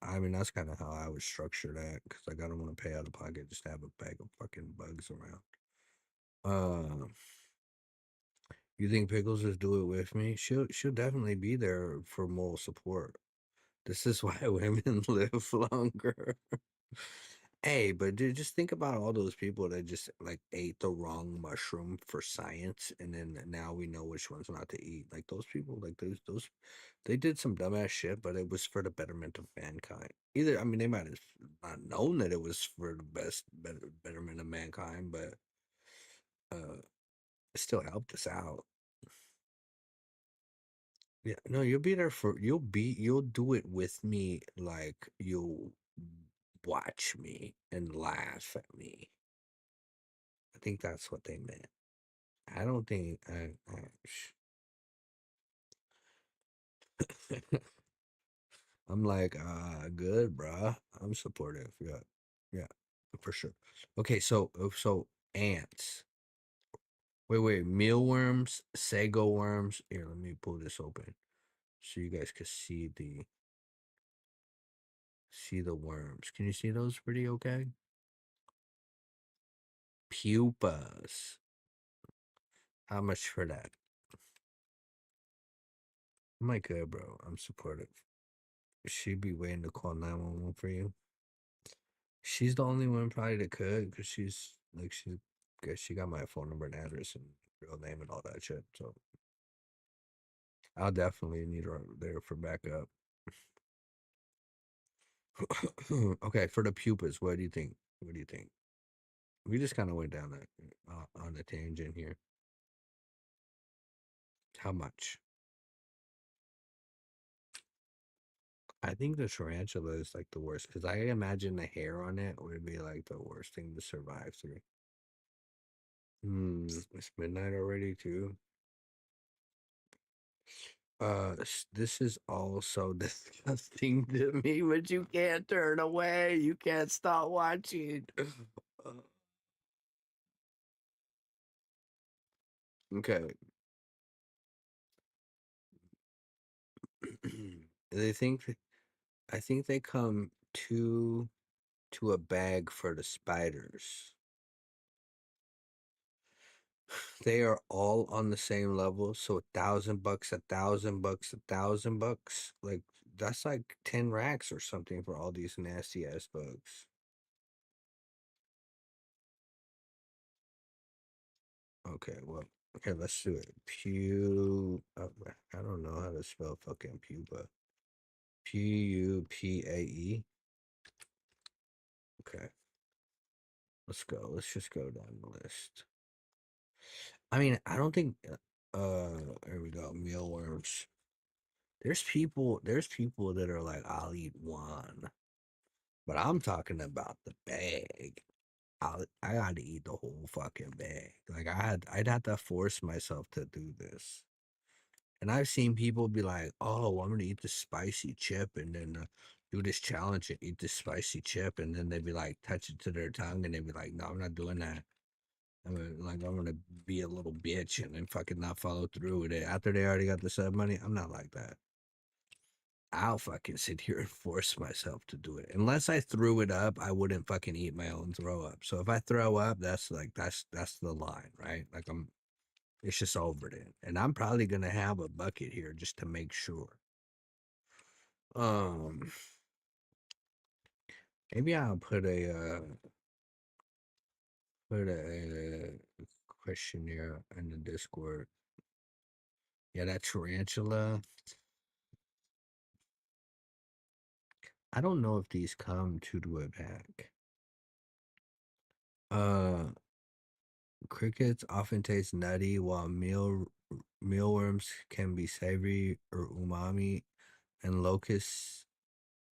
I mean, that's kind of how I would structure that because like I don't want to pay out of pocket just to have a bag of fucking bugs around. You think Pickles just do it with me? She'll definitely be there for moral support. This is why women live longer. Hey, but dude, just think about all those people that just like ate the wrong mushroom for science, and then now we know which ones not to eat. Like those people, like those, they did some dumbass shit, but it was for the betterment of mankind. Either, I mean, they might have not known that it was for the betterment of mankind, but it still helped us out. Yeah, no, you'll do it with me, like you'll watch me and laugh at me. I think that's what they meant. I don't think I'm like, good, bruh. I'm supportive. Yeah. Yeah, for sure. Okay, so ants. Wait, mealworms, sago worms. Here, let me pull this open so you guys can see the worms. Can you see those pretty okay? Pupas. How much for that? I'm like, good, bro. I'm supportive. She'd be waiting to call 911 for you. She's the only one probably that could, because guess she got my phone number and address and real name and all that shit. So I'll definitely need her there for backup. Okay, for the pupas, what do you think? What do you think? We just kind of went down on a tangent here. How much? I think the tarantula is like the worst because I imagine the hair on it would be like the worst thing to survive through. It's midnight already too. This is all so disgusting to me, but you can't turn away. You can't stop watching. Okay. They think I think they come to a bag for the spiders. They are all on the same level, so $1,000, $1,000, $1,000. Like that's like 10 racks or something for all these nasty ass bugs. Okay, well, okay, let's do it. I don't know how to spell fucking pupa. Pupae. Okay, let's go. Let's just go down the list. I mean, I don't think. Here we go. Mealworms. There's people that are like, I'll eat one, but I'm talking about the bag. I got to eat the whole fucking bag. Like I'd have to force myself to do this. And I've seen people be like, "Oh, I'm gonna eat the spicy chip," and then do this challenge and eat the spicy chip, and then they'd be like, touch it to their tongue, and they'd be like, "No, I'm not doing that." I'm gonna be a little bitch and then fucking not follow through with it after they already got the sub money. I'm not like that. I'll fucking sit here and force myself to do it. Unless I threw it up, I wouldn't fucking eat my own throw up. So if I throw up, that's the line, right? Like It's just over then. And I'm probably gonna have a bucket here just to make sure. Um Maybe I'll put a questionnaire in the Discord. Yeah, that tarantula. I don't know if these come to a pack. Crickets often taste nutty, while mealworms can be savory or umami, and locusts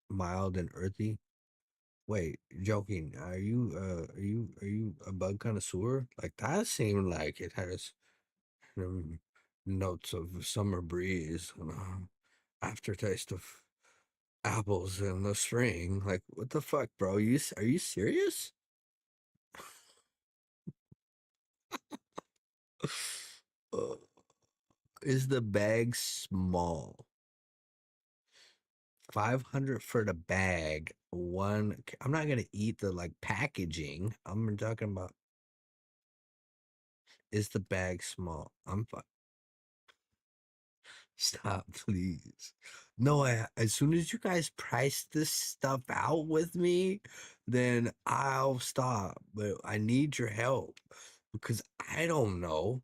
mild and earthy. Wait, joking? Are you a bug connoisseur? Like that seemed like it has notes of summer breeze and aftertaste of apples in the spring. Like what the fuck, bro? Are you serious? Uh, is the bag small? 500 for the bag. I'm not gonna eat the like packaging. I'm talking about, is the bag small? Stop, please. No, as soon as you guys price this stuff out with me, then I'll stop. But I need your help because I don't know.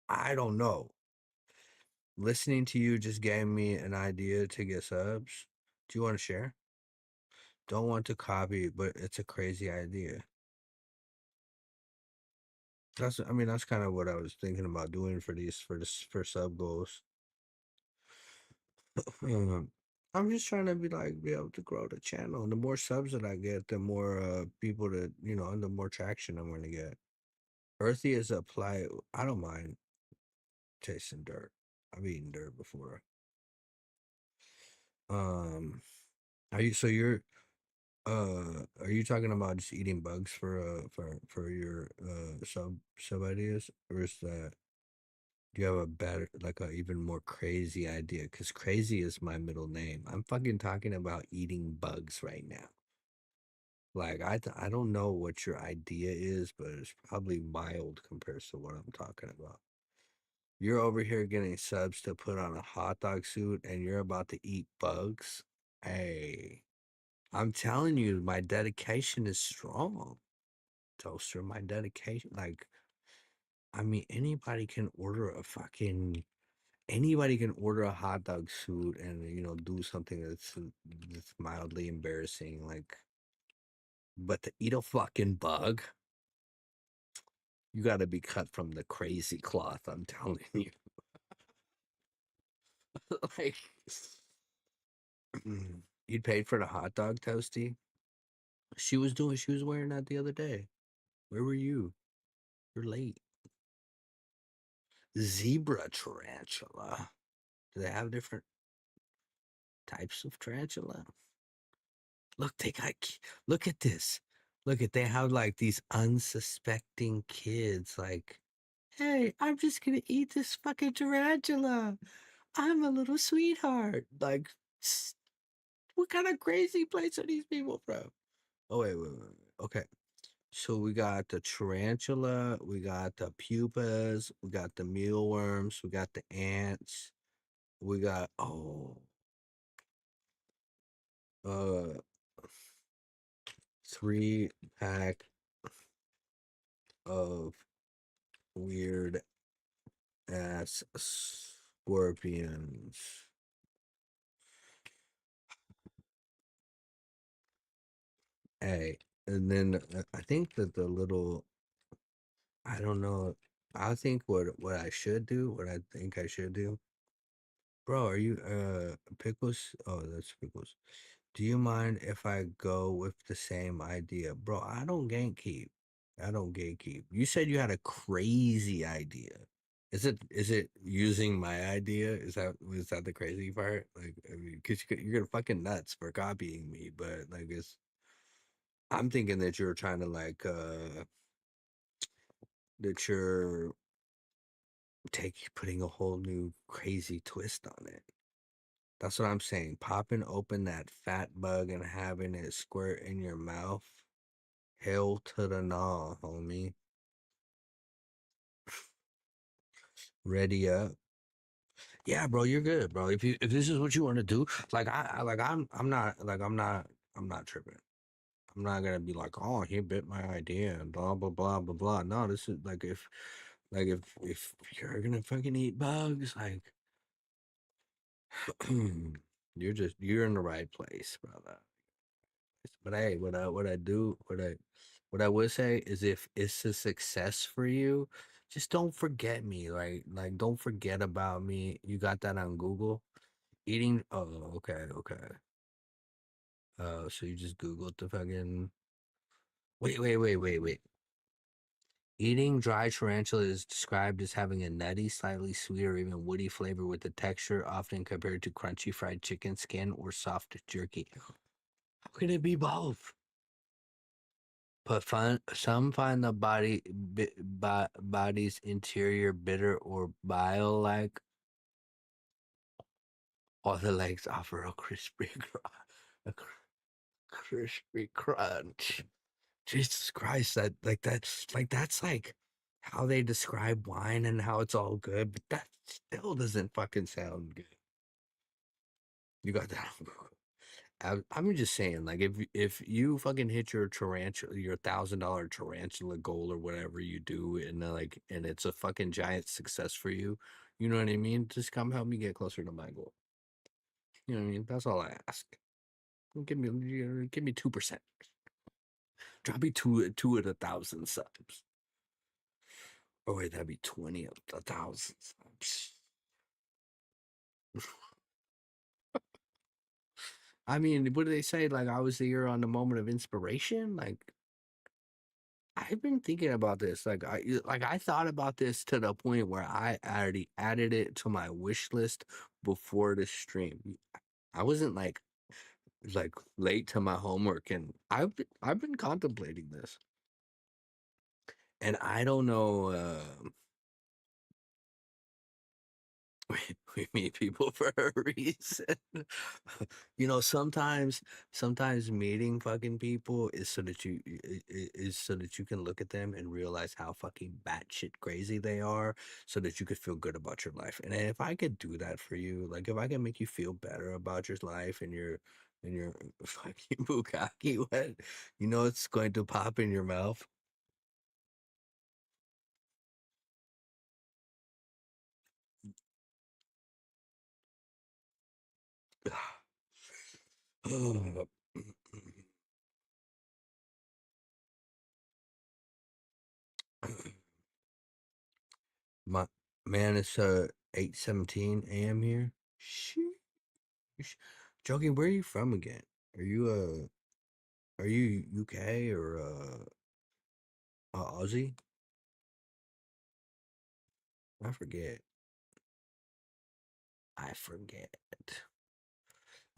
I don't know. Listening to you just gave me an idea to get subs. Do you want to share? Don't want to copy, but it's a crazy idea. That's kind of what I was thinking about doing for sub goals. I'm just trying to be able to grow the channel. And the more subs that I get, the more people that and the more traction I'm gonna get. Earthy is apply. I don't mind tasting dirt. I've eaten dirt before. Um, are you talking about just eating bugs for your sub ideas, or is that, do you have a better, like a even more crazy idea? Because crazy is my middle name. I'm fucking talking about eating bugs right now. Like I don't know what your idea is, but it's probably mild compared to what I'm talking about. You're over here getting subs to put on a hot dog suit, and you're about to eat bugs. Hey, I'm telling you, my dedication is strong, Toaster. My dedication, like, anybody can order a hot dog suit and do something that's mildly embarrassing, like, but to eat a fucking bug, you got to be cut from the crazy cloth. I'm telling you, like, you'd paid for the hot dog, Toasty. She was wearing that the other day. Where were you? You're late. Zebra tarantula. Do they have different types of tarantula? Look, look at this. They have like these unsuspecting kids, like, hey, I'm just gonna eat this fucking tarantula. I'm a little sweetheart. Like, what kind of crazy place are these people from? Oh, wait. Okay. So we got the tarantula, we got the pupas, we got the mealworms, we got the ants, we got, uh 3 pack of weird ass scorpions. Hey, and then I think that I don't know. I think what I should do, what I think I should do. Bro, are you Pickles? Oh, that's Pickles. Do you mind if I go with the same idea? Bro, I don't gatekeep. I don't gatekeep. You said you had a crazy idea. Is it using my idea? Is that the crazy part? Like, I mean, because you're gonna fucking nuts for copying me, but like I'm thinking that you're trying to like that you're putting a whole new crazy twist on it. That's what I'm saying. Popping open that fat bug and having it squirt in your mouth. Hell to the nah, homie. Ready up. Yeah, bro, you're good, bro. If this is what you want to do, like I'm not tripping. I'm not gonna be like, oh, he bit my idea and blah blah blah blah blah. No, this is if you're gonna fucking eat bugs, like you're in the right place, brother. But hey, what I would say is if it's a success for you, just don't forget me. Like don't forget about me. You got that on Google? Eating okay, okay. So you just Googled the fucking wait. Eating dry tarantula is described as having a nutty, slightly sweet, or even woody flavor with the texture often compared to crunchy fried chicken skin or soft jerky. How can it be both? But some find the body's interior bitter or bile-like, while the legs offer a crispy crunch. Jesus Christ, that's like how they describe wine and how it's all good, but that still doesn't fucking sound good. You got that? I'm just saying, like if you fucking hit your tarantula, your $1,000 tarantula goal or whatever you do, and and it's a fucking giant success for you, you know what I mean? Just come help me get closer to my goal. You know what I mean? That's all I ask. Give me 2%. Drop me two at 1,000 subs. Oh wait, that'd be 20 of 1,000 subs. I mean, what do they say? Like I was here on the moment of inspiration. Like I've been thinking about this. I thought about this to the point where I already added it to my wish list before the stream. I wasn't like late to my homework, and I've been contemplating this, and I don't know. We meet people for a reason. You know, sometimes meeting fucking people is so that is so that you can look at them and realize how fucking batshit crazy they are, so that you could feel good about your life. And if I could do that for you, like if I can make you feel better about your life and your fucking bukkake, what you know it's going to pop in your mouth. My man, it's 8:17 a.m. here. Sheesh. Joking, where are you from again? Are you UK or Aussie? I forget. I forget.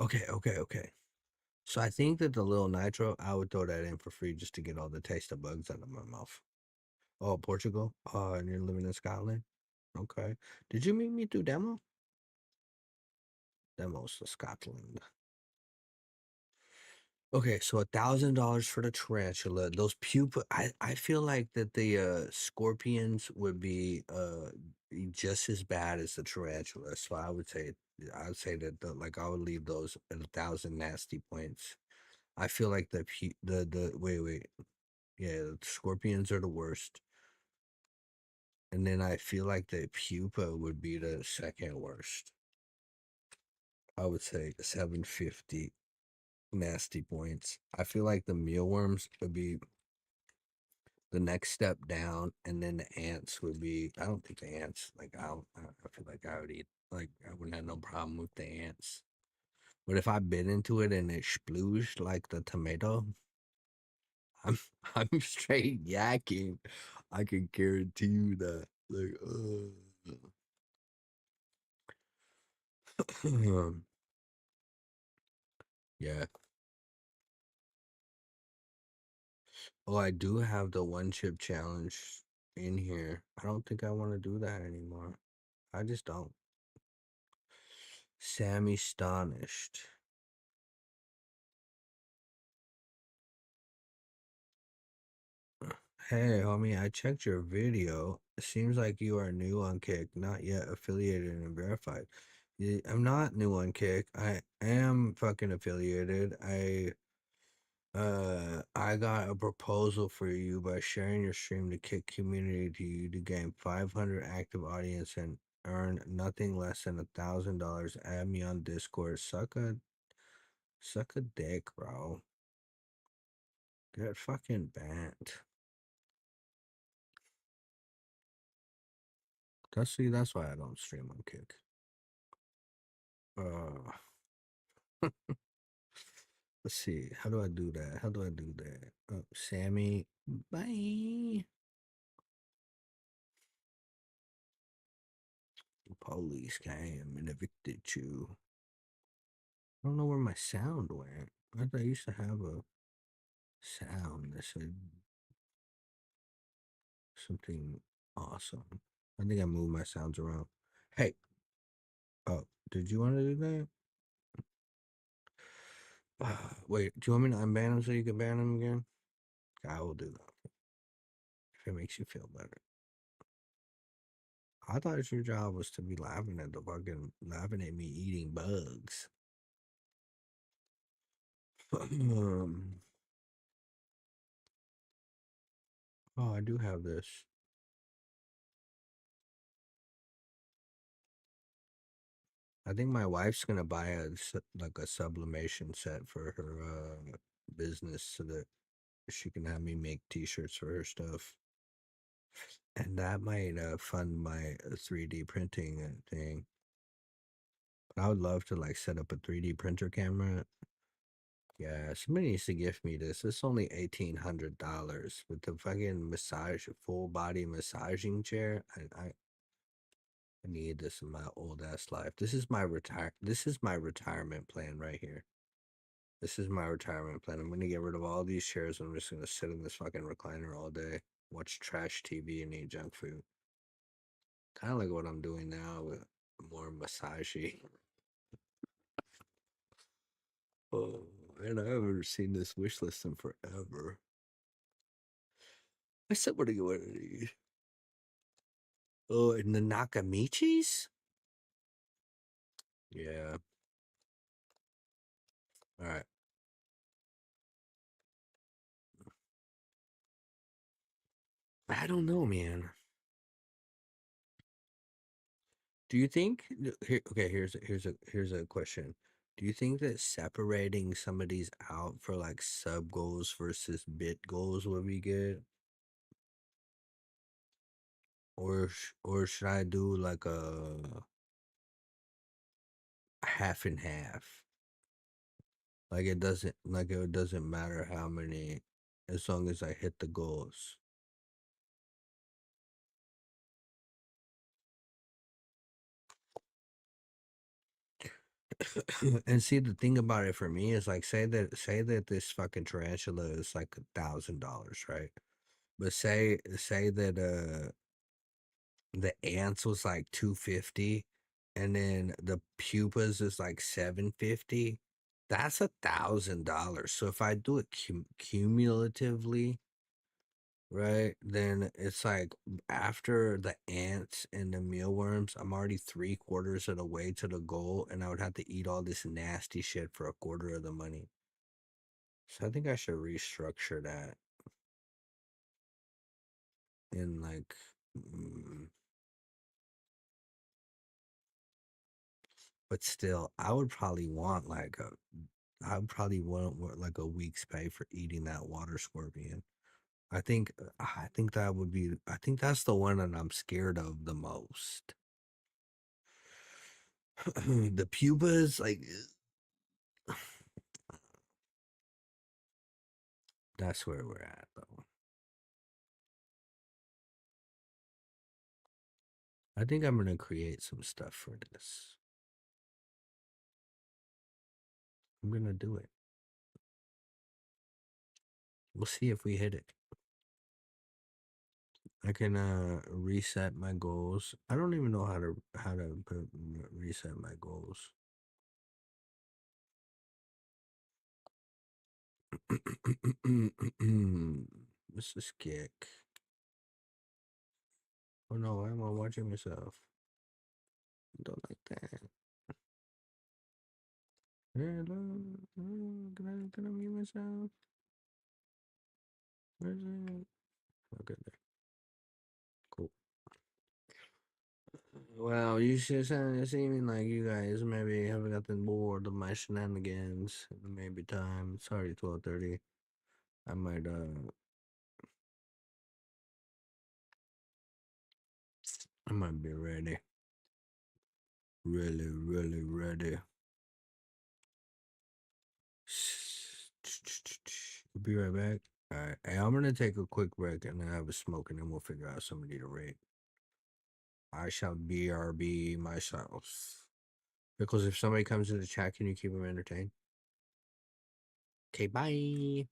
Okay. So I think that the little nitro, I would throw that in for free just to get all the taste of bugs out of my mouth. Oh, Portugal? And you're living in Scotland? Okay. Did you meet me through demo? Demos to Scotland. Okay, so $1,000 for the tarantula. Those pupa, I feel like that the scorpions would be just as bad as the tarantula. So I would say that like I would leave those at 1,000 nasty points. I feel like the wait, yeah, the scorpions are the worst. And then I feel like the pupa would be the second worst. I would say 750 nasty points. I feel like the mealworms would be the next step down, and then the ants would be. I don't think the ants like I feel like I would eat like I wouldn't have no problem with the ants. But if I bit into it and it splooged like the tomato, I'm I'm straight yakking. I can guarantee you that. Like, yeah. Oh, I do have the one chip challenge in here. I don't think I want to do that anymore. I just don't. Sammy Stonished. Hey, homie, I checked your video. It seems like you are new on Kick, not yet affiliated and verified. I'm not new on Kick. I am fucking affiliated. I got a proposal for you by sharing your stream to Kick community to you to gain 500 active audience and earn nothing less than $1,000. Add me on Discord. Suck a dick, bro. Get fucking banned. That's why I don't stream on Kick. Let's see. How do I do that? How do I do that? Oh, Sammy, bye. The police came and evicted you. I don't know where my sound went. I thought I used to have a sound that said something awesome. I think I moved my sounds around. Hey, oh, did you want to do that? Wait, do you want me to unban him so you can ban him again? I will do that if it makes you feel better. I thought your job was to be laughing at me eating bugs. Oh, I do have this. I think my wife's gonna buy like a sublimation set for her business so that she can have me make T-shirts for her stuff, and that might fund my 3D printing thing. But I would love to like set up a 3D printer camera. Yeah, somebody needs to gift me this. It's only $1,800 with the fucking full body massaging chair. I need this in my old ass life. This is my retirement plan right here. This is my retirement plan. I'm gonna get rid of all these chairs. I'm just gonna sit in this fucking recliner all day, watch trash TV, and eat junk food. Kind of like what I'm doing now with more massaging. Oh, and I haven't seen this wish list in forever. I said, "What to get one of these?" Oh, and the Nakamichis? Yeah. All right. I don't know, man. Do you think okay, here's a question. Do you think that separating some of these out for like sub goals versus bit goals would be good? Or should I do like a half and half? Like it doesn't matter how many as long as I hit the goals. And see the thing about it for me is like say that this fucking tarantula is like $1,000, right? But say that the ants was like 250 and then the pupas is like 750. That's $1,000. So if I do it cumulatively, right, then it's like after the ants and the mealworms, I'm already 3/4 of the way to the goal, and I would have to eat all this nasty shit for a quarter of the money. So I think I should restructure that in like but still I would probably want like I would probably want like a week's pay for eating that water scorpion. I think that would be I think that's the one that I'm scared of the most. The pupas, like that's where we're at though. I think I'm gonna create some stuff for this. I'm gonna do it. We'll see if we hit it. I can reset my goals. I don't even know how to reset my goals. This is Kick. Oh no, why am I watching myself? Don't like that. Hello, can I mute myself? Where's it? Okay, there. Cool. Well, you should sound seeming like you guys maybe have gotten bored of my shenanigans. Maybe time. It's already 12:30. I might be ready. Really, really ready. Be right back. Alright. Hey, I'm gonna take a quick break and then have a smoke and then we'll figure out somebody to rate. I shall BRB myself. Because if somebody comes in the chat, can you keep them entertained? Okay, bye.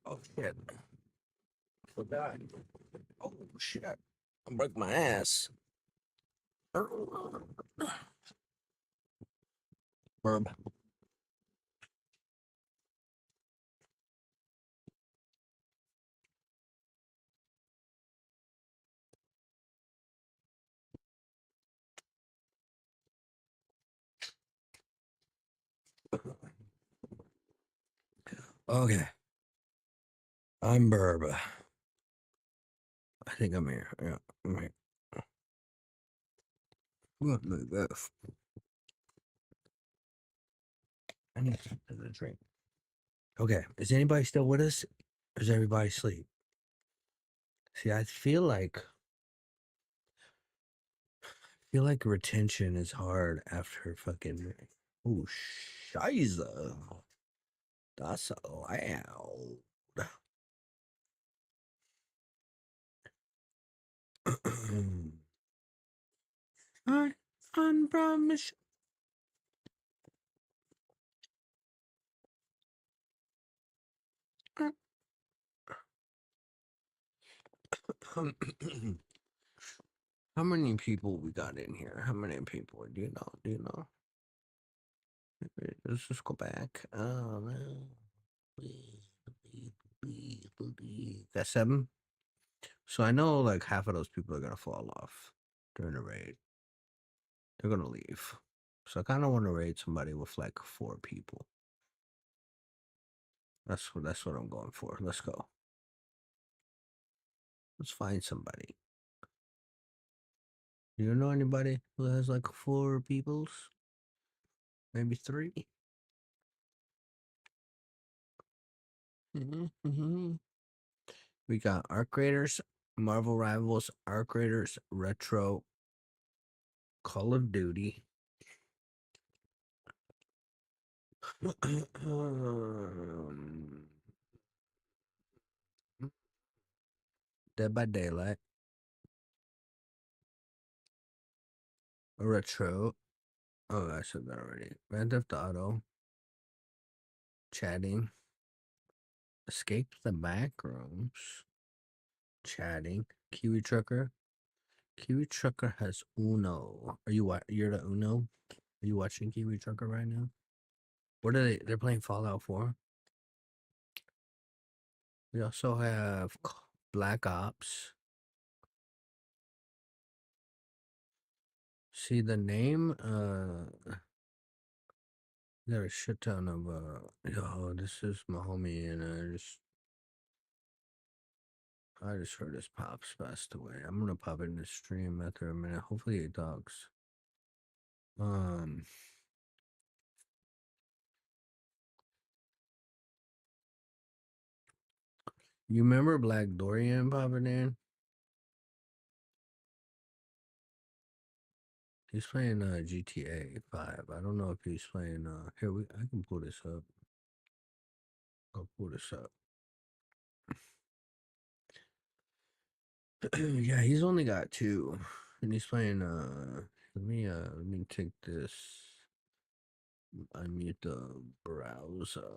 Oh shit. Forgot. Oh shit. I broke my ass. Burb. Okay. I'm Burb. I think I'm here. Yeah, I'm here. What move this? I need something to drink. Okay. Is anybody still with us? Or is everybody asleep? See, I feel like retention is hard after fucking. Oh, Shiza. That's loud. I unpromise. How many people we got in here? How many people? Do you know? Do you know? Let's just go back. Oh no. That's 7. So I know like half of those people are gonna fall off during the raid. They're gonna leave. So I kind of want to raid somebody with like 4 people. That's what I'm going for. Let's go. Let's find somebody. Do you know anybody who has like 4 peoples? Maybe 3? We got Arc Raiders, Marvel Rivals, Arc Raiders, Retro, Call of Duty. Dead by Daylight. Retro. Oh, I said that already. Grand Theft Auto. Chatting. Escape the Backrooms. Chatting. Kiwi Trucker. Kiwi Trucker has Uno. Are you you're the Uno? Are you watching Kiwi Trucker right now? What are they? They're playing Fallout 4. We also have Black Ops. See the name? There's a shit ton of yo, this is my homie, and I just heard his pops passed away. I'm gonna pop in the stream after a minute. Hopefully he talks. You remember Black Dorian popping in? He's playing GTA 5. I don't know if he's playing here I can pull this up. I'll pull this up. Yeah, he's only got 2. And he's playing let me take this. I mute the browser.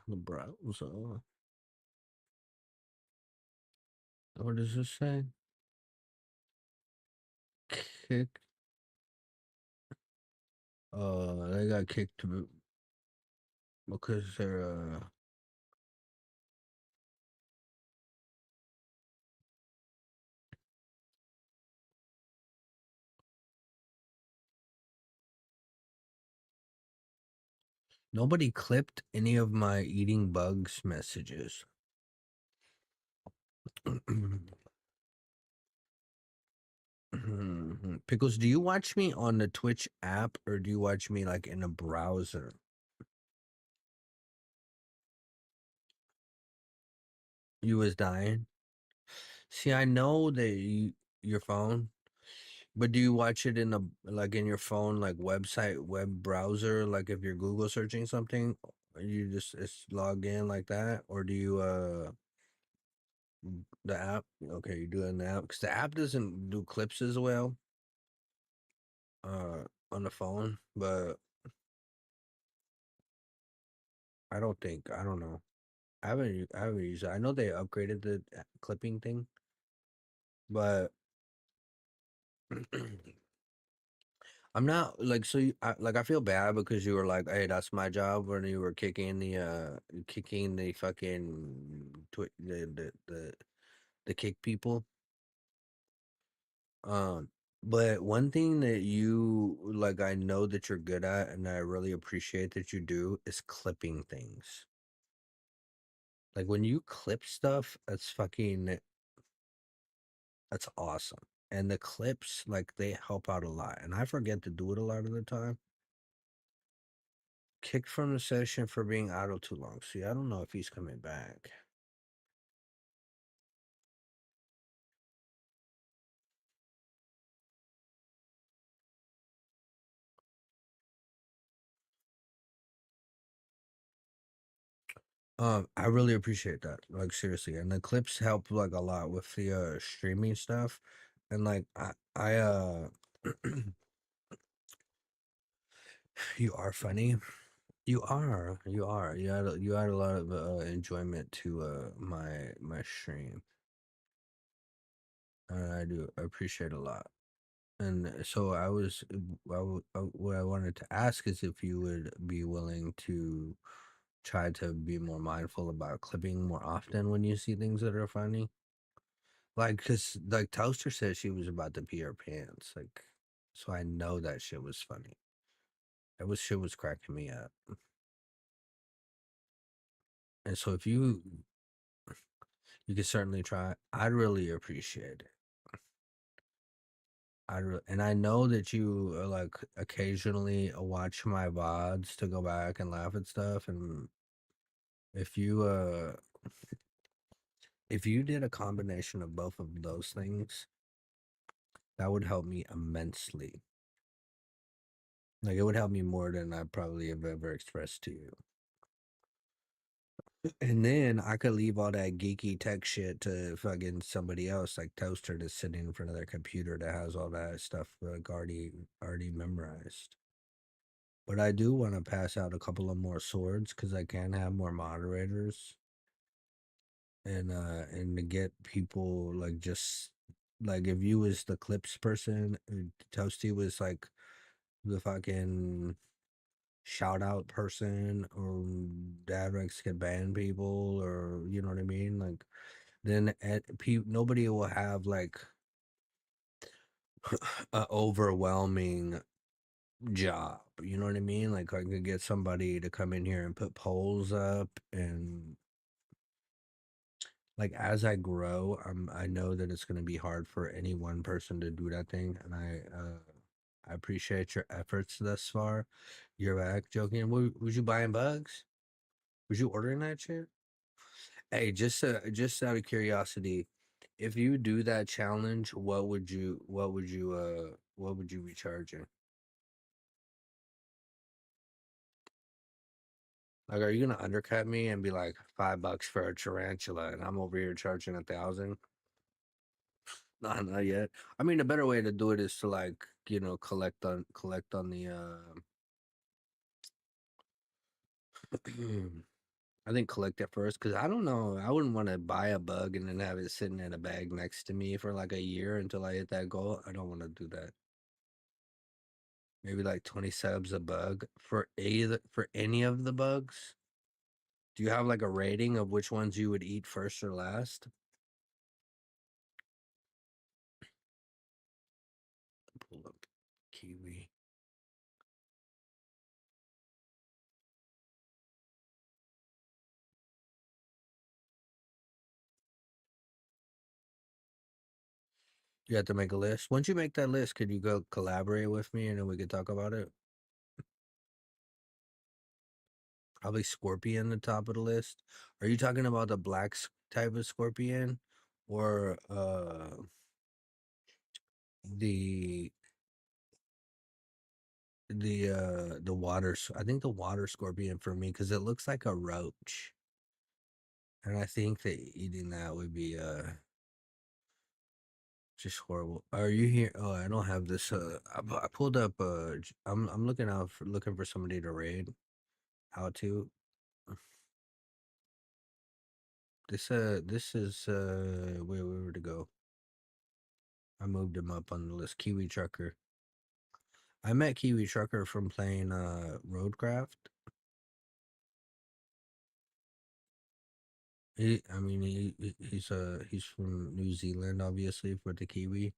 The browser. What does this say? Kick. They got kicked because they're nobody clipped any of my eating bugs messages. Pickles, do you watch me on the Twitch app or do you watch me like in a browser? You was dying. See, I know that your phone, but do you watch it in in your phone, like website, web browser, like if you're Google searching something, you just log in like that, or do you the app? Okay, you do it in the app because the app doesn't do clips as well on the phone, but I don't know. I haven't used it. I know they upgraded the clipping thing, but I'm not like so. Like I feel bad because you were like, "Hey, that's my job," when you were kicking the fucking the kick people. But one thing that you like, I know that you're good at, and I really appreciate that you do, is clipping things. Like when you clip stuff, that's awesome. And the clips, like they help out a lot. And I forget to do it a lot of the time. Kicked from the session for being idle too long. See, I don't know if he's coming back. I really appreciate that. Like seriously. And the clips help like a lot with the streaming stuff. And like I you are funny. You are. You are. You add a lot of enjoyment to my stream. And I do appreciate a lot. And so what I wanted to ask is if you would be willing to try to be more mindful about clipping more often when you see things that are funny. Like, cause like Toaster said she was about to pee her pants. Like, so I know that shit was funny. Shit was cracking me up. And so if you could certainly try, I'd really appreciate it. And I know that you like occasionally watch my VODs to go back and laugh at stuff. And if you did a combination of both of those things, that would help me immensely. Like it would help me more than I probably have ever expressed to you. And then I could leave all that geeky tech shit to fucking somebody else, like Toaster, that's sitting in front of their computer that has all that stuff like already memorized. But I do want to pass out a couple of more swords because I can have more moderators, and to get people like just like if you was the clips person, Toasty was like the fucking shout out person, or Dad Rex could ban people, or you know what I mean, like then nobody will have like a overwhelming job, you know what I mean, like I could get somebody to come in here and put polls up, and like as I grow, I know that it's going to be hard for any one person to do that thing, and I appreciate your efforts thus far. You're back joking. Was you buying bugs? Was you ordering that shit? Hey, just out of curiosity, if you do that challenge, what would you be charging? Like, are you gonna undercut me and be like $5 for a tarantula, and I'm over here charging 1,000? Not yet. I mean, the better way to do it is to like, collect on the I think collect it first because I don't know. I wouldn't want to buy a bug and then have it sitting in a bag next to me for like a year until I hit that goal. I don't want to do that. Maybe like 20 subs a bug for any of the bugs. Do you have like a rating of which ones you would eat first or last? Pull up Kiwi. You have to make a list. Once you make that list, could you go collaborate with me and then we could talk about it? Probably scorpion the top of the list. Are you talking about the black type of scorpion, or the the water? I think the water scorpion for me because it looks like a roach, and I think that eating that would be just horrible. Are you here? Oh, I don't have this. I pulled up. I'm looking for somebody to raid. How to? This is where to go? I moved him up on the list. Kiwi Trucker. I met Kiwi Trucker from playing Roadcraft. He's from New Zealand, obviously, for the Kiwi.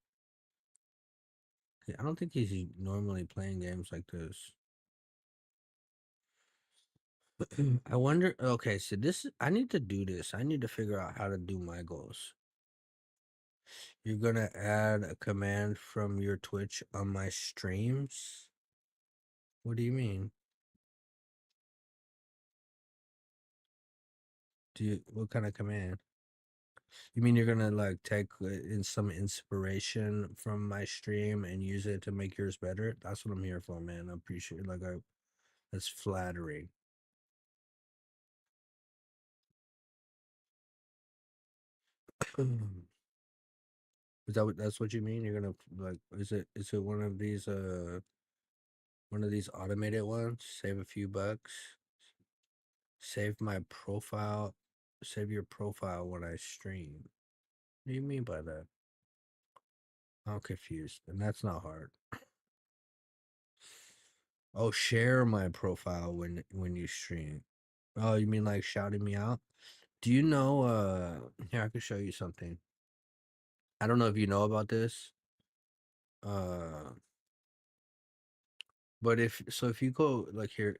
I don't think he's normally playing games like this. I wonder. Okay, so I need to do this. I need to figure out how to do my goals. You're gonna add a command from your Twitch on my streams? What do you mean? What kind of command? You mean you're gonna like take in some inspiration from my stream and use it to make yours better? That's what I'm here for, man. I appreciate that's flattering. That's what you mean? You're gonna like is it one of these automated ones? Save a few bucks. Save my profile. Save your profile when I stream. What do you mean by that? I'm confused, and that's not hard. Oh, share my profile when you stream. Oh, you mean like shouting me out? Do you know here I can show you something. I don't know if you know about this. But if you go like here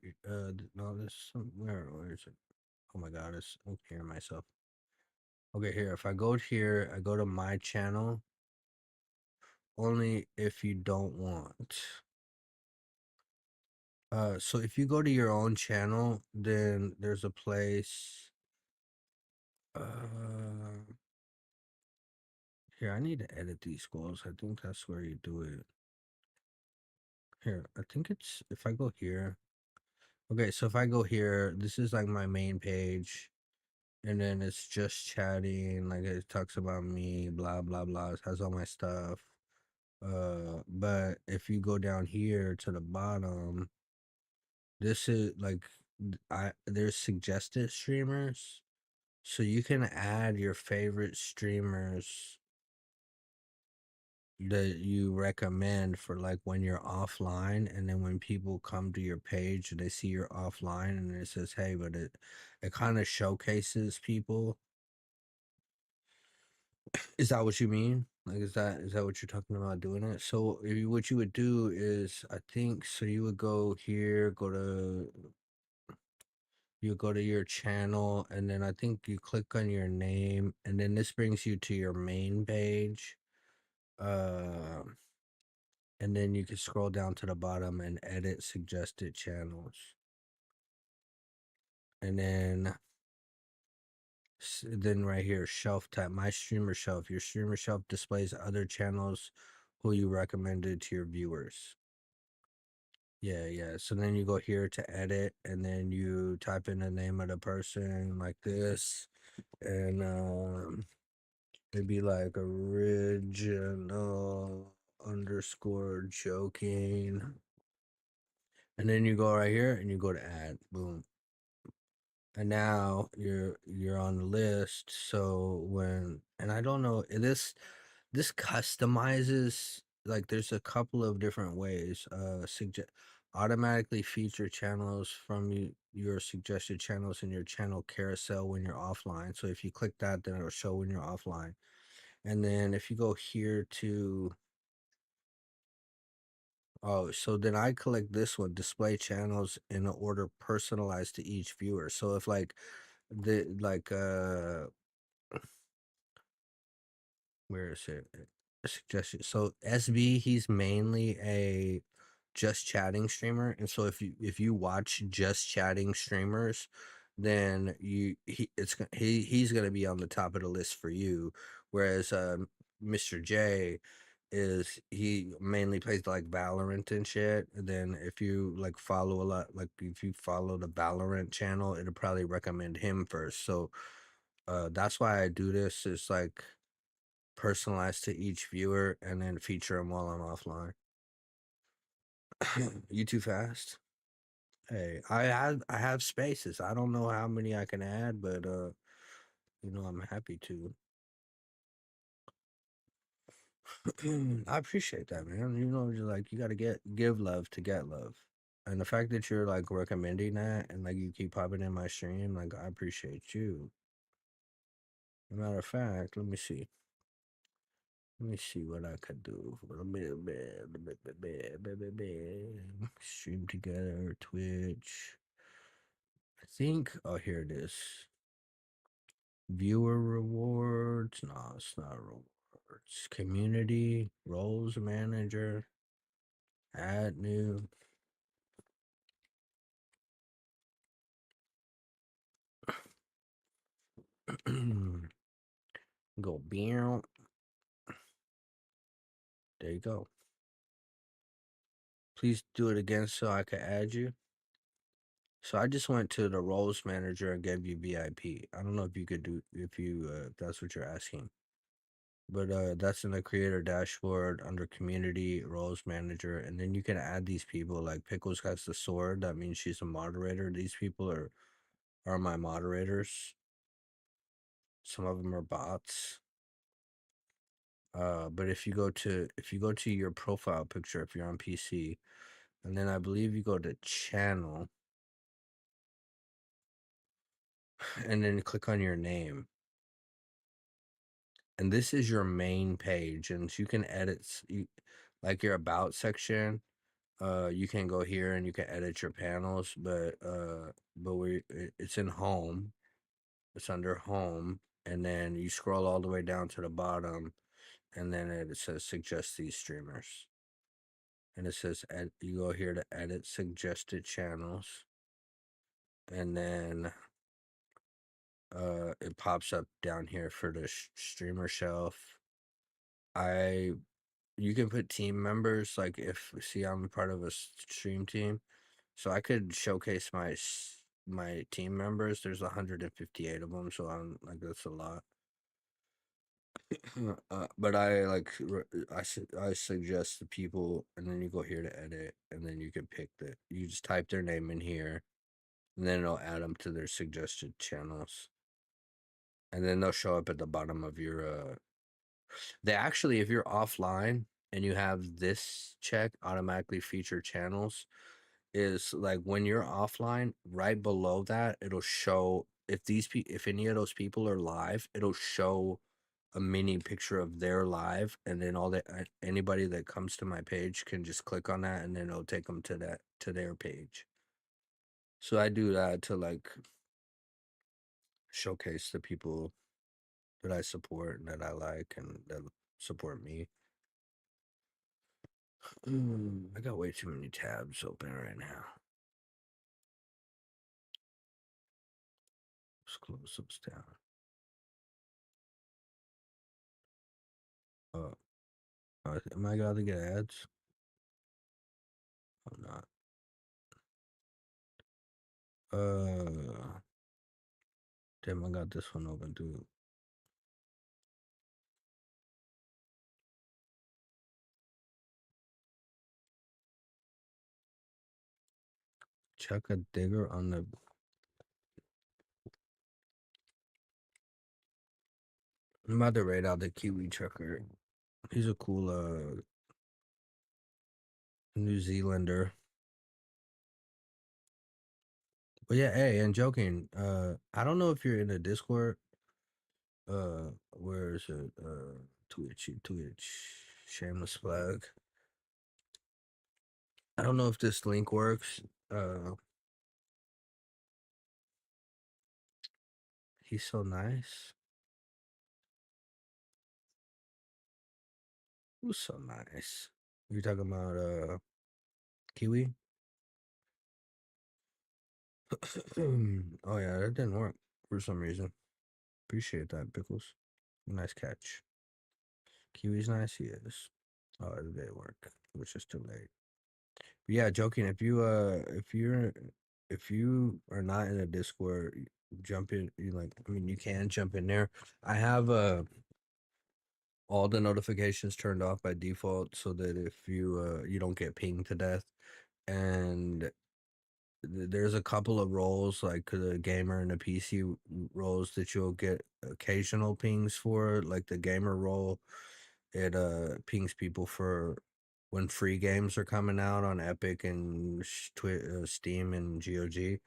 no this where is it? Oh my god, I'm hearing myself. Okay, here if I go here, I go to my channel. Only if you don't want. So if you go to your own channel, then there's a place. Here, I need to edit these goals. I think that's where you do it. Here, I think it's if I go here. Okay, so if I go here, this is like my main page, and then it's just chatting, like it talks about me, blah blah blah. It has all my stuff. But if you go down here to the bottom, this is like there's suggested streamers, so you can add your favorite streamers that you recommend for like when you're offline, and then when people come to your page they see you're offline and it says hey, but it kind of showcases people. Is that what you mean? Like is that what you're talking about doing it? So what you would do is I think so you would go here, you go to your channel, and then I think you click on your name, and then this brings you to your main page. And then you can scroll down to the bottom and edit suggested channels. And then right here, shelf tab, my streamer shelf. Your streamer shelf displays other channels who you recommended to your viewers. Yeah. So then you go here to edit, and then you type in the name of the person like this, and it'd be like original underscore joking. And then you go right here and you go to add, boom. And now you're on the list. So and I don't know, this customizes, like there's a couple of different ways. Automatically feature channels from your suggested channels in your channel carousel when you're offline. So if you click that, then it'll show when you're offline. And then if you go here to so then I collect this one, display channels in an order personalized to each viewer. So if like the like where is it? Suggestion. So SB, he's mainly a just chatting streamer, and so if you watch just chatting streamers, then he's gonna be on the top of the list for you. Whereas Mr. J he mainly plays like Valorant and shit. And then if you like follow a lot, like if you follow the Valorant channel, it'll probably recommend him first. So that's why I do this. It's like personalized to each viewer and then feature them while I'm offline. You too fast? Hey, I have spaces. I don't know how many I can add, but You know, I'm happy to. I appreciate that, man. You know, you're like you gotta give love to get love. And the fact that you're like recommending that and like you keep popping in my stream, like I appreciate you. As a matter of fact, let me see. Let me see what I could do. Stream together, Twitch. I think, oh, here it is. Viewer rewards. No, it's not rewards. Community, roles manager, add new. Go beer. There you go. Please do it again so I can add you. So I just went to the roles manager and gave you VIP. I don't know if you could do if that's what you're asking. But that's in the creator dashboard under community roles manager, and then you can add these people. Like Pickles has the sword, that means she's a moderator. These people are my moderators. Some of them are bots. But if you go to your profile picture, if you're on PC, and then I believe you go to channel, and then click on your name, and this is your main page, and you can edit like your about section. You can go here and you can edit your panels, but it's in home. It's under home, and then you scroll all the way down to the bottom, and then it says suggest these streamers, and it says you go here to edit suggested channels, and then it pops up down here for the streamer shelf. You can put team members, like if see I'm part of a stream team, so I could showcase my team members. There's 158 of them, so I'm like that's a lot. But I like I suggest the people, and then you go here to edit, and then you can pick you just type their name in here, and then it'll add them to their suggested channels, and then they'll show up at the bottom of your they actually, if you're offline and you have this check, automatically feature channels, is like when you're offline, right below that, it'll show if any of those people are live, it'll show a mini picture of their live, and then anybody that comes to my page can just click on that, and then it'll take them to their page. So I do that to like showcase the people that I support and that I like and that support me. I got way too many tabs open right now. Let's close those down. Am I gonna get ads? I'm not. Damn, I got this one open too. Chuck a digger on the. I'm about to rate out the Kiwi trucker. He's a cool New Zealander. But yeah, hey, and joking. I don't know if you're in the Discord. Where is it? Twitch. Shameless plug. I don't know if this link works. He's so nice. Who's so nice? You talking about Kiwi? Oh yeah, that didn't work for some reason. Appreciate that, Pickles. Nice catch. Kiwi's nice, he is. Oh, it did work. It was just too late. But yeah, joking. If you are not in a Discord, jump in. You can jump in there. I have all the notifications turned off by default so that if you don't get pinged to death, and there's a couple of roles like the gamer and the PC roles that you'll get occasional pings for. Like the gamer role, it pings people for when free games are coming out on Epic and Steam and GOG.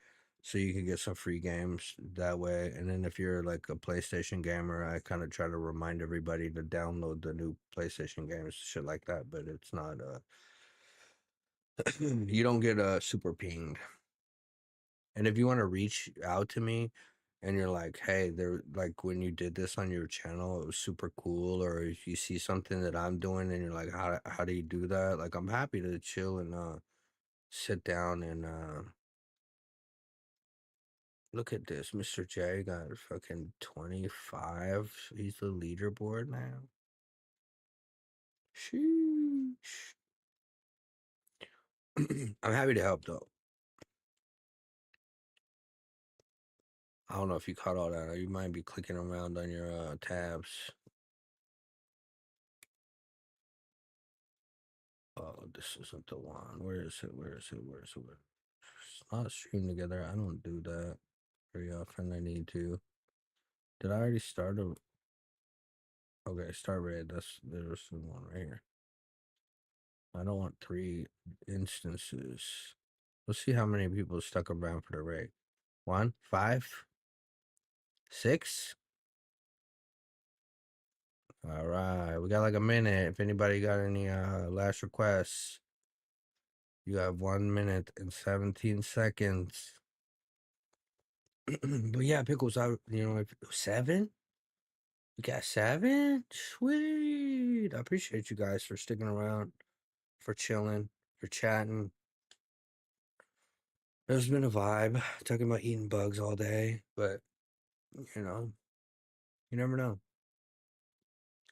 So you can get some free games that way. And then if you're like a PlayStation gamer, I kind of try to remind everybody to download the new PlayStation games, shit like that. But it's not you don't get super pinged. And if you want to reach out to me and you're like, hey, there, like when you did this on your channel, it was super cool, or if you see something that I'm doing and you're like, how do you do that? Like, I'm happy to chill and sit down and look at this. Mr. J got fucking 25. He's the leaderboard now. Sheesh. I'm happy to help though. I don't know if you caught all that. Or you might be clicking around on your tabs. Oh, this isn't the one. Where is it? Where is it? Where is it? It's not stream together. I don't do that very often. I need to. Did I already start a? Okay, start raid. There's the one right here. I don't want 3 instances. Let's see how many people stuck around for the raid. 1, 5, 6. All right, we got like a minute. If anybody got any last requests, you have 1 minute and 17 seconds. But yeah, Pickles, if 7? We got 7? Sweet. I appreciate you guys for sticking around, for chilling, for chatting. There's been a vibe talking about eating bugs all day, but you never know.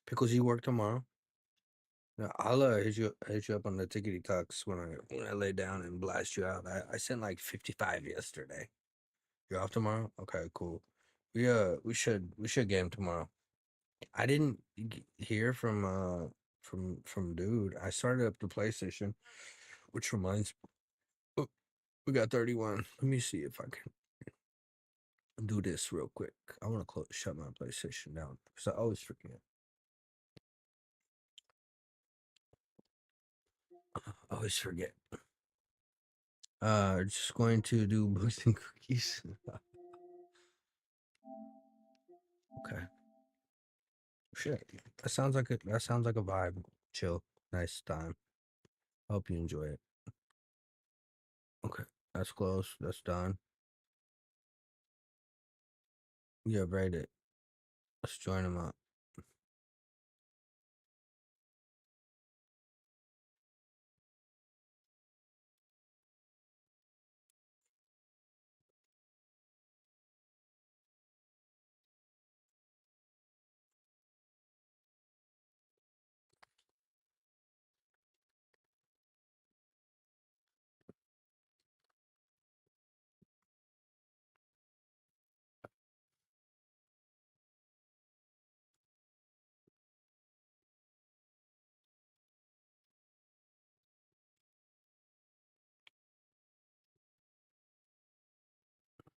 Pickles, you work tomorrow? No, I'll hit you up on the tickety talks when I lay down and blast you out. I sent like 55 yesterday. You're off tomorrow? Okay, cool. We should game tomorrow. I didn't hear from dude. I started up the PlayStation, which reminds oh, we got 31. Let me see if I can do this real quick. I want to shut my PlayStation down because I always forget. I always forget. Just going to do books and cookies. Okay. Shit. That sounds like a vibe. Chill. Nice time. Hope you enjoy it. Okay. That's close. That's done. Yeah, rate it. Let's join them up.